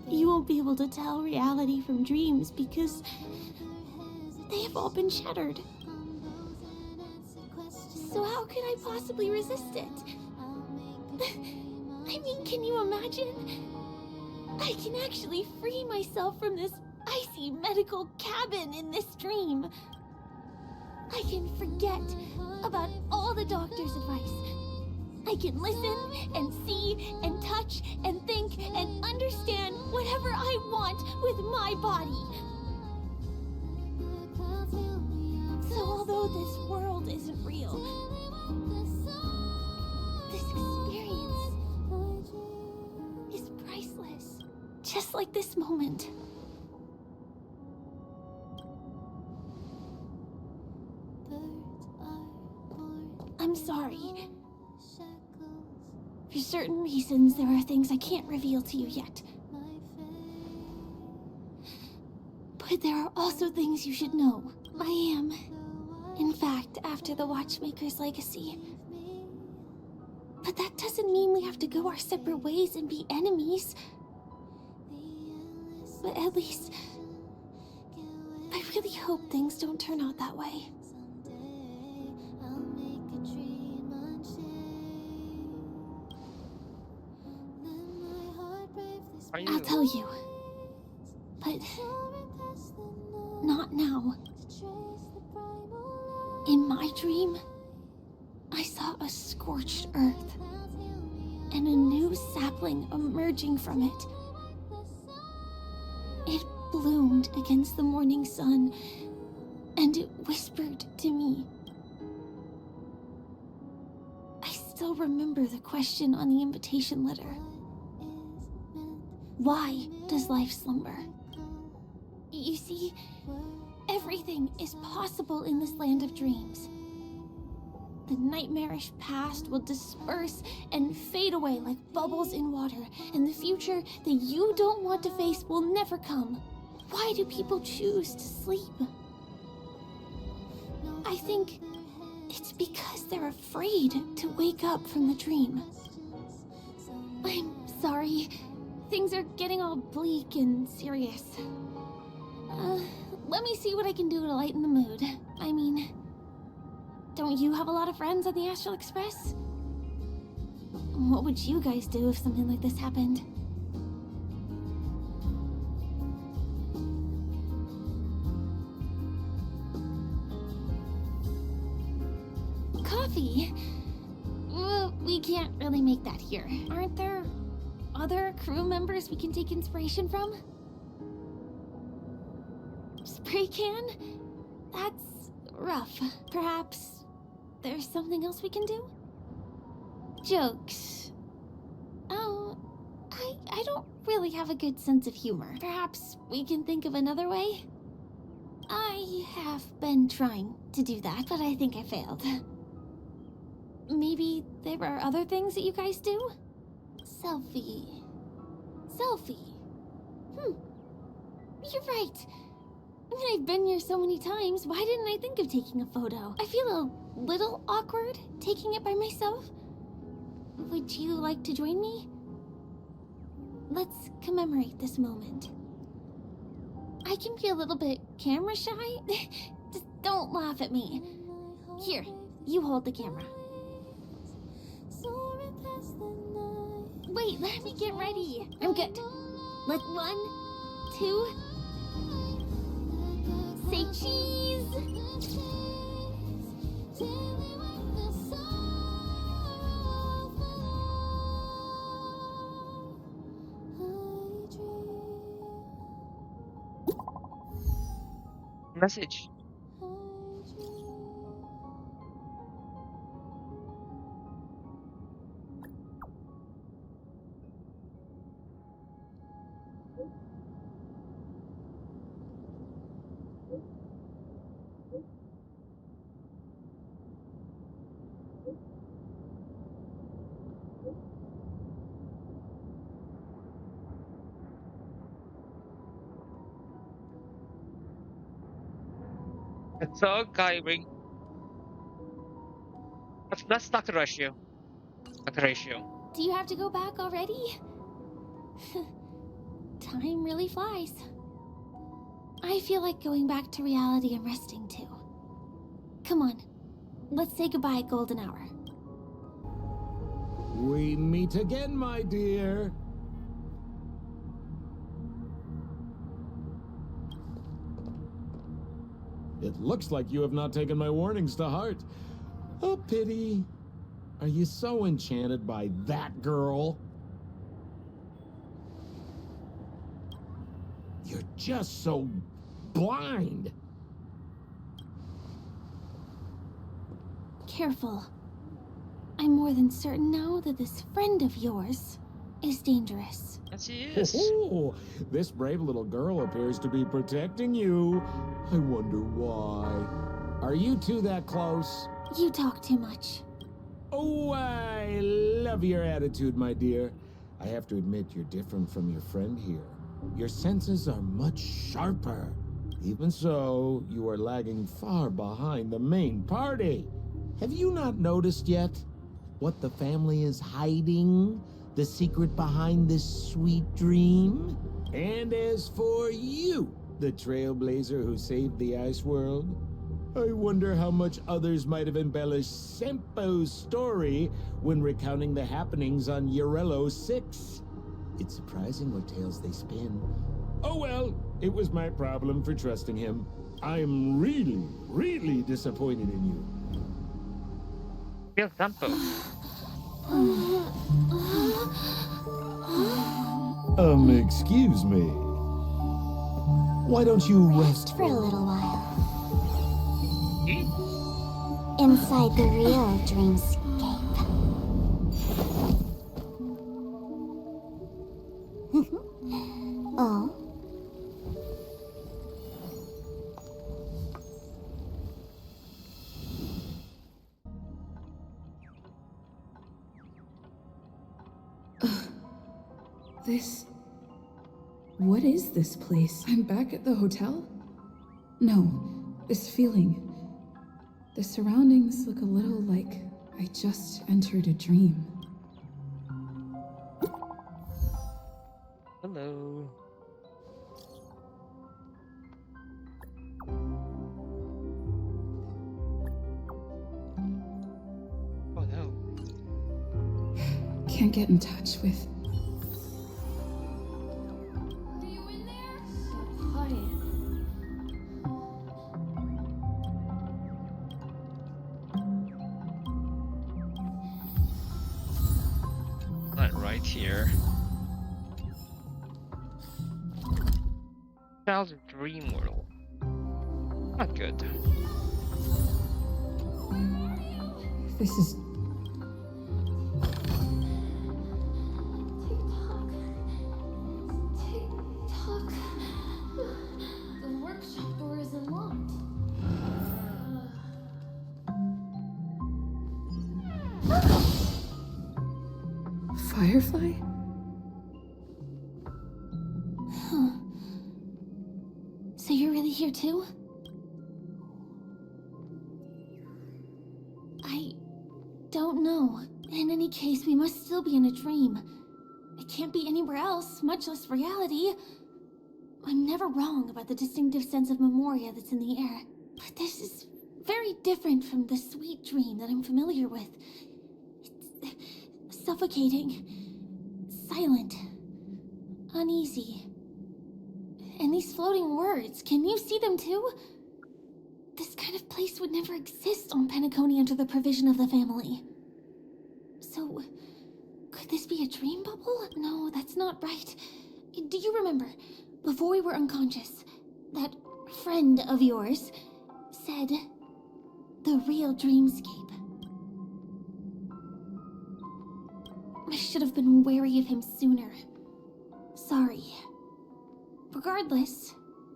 You won't be able to tell reality from dreams because they have all been shattered. So how could I possibly resist it? I mean, can you imagine? I can actually free myself from this icy medical cabin in this dream. I can forget about all the doctor's advice. I can listen and see and touch and think and understand whatever I want with my body. So although this world isn't real, this experience is priceless. Just like this moment. I'm sorry for certain reasons, there are things I can't reveal to you yet. But there are also things you should know. I am, in fact, after the Watchmaker's legacy. But that doesn't mean we have to go our separate ways and be enemies. But at least, I really hope things don't turn out that way. I'll tell you. But not now. In my dream, I saw a scorched earth and a new sapling emerging from it. It bloomed against the morning sun, and it whispered to me. I still remember the question on the invitation letter. Why does life slumber? You see, everything is possible in this land of dreams. The nightmarish past will disperse and fade away like bubbles in water, and the future that you don't want to face will never come. Why do people choose to sleep? I think it's because they're afraid to wake up from the dream. I'm sorry. Things are getting all bleak and serious. Let me see what I can do to lighten the mood. I mean, don't you have a lot of friends on the Astral Express? What would you guys do if something like this happened? Coffee? Well, we can't really make that here. Aren't there other crew members we can take inspiration from? Spray can? That's rough. Perhaps there's something else we can do? Jokes. Oh, I don't really have a good sense of humor. Perhaps we can think of another way? I have been trying to do that, but I think I failed. Maybe there are other things that you guys do? Selfie. You're right. I mean, I've been here so many times. Why didn't I think of taking a photo? I feel a little awkward taking it by myself. Would you like to join me? Let's commemorate this moment. I can be a little bit camera shy. Just don't laugh at me. Here, you hold the camera. Wait, let me get ready. I'm good. Like 1, 2. Say cheese. Message. So, Kai, let's talk ratio. Do you have to go back already? Time really flies. I feel like going back to reality and resting too. Come on, let's say goodbye, Golden Hour. We meet again, my dear. It looks like you have not taken my warnings to heart. A pity. Are you so enchanted by that girl? You're just so blind. Careful. I'm more than certain now that this friend of yours is dangerous. Yes, he is. Oh, this brave little girl appears to be protecting you. I wonder why. Are you two that close? You talk too much. Oh, I love your attitude, my dear. I have to admit you're different from your friend here. Your senses are much sharper. Even so, you are lagging far behind the main party. Have you not noticed yet what the family is hiding? The secret behind this sweet dream? And as for you, the Trailblazer who saved the ice world, I wonder how much others might have embellished Sempo's story when recounting the happenings on Urello 6. It's surprising what tales they spin. Oh well, it was my problem for trusting him. I'm really, really disappointed in you. Real Sampo. Excuse me. Why don't you rest For a little while. Hmm? Inside the real dreamscape. Oh? This... What is this place? I'm back at the hotel? No, this feeling. The surroundings look a little like I just entered a dream. Hello. Oh no. Can't get in touch with... Not right here. Child's dream world. Not good. This is... Tick-tock. The workshop door is unlocked. Firefly? Huh. So you're really here too? I don't know. In any case, we must still be in a dream. It can't be anywhere else, much less reality. I'm never wrong about the distinctive sense of memoria that's in the air. But this is very different from the sweet dream that I'm familiar with. It's suffocating, silent, uneasy. And these floating words, can you see them too? This kind of place would never exist on Penacony under the provision of the family. So, could this be a dream bubble? No, that's not right. Do you remember, before we were unconscious, that friend of yours said the real dreamscape? I should have been wary of him sooner. Sorry. Regardless,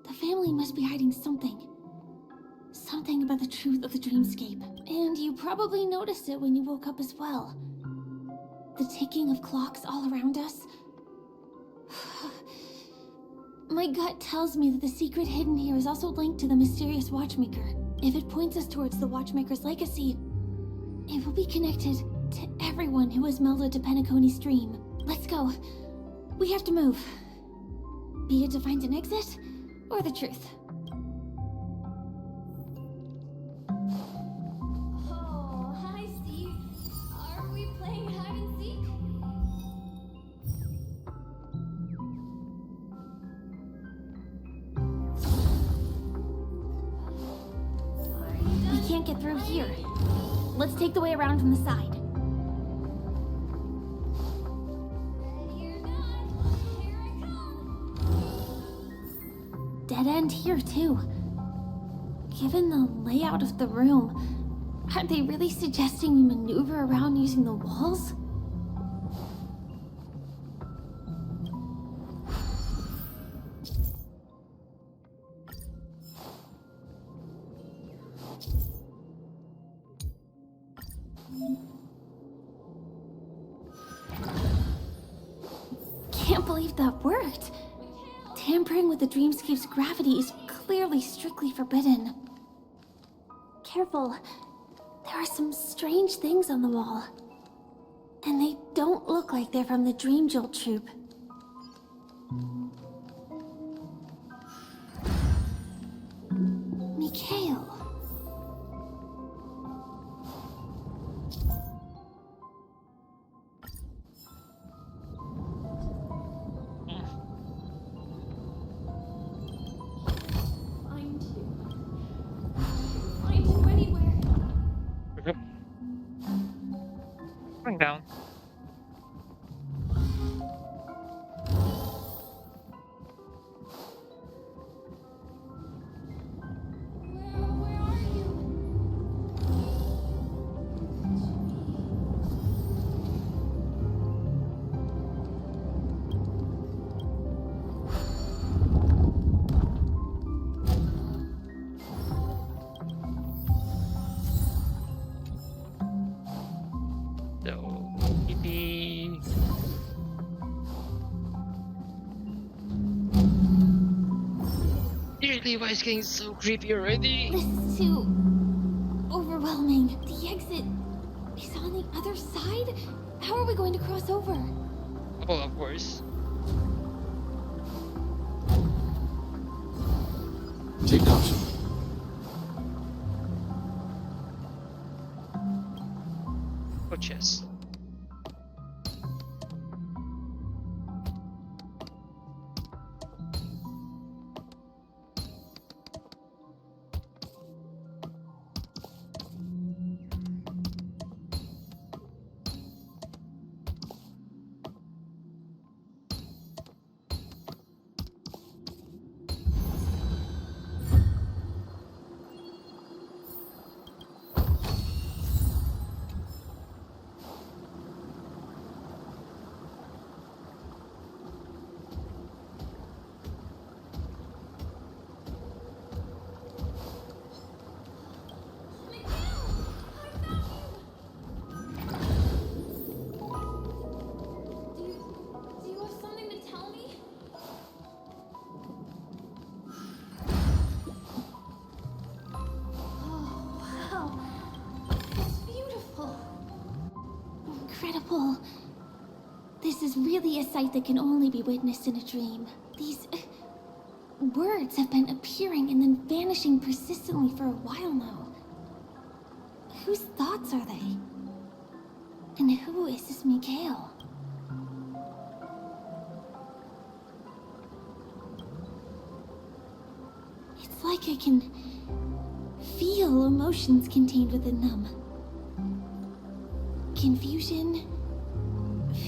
the family must be hiding something. Something about the truth of the dreamscape. And you probably noticed it when you woke up as well. The ticking of clocks all around us. My gut tells me that the secret hidden here is also linked to the mysterious Watchmaker. If it points us towards the Watchmaker's legacy, it will be connected to everyone who has melded to Penacony's dream. Let's go. We have to move. Be it to find an exit, or the truth. Oh, hi, Steve. Are we playing hide and seek? We can't get through here. Let's take the way around from the side. Dead end here, too. Given the layout of the room, aren't they really suggesting we maneuver around using the walls? believe that worked. Tampering with the dreamscape's gravity is clearly strictly forbidden. Careful. There are some strange things on the wall. And they don't look like they're from the Dream Jolt troupe. Mikhail. Find you anywhere. Yep. Going down. Where are you? So maybe seriously, why is it getting so creepy already? This is too overwhelming. The exit is on the other side? How are we going to cross over? Oh, of course. Take caution. Oh, chest. Do you have something to tell me? Oh, wow. It's beautiful. Incredible. This is really a sight that can only be witnessed in a dream. These words have been appearing and then vanishing persistently for a while now. Whose thoughts are they? And who is this Mikhail? It's like I can feel emotions contained within them. Confusion,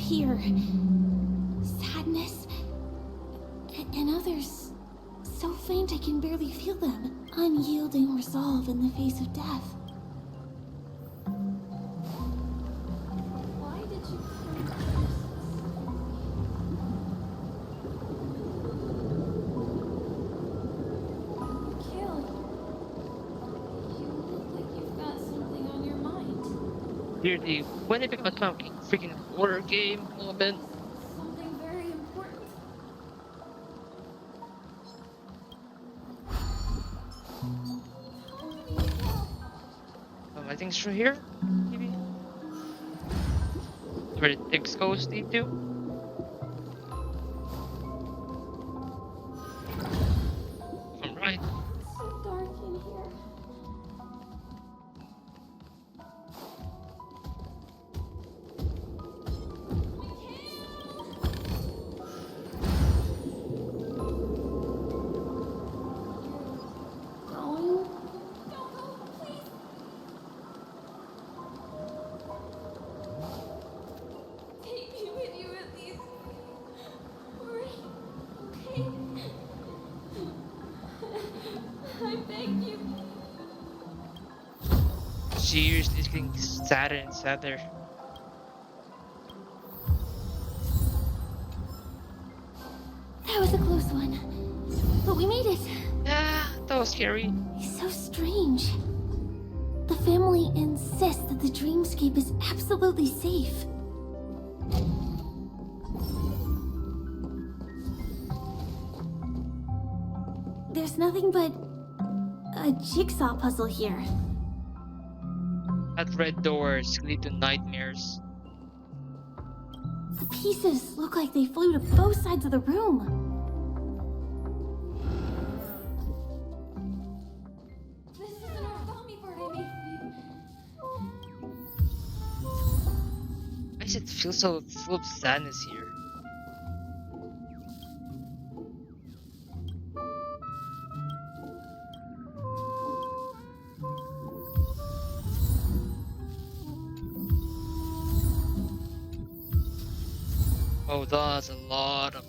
fear, sadness, and others so faint I can barely feel them. Unyielding resolve in the face of death. Why did you come Mikhail, you look like you've got something on your mind. Seriously, when it becomes a freaking horror game moment. Something very important. I think it's through here, maybe. Where the things goes lead to. I'm right. It's so dark in here. Going? Don't go, please. Take me with you at least. Hurry. Okay? I beg you. Seriously, it's getting sadder and sadder. That was a close one. But we made it. Yeah, that was scary. It's so strange. The family insists that the dreamscape is absolutely safe. There's nothing but a jigsaw puzzle here. That red doors lead to nightmares. The pieces look like they flew to both sides of the room. This is an origami bird I made for you. Why does it feel so full of sadness here? Oh, that's a lot of.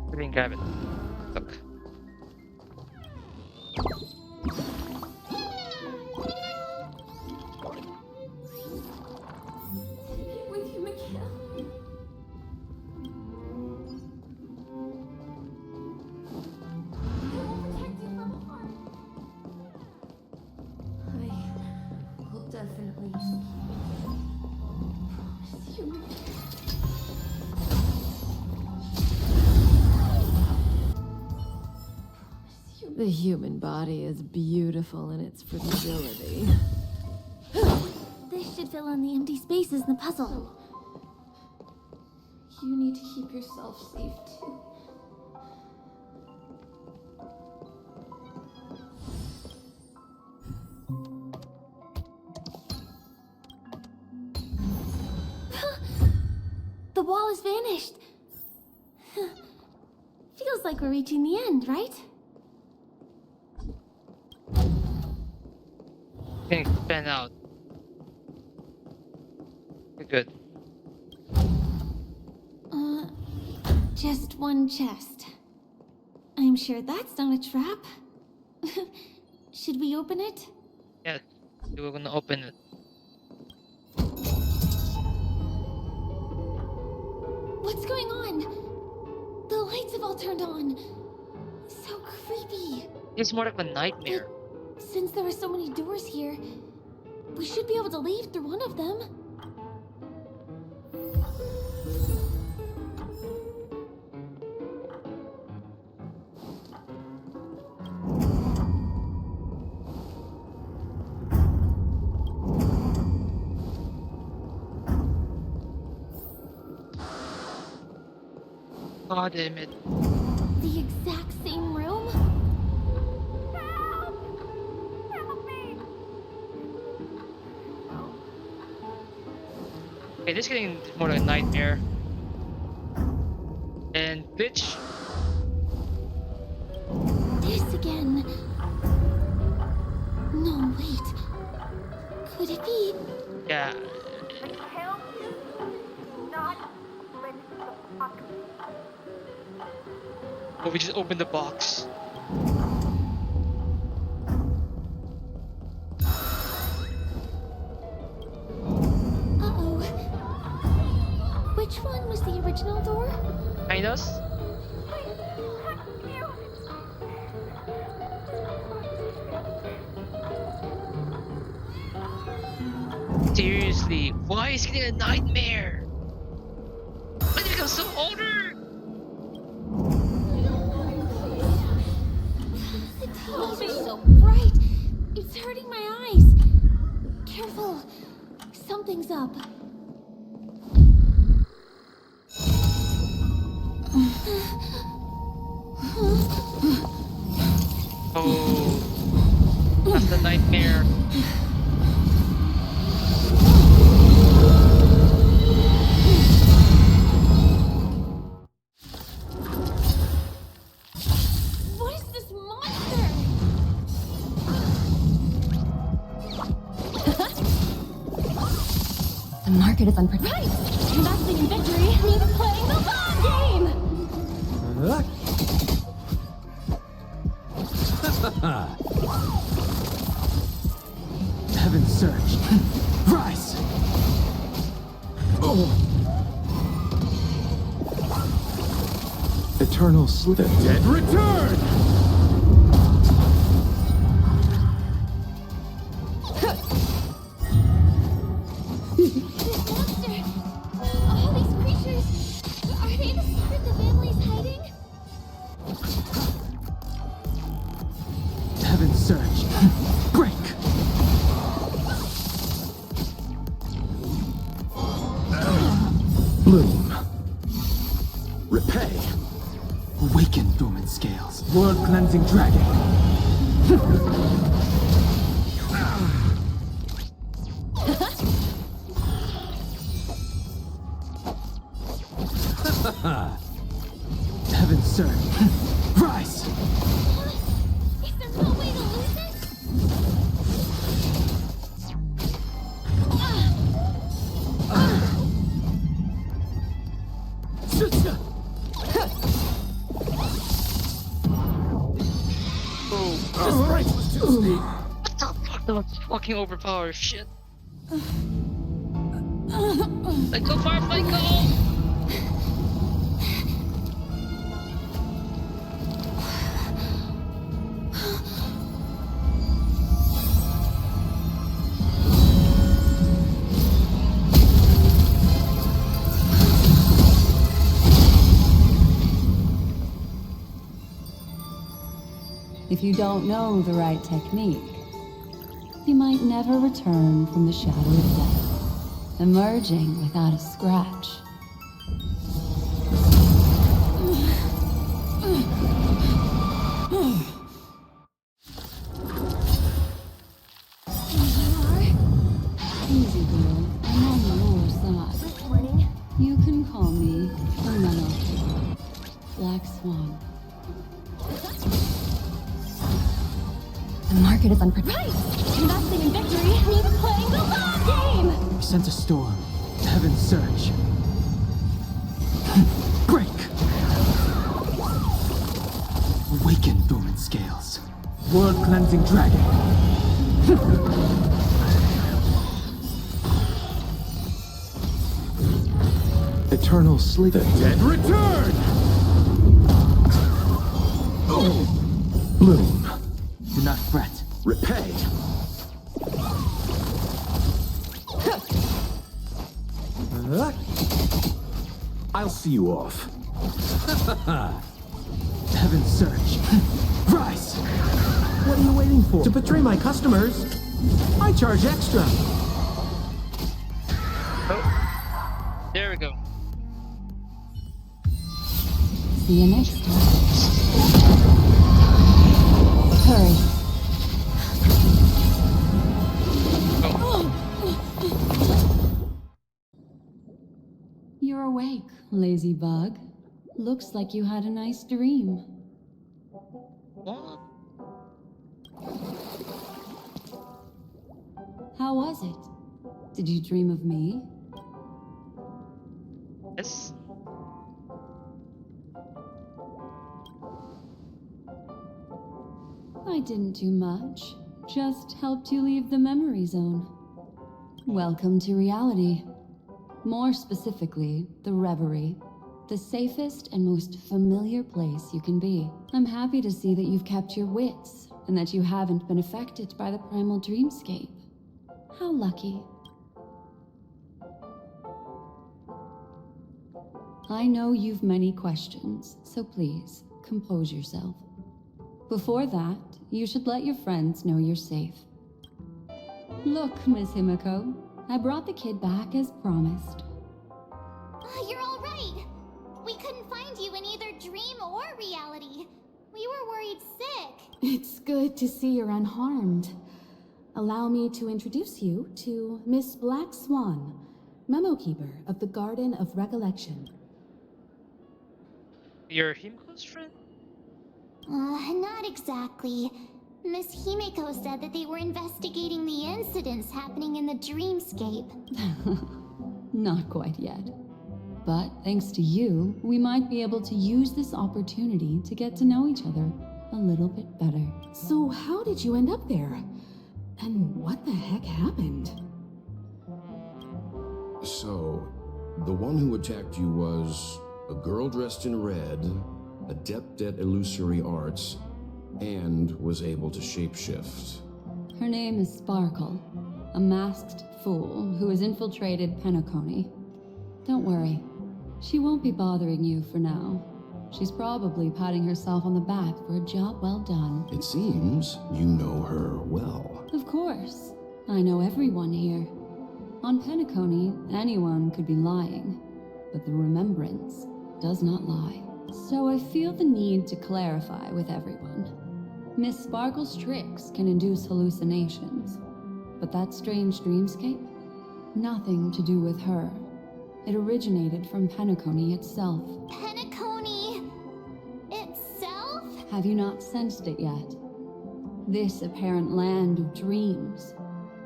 I didn't grab it. Look. With you, Mikhail. I will protect you from harm. I will definitely promise you, Mikhail. The human body is beautiful in its fragility. This should fill in the empty spaces in the puzzle. You need to keep yourself safe too. The wall has vanished. Feels like we're reaching the end, right? Can expand out. You're good. Just one chest. I'm sure that's not a trap. Should we open it? Yes, we're gonna open it. What's going on? The lights have all turned on. So creepy. It's more like a nightmare. Since there are so many doors here, we should be able to leave through one of them. God damn it. The exact same room? Okay, this is getting more like a nightmare. And bitch. This again. No, wait. Could it be? Yeah. Oh, we just opened the box. Uh-oh. Which one was the original door? Behind us? Seriously, why is it getting a nightmare? When did it become so older? The TVs are so bright. It's hurting my eyes. Careful. Something's up. Oh, that's the nightmare. What is this monster? The market is unpredictable. Right! And that's the victory means playing the long game! Heaven surge. Rise! Oh. Eternal sleep. The dead return! All these creatures, are they the secret the family's hiding? Heaven surge. Break! Bloom. Repay. Awaken dormant scales. World cleansing dragon. Heaven surge. Rise! Is there no way to lose it? This race was too steep. What the fuck? That was fucking overpowered. Shit. Like, go Firefly, go! If you don't know the right technique, you might never return from the shadow of death, emerging without a scratch. Easy, girl. I'm on your side. Good morning. You can call me Hermano, Black Swan. The market is unpredictable. Right! Investing in victory means playing the long game! We sent a storm. Heaven surge. Break! Awaken dormant scales. World cleansing dragon. Eternal sleep. The dead return! Oh. Bloom. Do not fret. Repay. I'll see you off. Heaven surge. Rise! What are you waiting for? To betray my customers? I charge extra. Oh. There we go. See you next time. Hurry. You're awake, lazy bug. Looks like you had a nice dream. What? How was it? Did you dream of me? Yes. I didn't do much. Just helped you leave the memory zone. Welcome to reality. More specifically, the Reverie. The safest and most familiar place you can be. I'm happy to see that you've kept your wits, and that you haven't been affected by the primal dreamscape. How lucky. I know you've many questions, so please, compose yourself. Before that, you should let your friends know you're safe. Look, Miss Himiko, I brought the kid back as promised. You're all right. We couldn't find you in either dream or reality. We were worried sick. It's good to see you're unharmed. Allow me to introduce you to Miss Black Swan, Memo Keeper of the Garden of Recollection. You're Himiko's friend? Not exactly. Miss Himiko said that they were investigating the incidents happening in the dreamscape. Not quite yet. But thanks to you, we might be able to use this opportunity to get to know each other a little bit better. So how did you end up there? And what the heck happened? So, the one who attacked you was a girl dressed in red, adept at illusory arts, and was able to shapeshift. Her name is Sparkle, a masked fool who has infiltrated Penacony. Don't worry, she won't be bothering you for now. She's probably patting herself on the back for a job well done. It seems you know her well. Of course. I know everyone here. On Penacony, anyone could be lying, but the remembrance does not lie. So I feel the need to clarify with everyone. Miss Sparkle's tricks can induce hallucinations, but that strange dreamscape? Nothing to do with her. It originated from Penacony itself. Penacony itself? Have you not sensed it yet? This apparent land of dreams.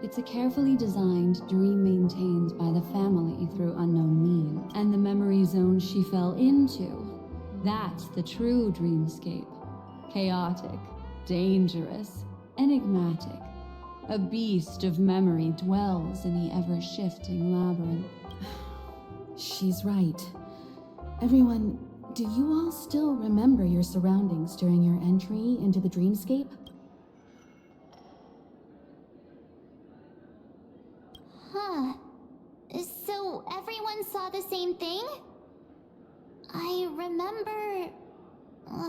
It's a carefully designed dream maintained by the family through unknown means. And the memory zone she fell into, that's the true dreamscape. Chaotic, dangerous, enigmatic. A beast of memory dwells in the ever-shifting labyrinth. She's right. Everyone, do you all still remember your surroundings during your entry into the dreamscape? Huh. So everyone saw the same thing? I remember...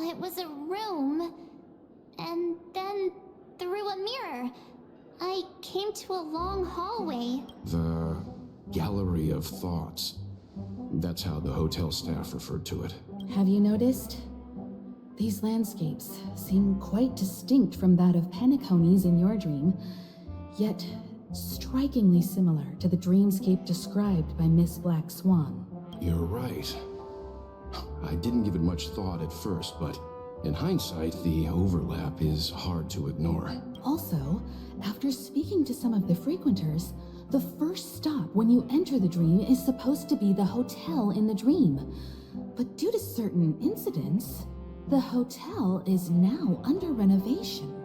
it was a room. And then, through a mirror, I came to a long hallway. The Gallery of Thoughts. That's how the hotel staff referred to it. Have you noticed? These landscapes seem quite distinct from that of Penacony's in your dream, yet strikingly similar to the dreamscape described by Miss Black Swan. You're right. I didn't give it much thought at first, but in hindsight, the overlap is hard to ignore. Also, after speaking to some of the frequenters, the first stop when you enter the dream is supposed to be the hotel in the dream. But due to certain incidents, the hotel is now under renovation.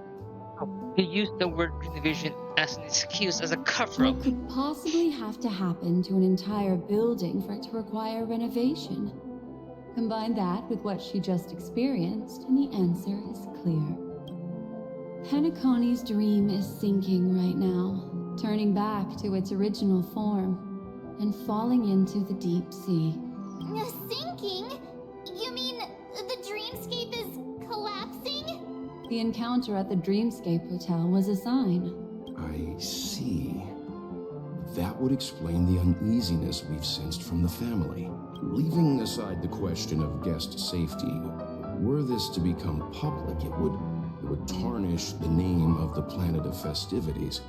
You used the word renovation as an excuse, as a cover-up. What could possibly have to happen to an entire building for it to require renovation? Combine that with what she just experienced, and the answer is clear. Penacony's dream is sinking right now, turning back to its original form, and falling into the deep sea. Sinking? You mean the dreamscape is collapsing? The encounter at the Dreamscape Hotel was a sign. I see. That would explain the uneasiness we've sensed from the family. Leaving aside the question of guest safety, were this to become public, it would tarnish the name of the planet of festivities.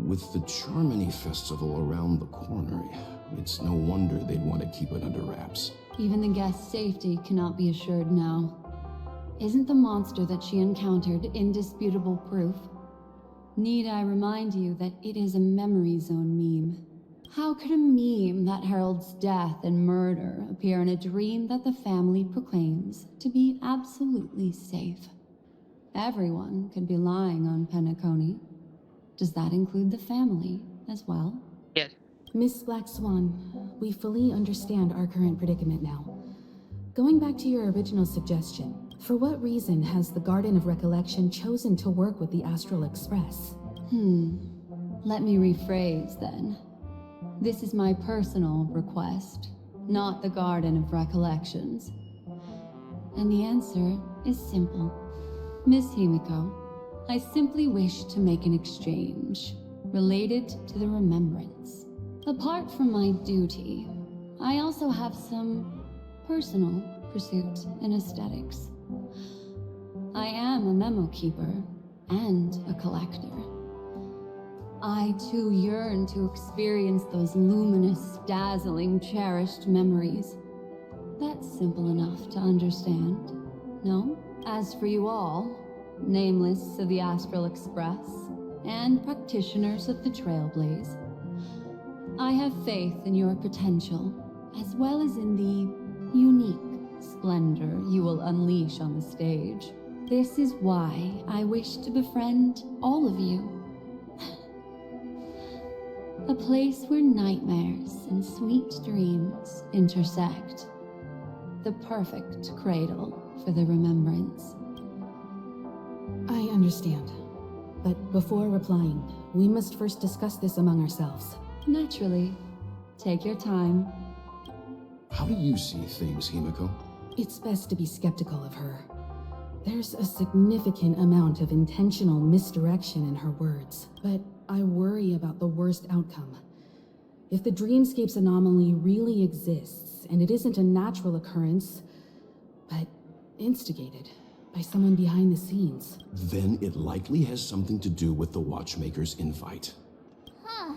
With the Charmony Festival around the corner, it's no wonder they'd want to keep it under wraps. Even the guest's safety cannot be assured now. Isn't the monster that she encountered indisputable proof? Need I remind you that it is a memory zone meme? How could a meme that heralds death and murder appear in a dream that the family proclaims to be absolutely safe? Everyone could be lying on Penacony. Does that include the family as well? Yes. Miss Black Swan, we fully understand our current predicament now. Going back to your original suggestion, for what reason has the Garden of Recollection chosen to work with the Astral Express? Let me rephrase then. This is my personal request, not the Garden of Recollections. And the answer is simple. Miss Himiko, I simply wish to make an exchange related to the remembrance. Apart from my duty, I also have some personal pursuits in aesthetics. I am a memo keeper and a collector. I too yearn to experience those luminous, dazzling, cherished memories. That's simple enough to understand, no? As for you all, nameless of the Astral Express, and practitioners of the Trailblazer, I have faith in your potential, as well as in the unique splendor you will unleash on the stage. This is why I wish to befriend all of you, A place where nightmares and sweet dreams intersect. The perfect cradle for the remembrance. I understand. But before replying, we must first discuss this among ourselves. Naturally. Take your time. How do you see things, Himiko? It's best to be skeptical of her. There's a significant amount of intentional misdirection in her words, but I worry about the worst outcome. If the dreamscape's anomaly really exists, and it isn't a natural occurrence, but instigated by someone behind the scenes, then it likely has something to do with the Watchmaker's invite. Huh.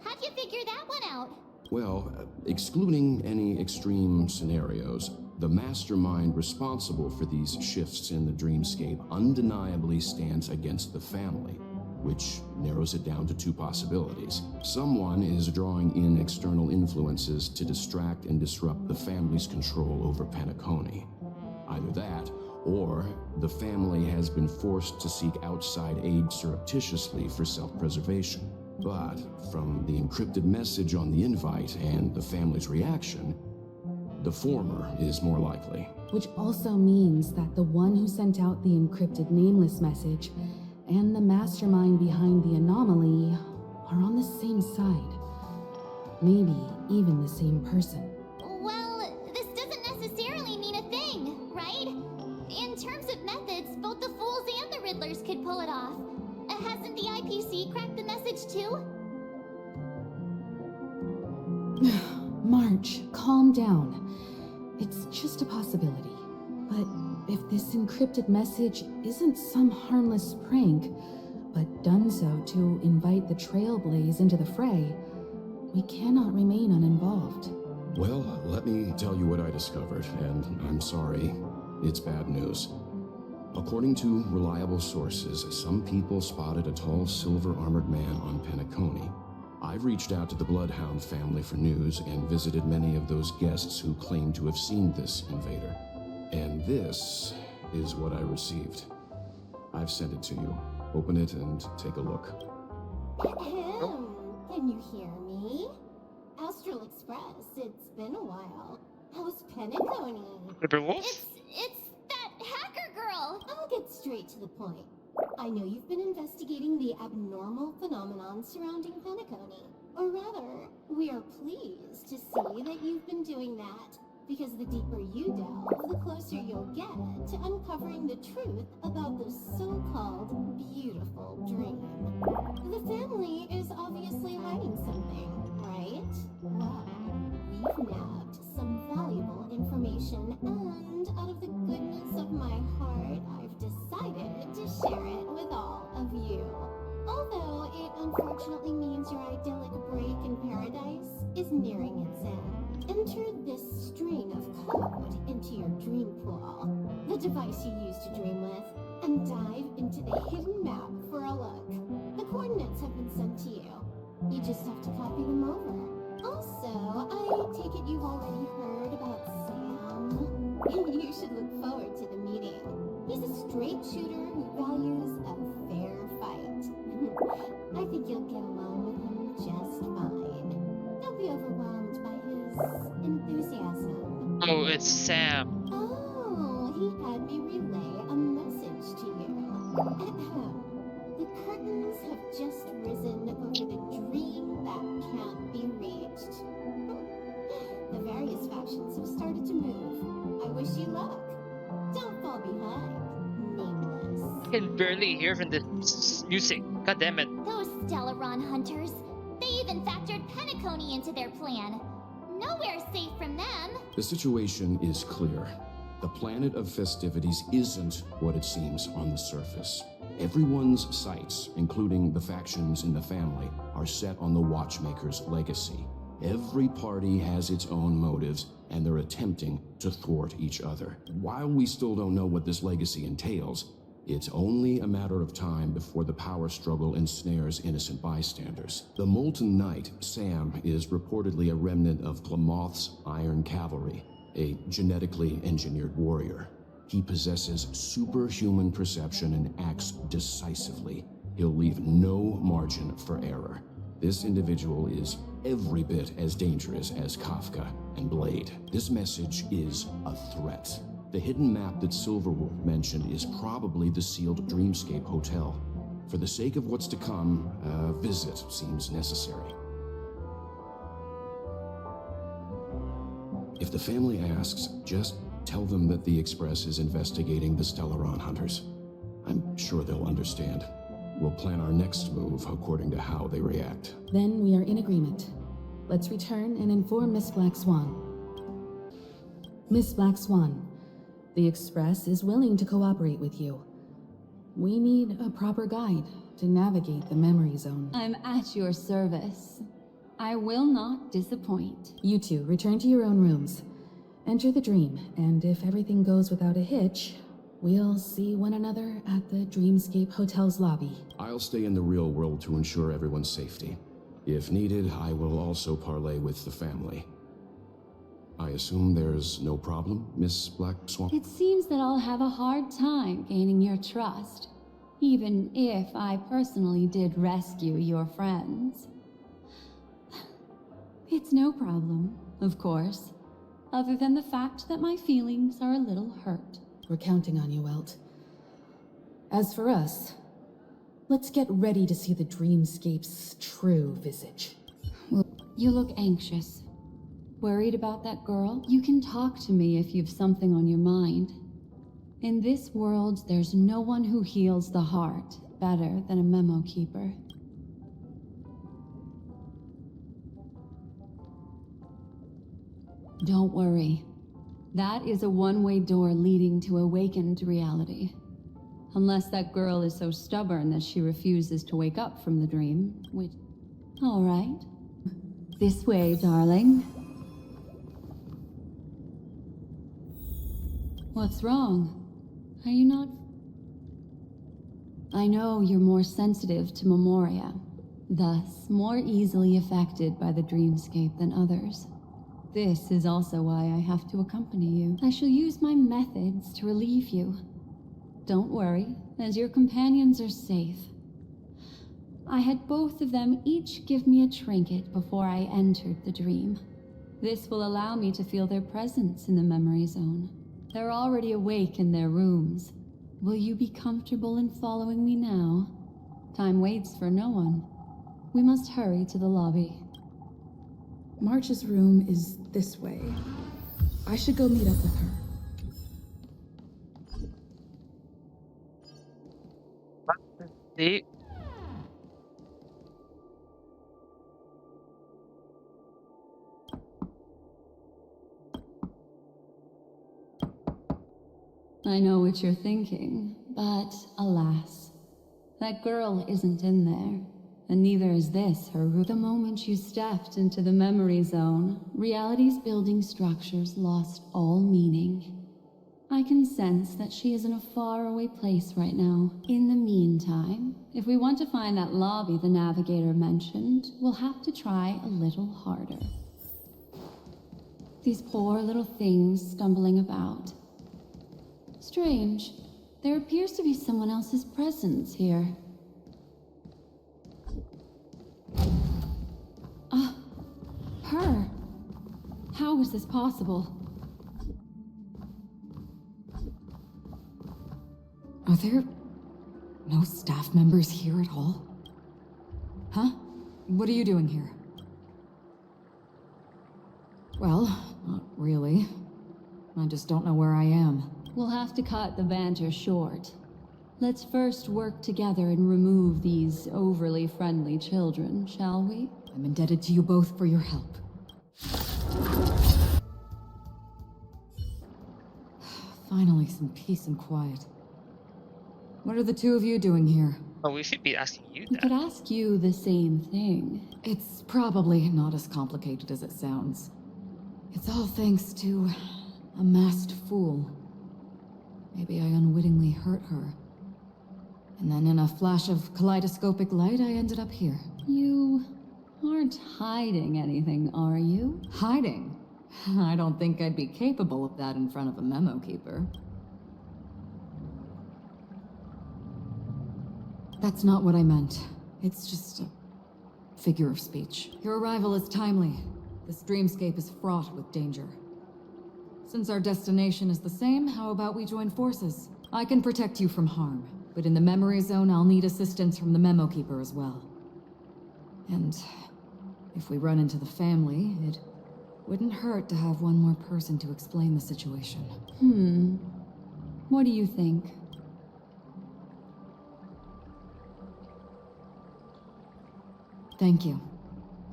How'd you figure that one out? Well, excluding any extreme scenarios, the mastermind responsible for these shifts in the dreamscape undeniably stands against the family, which narrows it down to two possibilities. Someone is drawing in external influences to distract and disrupt the family's control over Penacony. Either that, or the family has been forced to seek outside aid surreptitiously for self-preservation. But from the encrypted message on the invite and the family's reaction, the former is more likely. which also means that the one who sent out the encrypted nameless message and the mastermind behind the anomaly are on the same side. Maybe even the same person. Well, this doesn't necessarily mean a thing, right? In terms of methods, both the Fools and the Riddlers could pull it off. Hasn't the IPC cracked the message too? March, calm down. It's just a possibility. But if this encrypted message isn't some harmless prank, but done so to invite the Trailblazer into the fray, we cannot remain uninvolved. Well, let me tell you what I discovered, and I'm sorry, it's bad news. According to reliable sources, some people spotted a tall silver-armored man on Penacony. I've reached out to the Bloodhound family for news and visited many of those guests who claim to have seen this invader. And this is what I received. I've sent it to you. Open it and take a look. Can you hear me? Astral Express, it's been a while. How's Penacony? It's that hacker girl! I'll get straight to the point. I know you've been investigating the abnormal phenomenon surrounding Penacony. Or rather, we are pleased to see that you've been doing that, because the deeper you delve, the closer you'll get to uncovering the truth about this so-called beautiful dream. The family is obviously hiding something, right? Well, we've nabbed some valuable information, and out of the goodness of my heart, I've decided to share it with all of you. Although it unfortunately means your idyllic break in paradise is nearing its end. Enter this string of code into your dream pool, the device you use to dream with, and dive into the hidden map for a look. The coordinates have been sent to you. You just have to copy them over. Also, I take it you've already heard about Sam. You should look forward to the meeting. He's a straight shooter who values a fair fight. I think you'll get along with him just fine. Don't be overwhelmed by his enthusiasm. Oh, it's Sam. Oh, he had me relay a message to you. The curtains have just risen over the dream that can't be reached. The various factions have started to move. I wish you luck. Don't fall behind, nameless. I can barely hear from the music. God damn it. Those Stellaron hunters. They even factored Penacony into their plan. Nowhere safe from them. The situation is clear. The planet of festivities isn't what it seems on the surface. Everyone's sights, including the factions in the family, are set on the Watchmaker's legacy. Every party has its own motives, and they're attempting to thwart each other. While we still don't know what this legacy entails, it's only a matter of time before the power struggle ensnares innocent bystanders. The Molten Knight, Sam, is reportedly a remnant of Klamoth's Iron Cavalry, a genetically engineered warrior. He possesses superhuman perception and acts decisively. He'll leave no margin for error. This individual is every bit as dangerous as Kafka and Blade. This message is a threat. The hidden map that Silverwolf mentioned is probably the sealed Dreamscape Hotel. For the sake of what's to come, a visit seems necessary. If the family asks, just tell them that the Express is investigating the Stellaron hunters. I'm sure they'll understand. We'll plan our next move according to how they react. Then we are in agreement. Let's return and inform Miss Black Swan. Miss Black Swan, the Express is willing to cooperate with you. We need a proper guide to navigate the memory zone. I'm at your service. I will not disappoint. You two, return to your own rooms. Enter the dream, and if everything goes without a hitch, we'll see one another at the Dreamscape Hotel's lobby. I'll stay in the real world to ensure everyone's safety. If needed, I will also parley with the family. I assume there's no problem, Miss Black Swan? It seems that I'll have a hard time gaining your trust, even if I personally did rescue your friends. It's no problem, of course, other than the fact that my feelings are a little hurt. We're counting on you, Welt. As for us, let's get ready to see the Dreamscape's true visage. You look anxious. Worried about that girl? You can talk to me if you've something on your mind. In this world, there's no one who heals the heart better than a memo keeper. Don't worry. That is a one-way door leading to awakened reality. Unless that girl is so stubborn that she refuses to wake up from the dream, which... All right. This way, darling. What's wrong? Are you not... I know you're more sensitive to Memoria, thus more easily affected by the dreamscape than others. This is also why I have to accompany you. I shall use my methods to relieve you. Don't worry, as your companions are safe. I had both of them each give me a trinket before I entered the dream. This will allow me to feel their presence in the memory zone. They're already awake in their rooms. Will you be comfortable in following me now? Time waits for no one. We must hurry to the lobby. March's room is this way. I should go meet up with her. See? I know what you're thinking, but alas, that girl isn't in there, and neither is this her room. The moment you stepped into the memory zone, reality's building structures lost all meaning. I can sense that she is in a faraway place right now. In the meantime, if we want to find that lobby the navigator mentioned, we'll have to try a little harder. These poor little things stumbling about. Strange. There appears to be someone else's presence here. Her. How is this possible? Are there no staff members here at all? Huh? What are you doing here? Well, not really. I just don't know where I am. We'll have to cut the banter short. Let's first work together and remove these overly friendly children, shall we? I'm indebted to you both for your help. Finally, some peace and quiet. What are the two of you doing here? Oh, we should be asking you We that. could ask you the same thing. It's probably not as complicated as it sounds. It's all thanks to a masked fool. Maybe I unwittingly hurt her. And then in a flash of kaleidoscopic light, I ended up here. You aren't hiding anything, are you? Hiding? I don't think I'd be capable of that in front of a memo keeper. That's not what I meant. It's just a Figure of speech. Your arrival is timely. This dreamscape is fraught with danger. Since our destination is the same, how about we join forces? I can protect you from harm, but in the memory zone, I'll need assistance from the Memo Keeper as well. And if we run into the family, it wouldn't hurt to have one more person to explain the situation. What do you think? Thank you.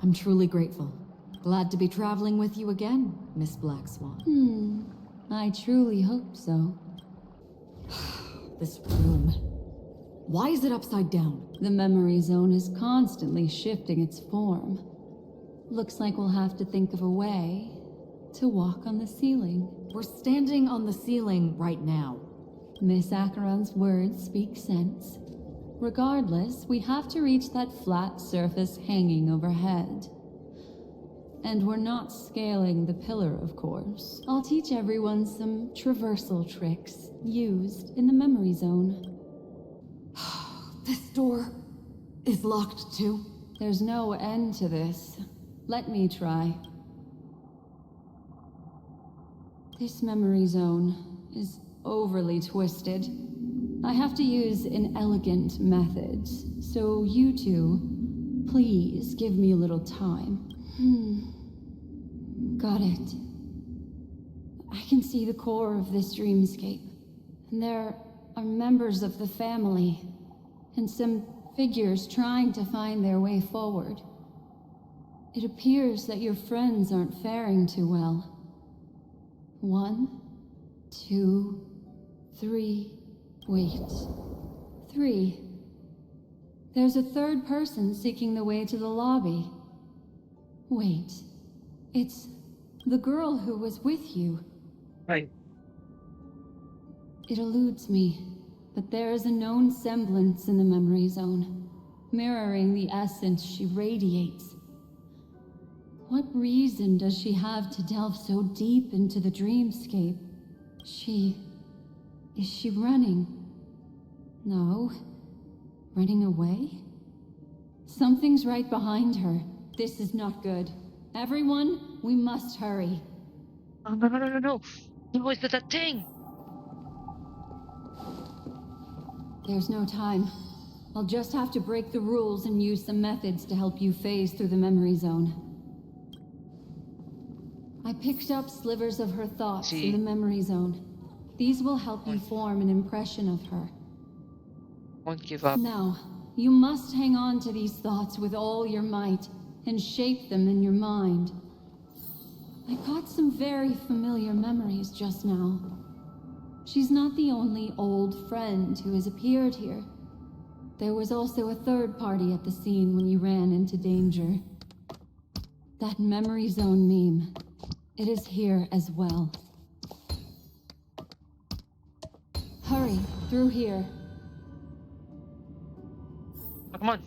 I'm truly grateful. Glad to be traveling with you again, Miss Black Swan. I truly hope so. This room. Why is it upside down? The memory zone is constantly shifting its form. Looks like we'll have to think of a way to walk on the ceiling. We're standing on the ceiling right now. Miss Acheron's words speak sense. Regardless, we have to reach that flat surface hanging overhead. And we're not scaling the pillar, of course. I'll teach everyone some traversal tricks used in the memory zone. This door is locked too. There's no end to this. Let me try. This memory zone is overly twisted. I have to use an elegant method, so you two, please give me a little time. Got it. I can see the core of this dreamscape. And there are members of the family, and some figures trying to find their way forward. It appears that your friends aren't faring too well. 1, 2, 3. Wait. 3. There's a third person seeking the way to the lobby. Wait. It's the girl who was with you. Right. It eludes me, but there is a known semblance in the memory zone, mirroring the essence she radiates. What reason does she have to delve so deep into the dreamscape? Is she running? No. Running away? Something's right behind her. This is not good. Everyone, we must hurry. Oh, no. No, it's that thing. There's no time. I'll just have to break the rules and use some methods to help you phase through the memory zone. I picked up slivers of her thoughts in the memory zone. These will help you form an impression of her. Won't give up. Now, you must hang on to these thoughts with all your might and shape them in your mind. I caught some very familiar memories just now. She's not the only old friend who has appeared here. There was also a third party at the scene when you ran into danger. That memory zone meme. It is here as well. Hurry, through here. Oh, come on.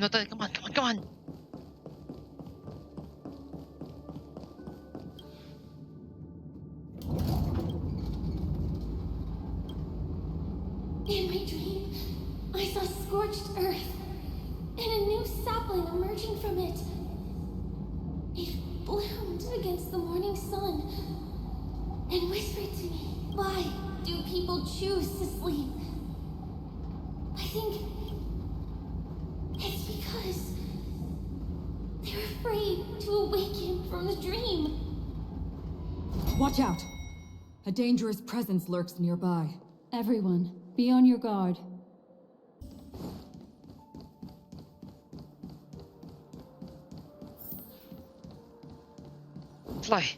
No time. Come on. In my dream, I saw scorched earth and a new sapling emerging from it. It bloomed against the morning sun and whispered to me, "Why do people choose to sleep?" I think it's because they're afraid to awaken from the dream. Watch out! A dangerous presence lurks nearby. Everyone, be on your guard. Fly.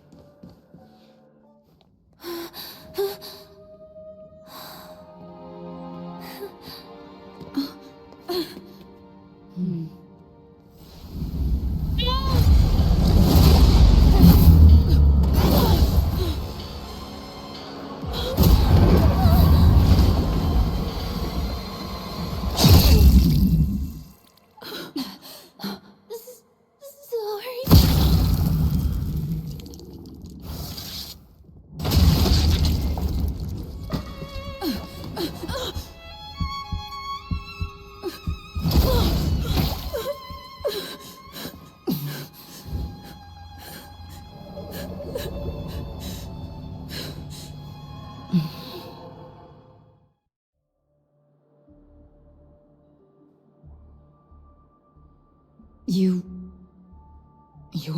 You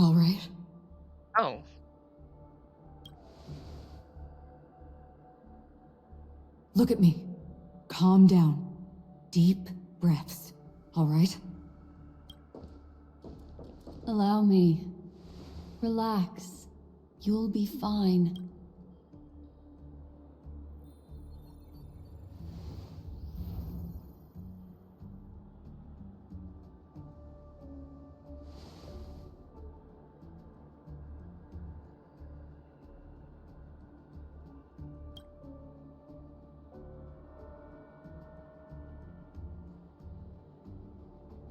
alright? Oh. Look at me. Calm down. Deep breaths. Alright? Allow me. Relax. You'll be fine.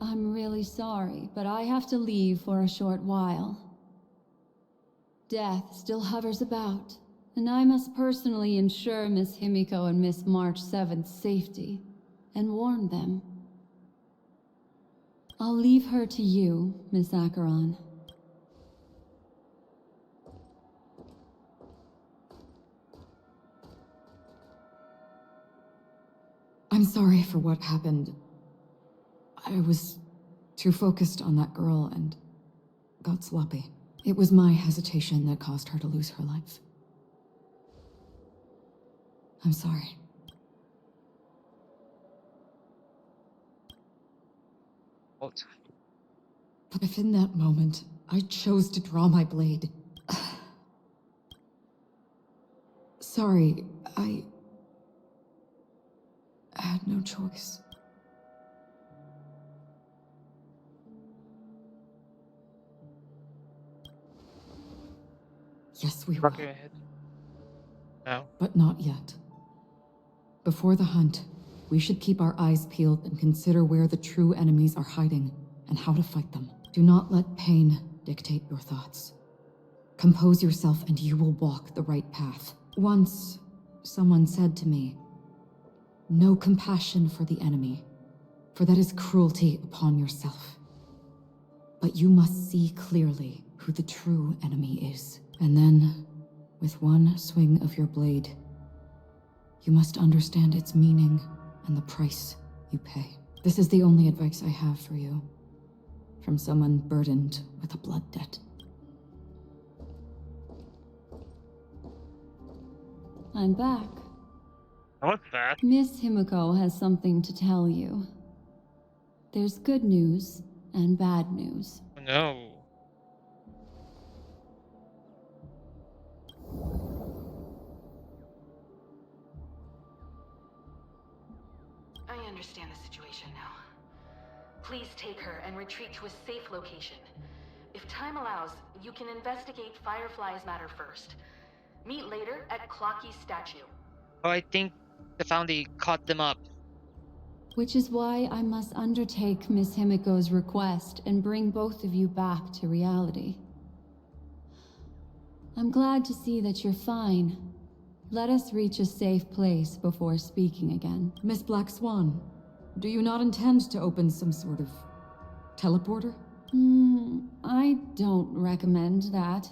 I'm really sorry, but I have to leave for a short while. Death still hovers about, and I must personally ensure Miss Himiko and Miss March 7th's safety, and warn them. I'll leave her to you, Miss Acheron. I'm sorry for what happened. I was too focused on that girl and got sloppy. It was my hesitation that caused her to lose her life. I'm sorry. What? But if in that moment, I chose to draw my blade... Sorry, I had no choice. Yes, we will. Rock your head. No. But not yet. Before the hunt, we should keep our eyes peeled and consider where the true enemies are hiding and how to fight them. Do not let pain dictate your thoughts. Compose yourself and you will walk the right path. Once, someone said to me, "No compassion for the enemy, for that is cruelty upon yourself. But you must see clearly who the true enemy is. And then, with one swing of your blade, you must understand its meaning and the price you pay." This is the only advice I have for you, from someone burdened with a blood debt. I'm back. What's that? Miss Himiko has something to tell you. There's good news and bad news. No. I understand the situation now. Please take her and retreat to a safe location. If time allows, you can investigate Firefly's matter first. Meet later at Clocky's statue. Oh, I think the Foundry caught them up. Which is why I must undertake Miss Himiko's request and bring both of you back to reality. I'm glad to see that you're fine. Let us reach a safe place before speaking again. Miss Black Swan, do you not intend to open some sort of teleporter? I don't recommend that.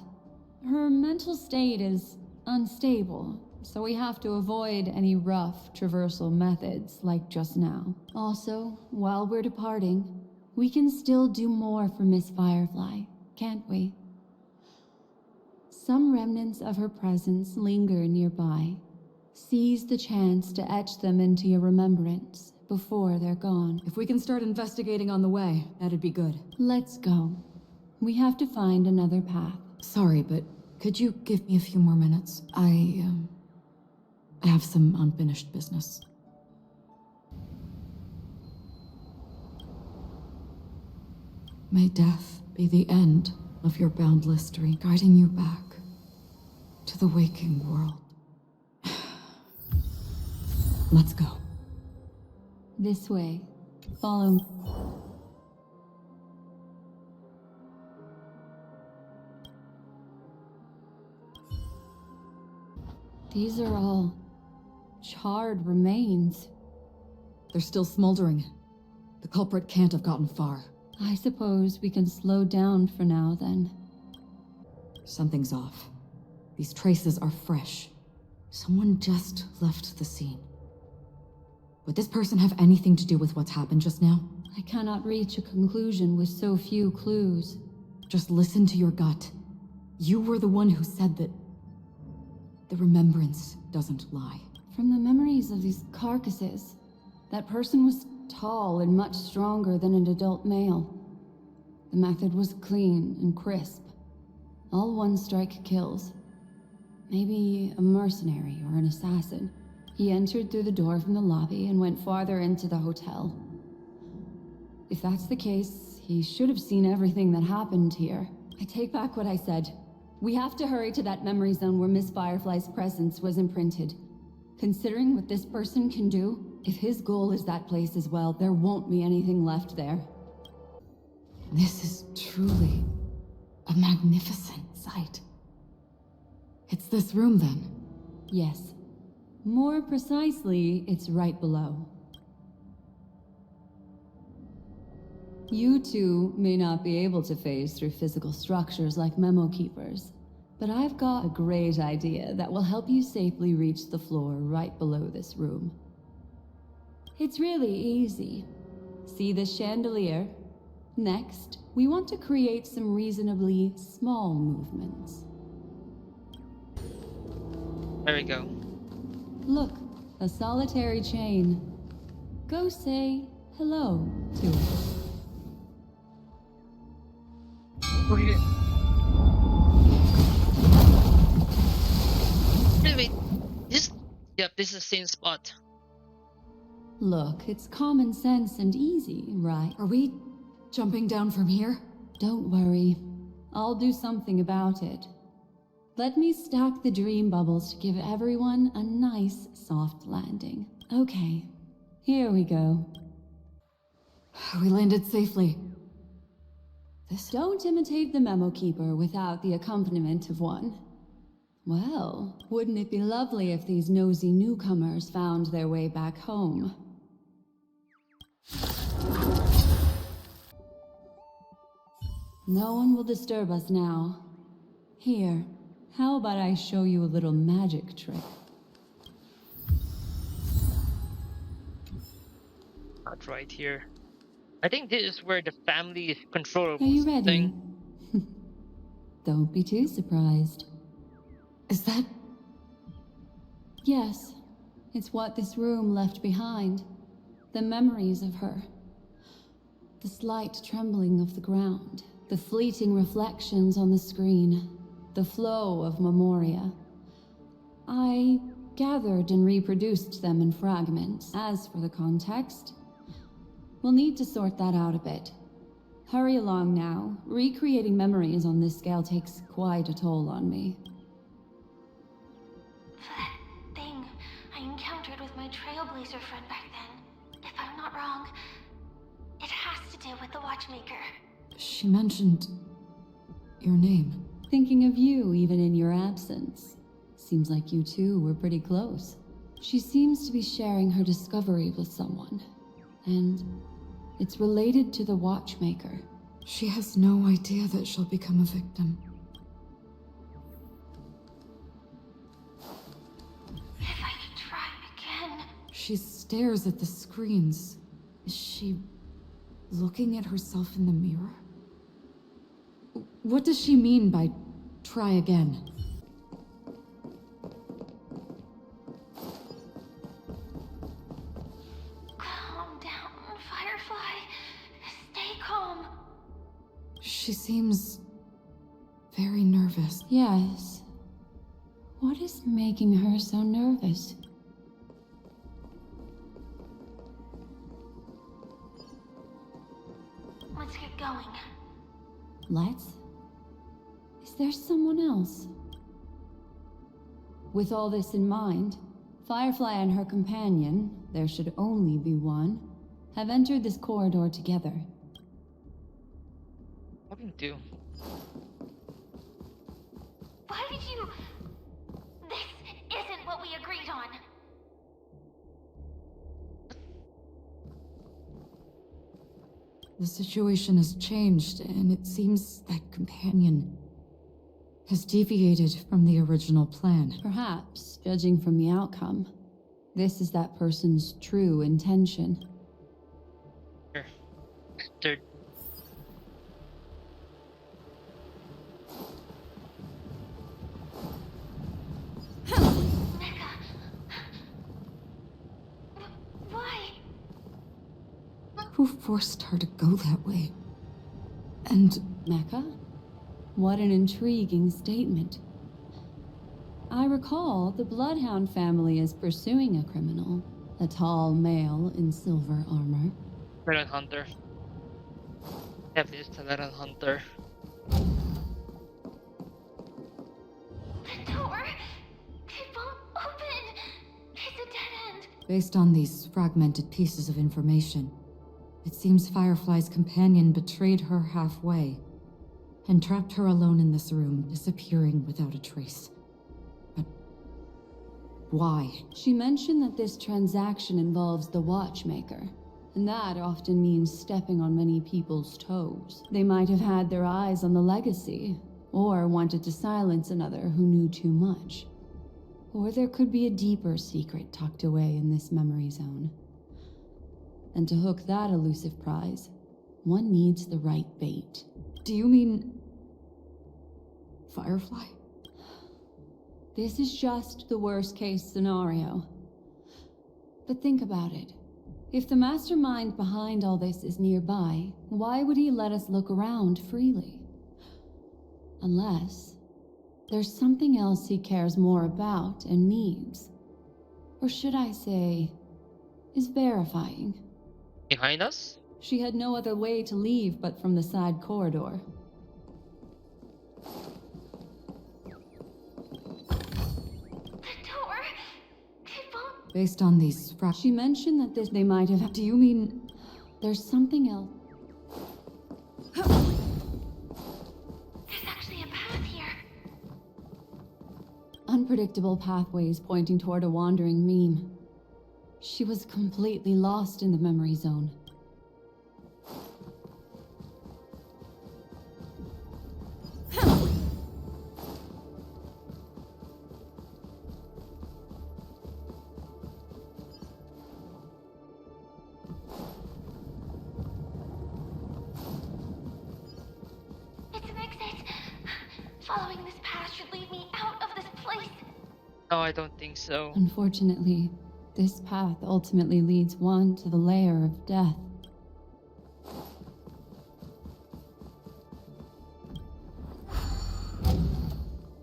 Her mental state is unstable, so we have to avoid any rough traversal methods like just now. Also, while we're departing, we can still do more for Miss Firefly, can't we? Some remnants of her presence linger nearby. Seize the chance to etch them into your remembrance before they're gone. If we can start investigating on the way, that'd be good. Let's go. We have to find another path. Sorry, but could you give me a few more minutes? I have some unfinished business. May death be the end of your boundless dream, guiding you back to the waking world. Let's go. This way. Follow me. These are all charred remains. They're still smoldering. The culprit can't have gotten far. I suppose we can slow down for now, then. Something's off. These traces are fresh. Someone just left the scene. Would this person have anything to do with what's happened just now? I cannot reach a conclusion with so few clues. Just listen to your gut. You were the one who said that the remembrance doesn't lie. From the memories of these carcasses, that person was tall and much stronger than an adult male. The method was clean and crisp. All one-strike kills. Maybe a mercenary or an assassin. He entered through the door from the lobby and went farther into the hotel. If that's the case, he should have seen everything that happened here. I take back what I said. We have to hurry to that memory zone where Miss Firefly's presence was imprinted. Considering what this person can do, if his goal is that place as well, there won't be anything left there. This is truly a magnificent sight. It's this room, then? Yes. More precisely, it's right below. You two may not be able to phase through physical structures like memo keepers, but I've got a great idea that will help you safely reach the floor right below this room. It's really easy. See this chandelier? Next, we want to create some reasonably small movements. There we go. Look, a solitary chain. Go say hello to it. Okay. Wait, yep, this is the same spot. Look, it's common sense and easy, right? Are we jumping down from here? Don't worry. I'll do something about it. Let me stack the dream bubbles to give everyone a nice, soft landing. Okay, here we go. We landed safely. Don't imitate the memo keeper without the accompaniment of one. Well, wouldn't it be lovely if these nosy newcomers found their way back home? No one will disturb us now. Here, how about I show you a little magic trick? Not right here. I think this is where the family is controllable. Are you ready? Thing. Don't be too surprised. Is that... Yes, it's what this room left behind. The memories of her. The slight trembling of the ground. The fleeting reflections on the screen. The flow of memoria. I gathered and reproduced them in fragments. As for the context, we'll need to sort that out a bit. Hurry along now. Recreating memories on this scale takes quite a toll on me. That thing I encountered with my Trailblazer friend back then, if I'm not wrong, it has to do with the Watchmaker. She mentioned your name. Thinking of you even in your absence. Seems like you two were pretty close. She seems to be sharing her discovery with someone. And it's related to the Watchmaker. She has no idea that she'll become a victim. If I could try again. She stares at the screens. Is she looking at herself in the mirror? What does she mean by try again? Calm down, Firefly. Stay calm. She seems very nervous. Yes. What is making her so nervous? Let's get going. Let's? Is there someone else? With all this in mind, Firefly and her companion, there should only be one, have entered this corridor together. What do you do? Why did you... This isn't what we agreed on. The situation has changed, and it seems that companion has deviated from the original plan. Perhaps, judging from the outcome, this is that person's true intention. Here. entered. Why? Who forced her to go that way? And Mecca? What an intriguing statement. I recall the Bloodhound family is pursuing a criminal, a tall male in silver armor. Veteran Hunter. Definitely is the Veteran Hunter. The door! It won't open! It's a dead end! based on these fragmented pieces of information, it seems Firefly's companion betrayed her halfway and trapped her alone in this room, disappearing without a trace. But why? She mentioned that this transaction involves the Watchmaker, and that often means stepping on many people's toes. They might have had their eyes on the legacy, or wanted to silence another who knew too much. Or there could be a deeper secret tucked away in this memory zone. And to hook that elusive prize, one needs the right bait. Do you mean Firefly? This is just the worst-case scenario. But think about it. If the mastermind behind all this is nearby, why would he let us look around freely? Unless there's something else he cares more about and needs. Or should I say, is verifying. Behind us? She had no other way to leave but from the side corridor. Based on these She mentioned that they might have... Do you mean... There's something else. There's actually a path here. Unpredictable pathways pointing toward a wandering meme. She was completely lost in the memory zone. Following this path should lead me out of this place. No, I don't think so. Unfortunately, this path ultimately leads one to the lair of death.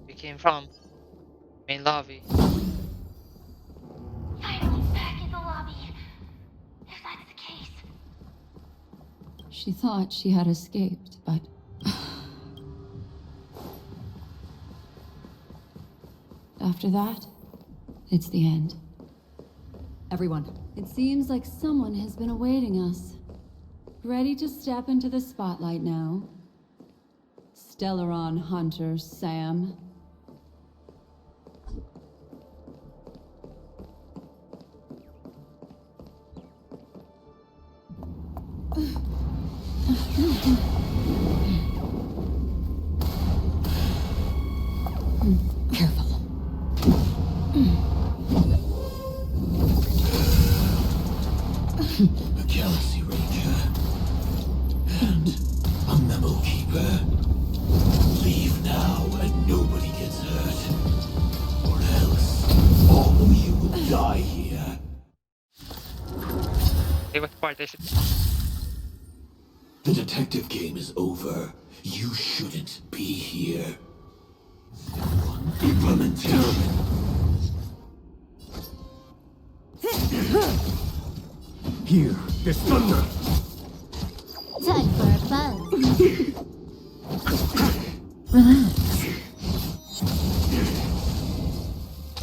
We came from main lobby. Finally back in the lobby. If that's the case. She thought she had escaped, but... After that, it's the end. Everyone. It seems like someone has been awaiting us. Ready to step into the spotlight now. Stellaron Hunter Sam. Careful. A Galaxy Ranger. And a Memo Keeper. Leave now and nobody gets hurt. Or else, all of you will die here. Hey, what part I should... The detective game is over. You shouldn't be here. Implementation. Here, there's thunder! Time for a buzz. Relax.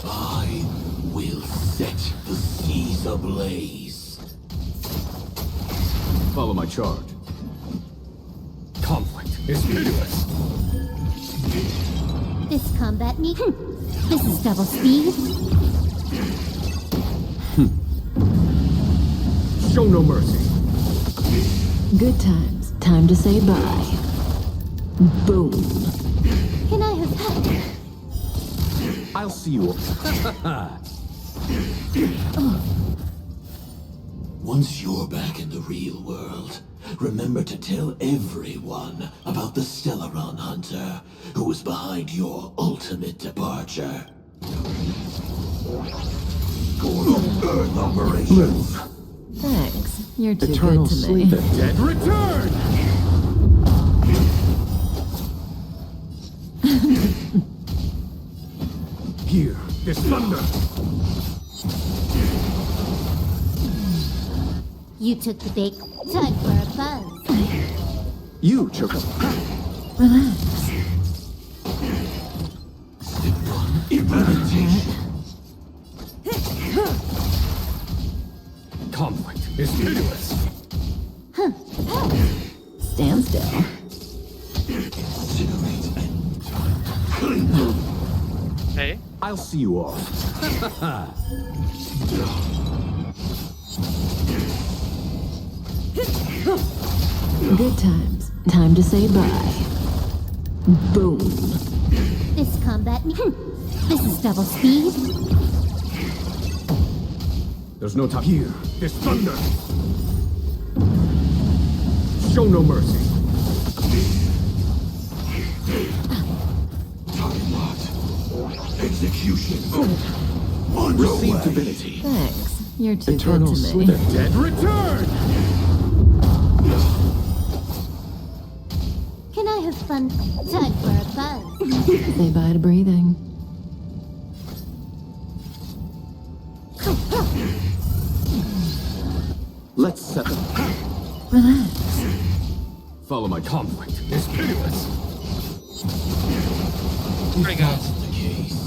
I will set the seas ablaze. Follow my charge. Conflict is pitiless! This combat me. This is double speed. Show no mercy. Good times. Time to say bye. Boom. Can I have help? I'll see you. Once you're back in the real world, remember to tell everyone about the Stellaron Hunter, who was behind your ultimate departure. Earth operations. Thanks. You're too Eternal good to sleep me. and dead return! Here, this thunder! You took the bait. Time for a buzz. You, Choco. Relax. Conflict is pitiless. Stand still. Hey? I'll see you off. Good times. Time to say bye. Boom. This combat this is double speed. There's no time. Here, this thunder! Show no mercy. Execution. Receive divinity. Thanks. You're too Eternal good to sleep me. and dead return! Can I have fun? Time for a buzz. Say bye to breathing. Let's set them. Relax. Follow my conflict. It's pitiless. Pretty good. The case.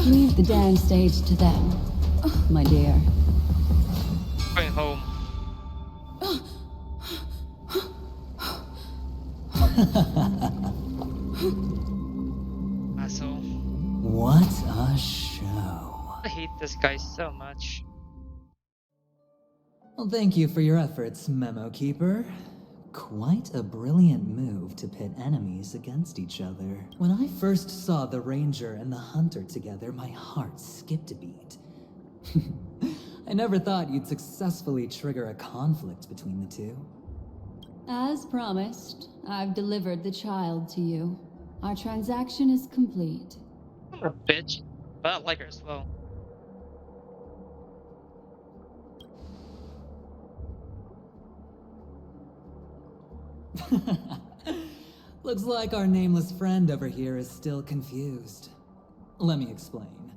Leave the damn stage to them, my dear. Going home. Asshole. What a show. I hate this guy so much. Well, thank you for your efforts, Memo Keeper. Quite a brilliant move to pit enemies against each other. When I first saw the Ranger and the Hunter together, my heart skipped a beat. I never thought you'd successfully trigger a conflict between the two. As promised, I've delivered the child to you. Our transaction is complete. I'm a bitch, but I like her as well. Looks like our nameless friend over here is still confused. Let me explain.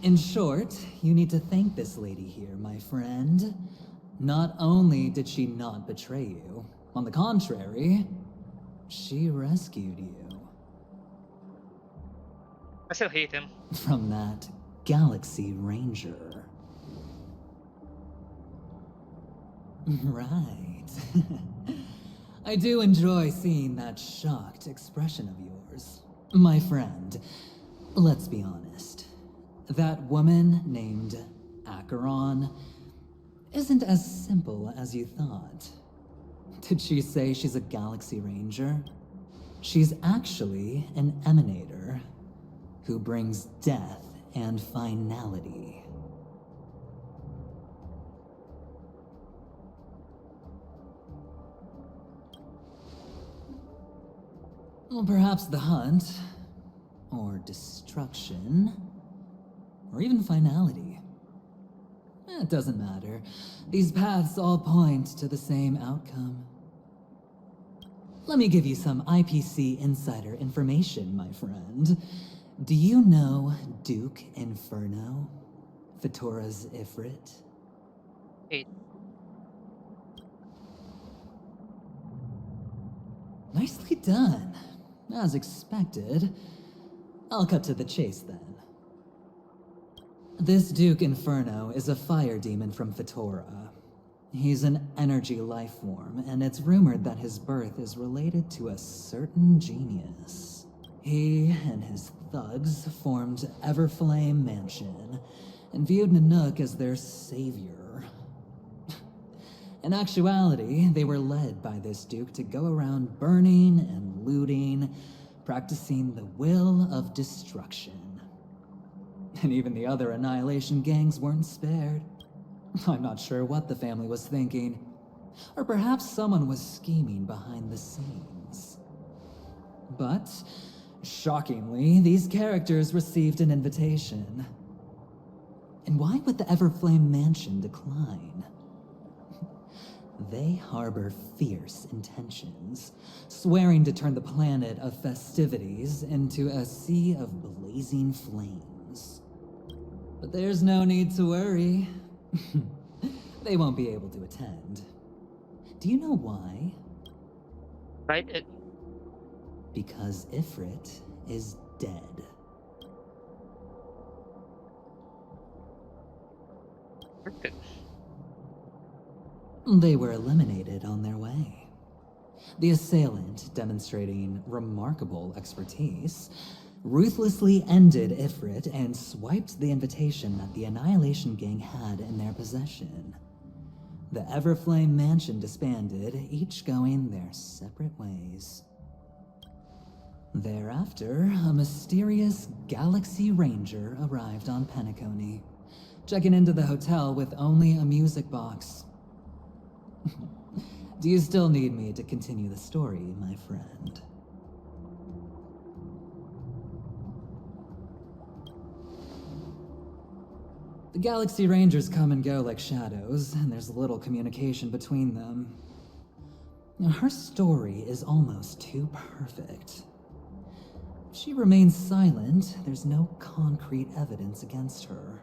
In short, you need to thank this lady here, my friend. Not only did she not betray you, on the contrary, she rescued you. I still hate him. From that Galaxy Ranger. Right. I do enjoy seeing that shocked expression of yours. My friend, let's be honest. That woman named Acheron isn't as simple as you thought. Did she say she's a Galaxy Ranger? She's actually an emanator who brings death and finality. Well, perhaps the hunt, or destruction, or even finality. It doesn't matter. These paths all point to the same outcome. Let me give you some IPC insider information, my friend. Do you know Duke Inferno? Fatora's Ifrit? Hey. Nicely done. As expected. I'll cut to the chase then. This Duke Inferno is a fire demon from Fatora. He's an energy life form, and it's rumored that his birth is related to a certain genius. He and his thugs formed Everflame Mansion, and viewed Nanook as their savior. In actuality, they were led by this duke to go around burning and looting, practicing the will of destruction. And even the other Annihilation gangs weren't spared. I'm not sure what the family was thinking. Or perhaps someone was scheming behind the scenes. But, shockingly, these characters received an invitation. And why would the Everflame Mansion decline? They harbor fierce intentions, swearing to turn the planet of festivities into a sea of blazing flames. But there's no need to worry. They won't be able to attend. Do you know why? Right? Because Ifrit is dead. Okay. They were eliminated on their way. The assailant, demonstrating remarkable expertise, ruthlessly ended Ifrit and swiped the invitation that the Annihilation Gang had in their possession. The Everflame Mansion disbanded, each going their separate ways. Thereafter, a mysterious Galaxy Ranger arrived on Penacony, checking into the hotel with only a music box. Do you still need me to continue the story, my friend? The Galaxy Rangers come and go like shadows, and there's little communication between them. Her story is almost too perfect. If she remains silent, there's no concrete evidence against her.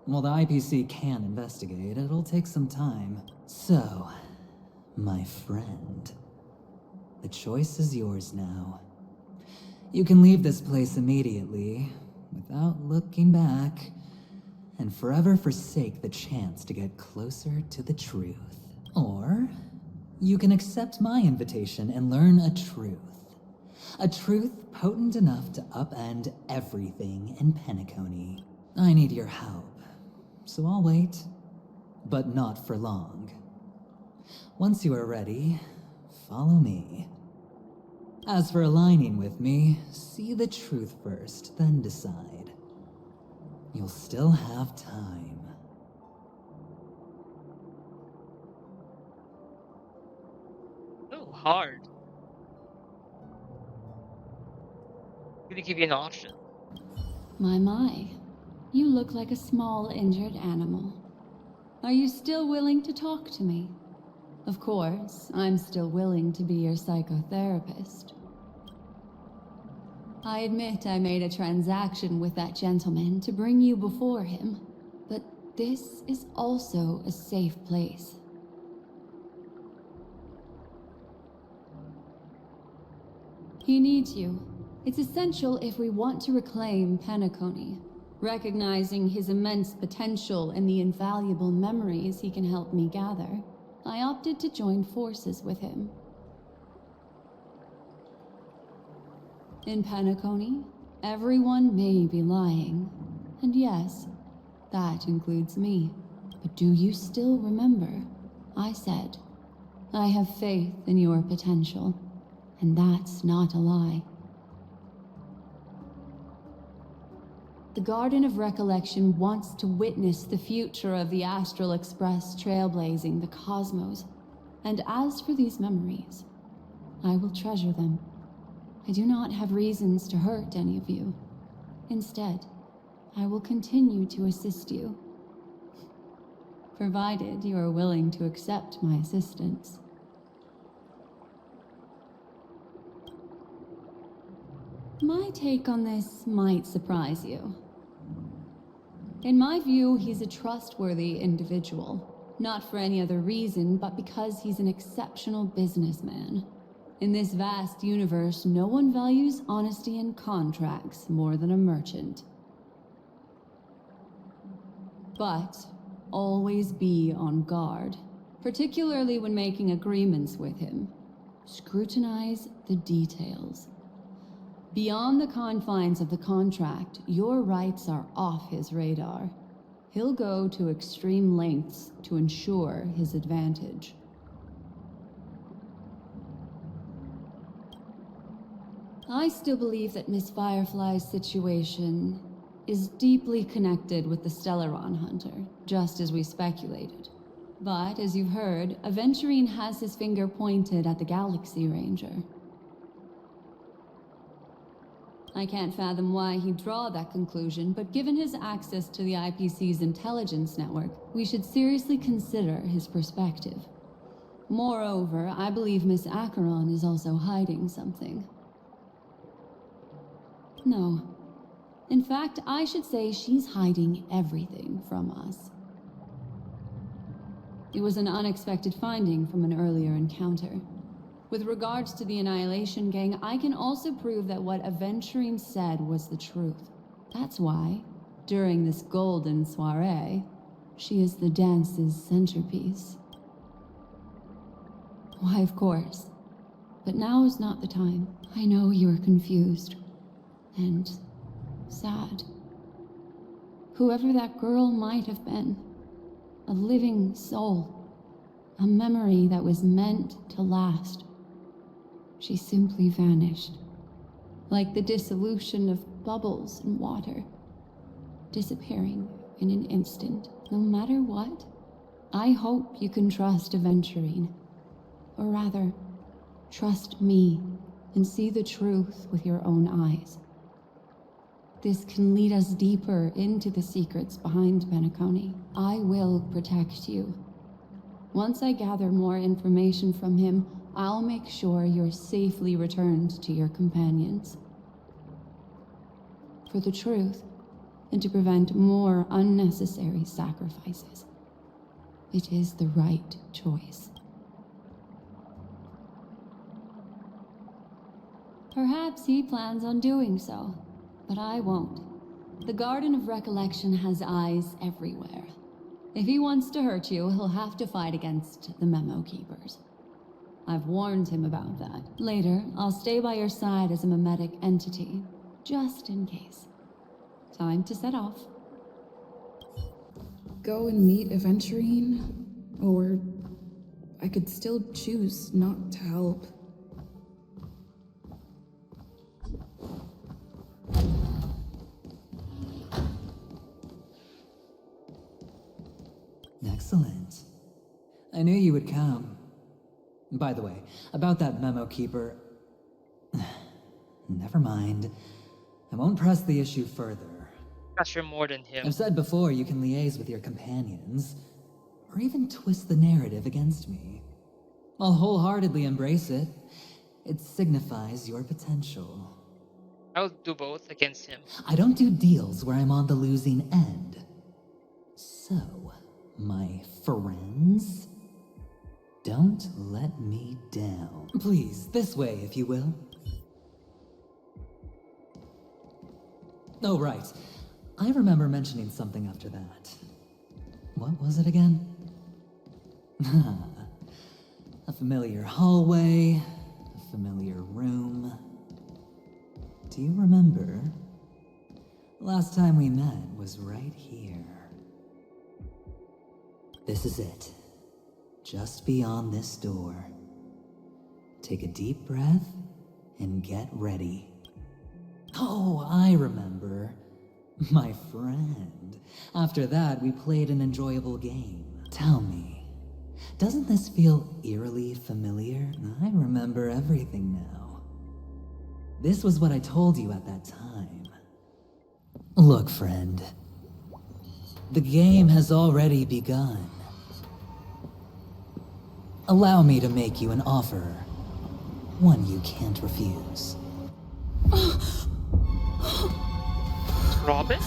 While the IPC can investigate, it'll take some time. So, my friend, the choice is yours now. You can leave this place immediately, without looking back, and forever forsake the chance to get closer to the truth. Or, you can accept my invitation and learn a truth. A truth potent enough to upend everything in Penacony. I need your help, so I'll wait, but not for long. Once you are ready, follow me. As for aligning with me, see the truth first, then decide. You'll still have time. So hard. Gonna give you an option. My. You look like a small injured animal. Are you still willing to talk to me? Of course, I'm still willing to be your psychotherapist. I admit I made a transaction with that gentleman to bring you before him, but this is also a safe place. He needs you. It's essential if we want to reclaim Penacony. Recognizing his immense potential and the invaluable memories he can help me gather, I opted to join forces with him. In Penacony, everyone may be lying. And yes, that includes me. But do you still remember? I said, I have faith in your potential. And that's not a lie. The Garden of Recollection wants to witness the future of the Astral Express trailblazing the cosmos. And as for these memories, I will treasure them. I do not have reasons to hurt any of you. Instead, I will continue to assist you. Provided you are willing to accept my assistance. My take on this might surprise you. In my view, he's a trustworthy individual. Not for any other reason, but because he's an exceptional businessman. In this vast universe, no one values honesty in contracts more than a merchant. But always be on guard, particularly when making agreements with him. Scrutinize the details. Beyond the confines of the contract, your rights are off his radar. He'll go to extreme lengths to ensure his advantage. I still believe that Miss Firefly's situation is deeply connected with the Stellaron Hunter, just as we speculated. But, as you've heard, Aventurine has his finger pointed at the Galaxy Ranger. I can't fathom why he'd draw that conclusion, but given his access to the IPC's intelligence network, we should seriously consider his perspective. Moreover, I believe Miss Acheron is also hiding something. No. In fact, I should say she's hiding everything from us. It was an unexpected finding from an earlier encounter. With regards to the Annihilation Gang, I can also prove that what Aventurine said was the truth. That's why, during this golden soiree, she is the dance's centerpiece. Why, of course. But now is not the time. I know you are confused. And sad. Whoever that girl might have been, a living soul, a memory that was meant to last. She simply vanished, like the dissolution of bubbles in water, disappearing in an instant. No matter what, I hope you can trust Aventurine, or rather, trust me and see the truth with your own eyes. This can lead us deeper into the secrets behind Penacony. I will protect you. Once I gather more information from him, I'll make sure you're safely returned to your companions. For the truth, and to prevent more unnecessary sacrifices, it is the right choice. Perhaps he plans on doing so, but I won't. The Garden of Recollection has eyes everywhere. If he wants to hurt you, he'll have to fight against the Memo Keepers. I've warned him about that. Later, I'll stay by your side as a memetic entity, just in case. Time to set off. Go and meet Aventurine, or I could still choose not to help. Excellent. I knew you would come. By the way, about that memo keeper... Never mind. I won't press the issue further. Gosh, you're more than him. I've said before you can liaise with your companions, or even twist the narrative against me. I'll wholeheartedly embrace it. It signifies your potential. I'll do both against him. I don't do deals where I'm on the losing end. So, my friends, don't let me down. Please, this way, if you will. Oh, right. I remember mentioning something after that. What was it again? A familiar hallway, a familiar room. Do you remember? Last time we met was right here. This is it. Just beyond this door. Take a deep breath and get ready. Oh, I remember. My friend. After that, we played an enjoyable game. Tell me, doesn't this feel eerily familiar? I remember everything now. This was what I told you at that time. Look, friend. The game has already begun. Allow me to make you an offer. One you can't refuse. Robin?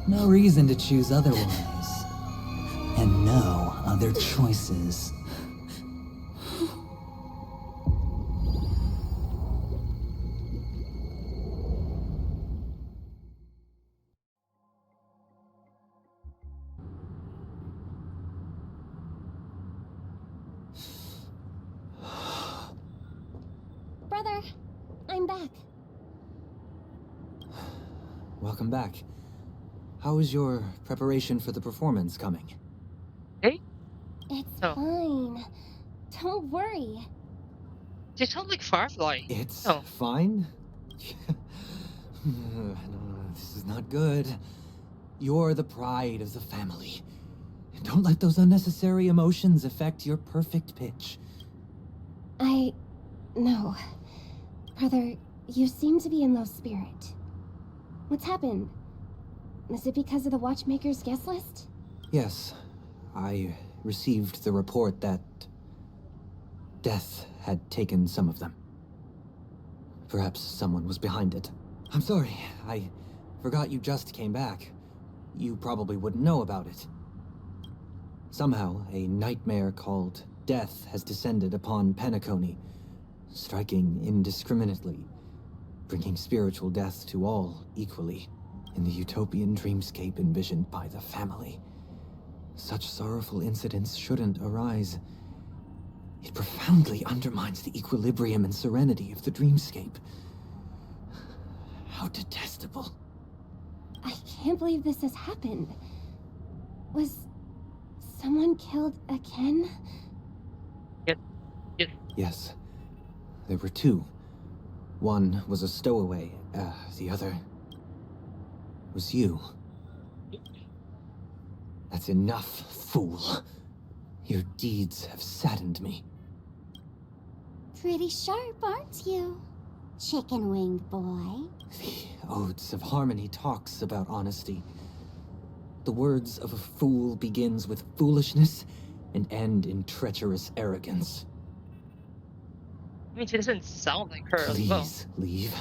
No reason to choose otherwise. And no other choices. Brother, I'm back. Welcome back. How is your preparation for the performance coming? Hey? It's Oh. fine. Don't worry. They sound like Firefly. It's Oh. fine? No, this is not good. You're the pride of the family. Don't let those unnecessary emotions affect your perfect pitch. No. Brother, you seem to be in low spirit. What's happened? Is it because of the Watchmaker's guest list? Yes, I received the report that death had taken some of them. Perhaps someone was behind it. I'm sorry, I forgot you just came back. You probably wouldn't know about it. Somehow, a nightmare called death has descended upon Penacony, striking indiscriminately, bringing spiritual death to all equally, in the utopian dreamscape envisioned by the family. Such sorrowful incidents shouldn't arise. It profoundly undermines the equilibrium and serenity of the dreamscape. How detestable. I can't believe this has happened. Was someone killed again? Yes. There were two. One was a stowaway, the other was you. That's enough, fool. Your deeds have saddened me. Pretty sharp, aren't you, chicken-winged boy? The Odes of Harmony talks about honesty. The words of a fool begins with foolishness and end in treacherous arrogance. I mean, she doesn't sound like her as well. Please leave.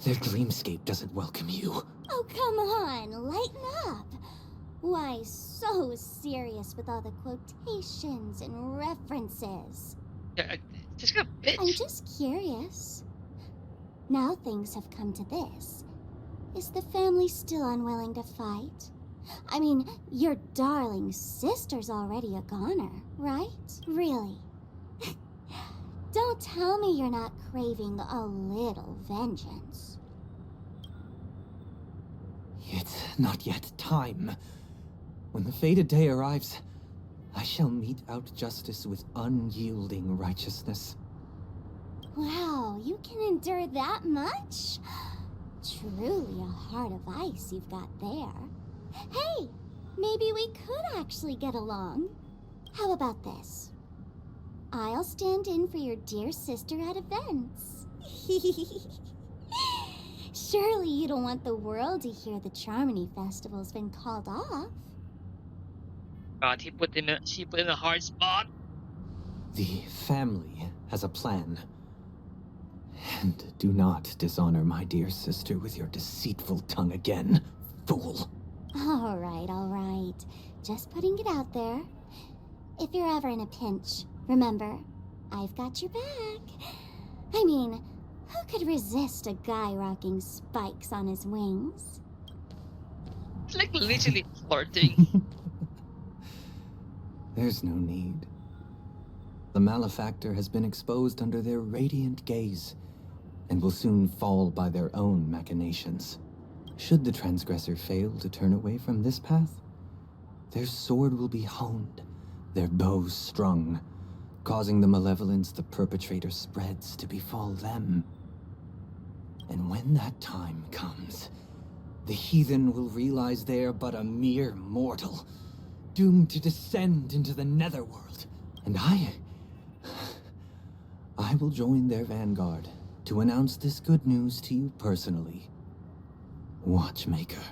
Their dreamscape doesn't welcome you. Oh, come on, lighten up. Why so serious with all the quotations and references? Yeah, just a bitch. I'm just curious. Now things have come to this. Is the family still unwilling to fight? I mean, your darling sister's already a goner, right? Really? Don't tell me you're not craving a little vengeance. It's not yet time. When the fated day arrives, I shall mete out justice with unyielding righteousness. Wow, you can endure that much? Truly a heart of ice you've got there. Hey, maybe we could actually get along. How about this? I'll stand in for your dear sister at events. Surely you don't want the world to hear the Charmony Festival's been called off. God, she put him in a hard spot. The family has a plan. And do not dishonor my dear sister with your deceitful tongue again, fool. All right. Just putting it out there. If you're ever in a pinch, remember, I've got your back. I mean, who could resist a guy rocking spikes on his wings? It's like literally flirting. There's no need. The malefactor has been exposed under their radiant gaze, and will soon fall by their own machinations. Should the transgressor fail to turn away from this path, their sword will be honed, their bow strung, causing the malevolence the perpetrator spreads to befall them. And when that time comes, the heathen will realize they're but a mere mortal, doomed to descend into the netherworld. And I will join their vanguard to announce this good news to you personally. Watchmaker.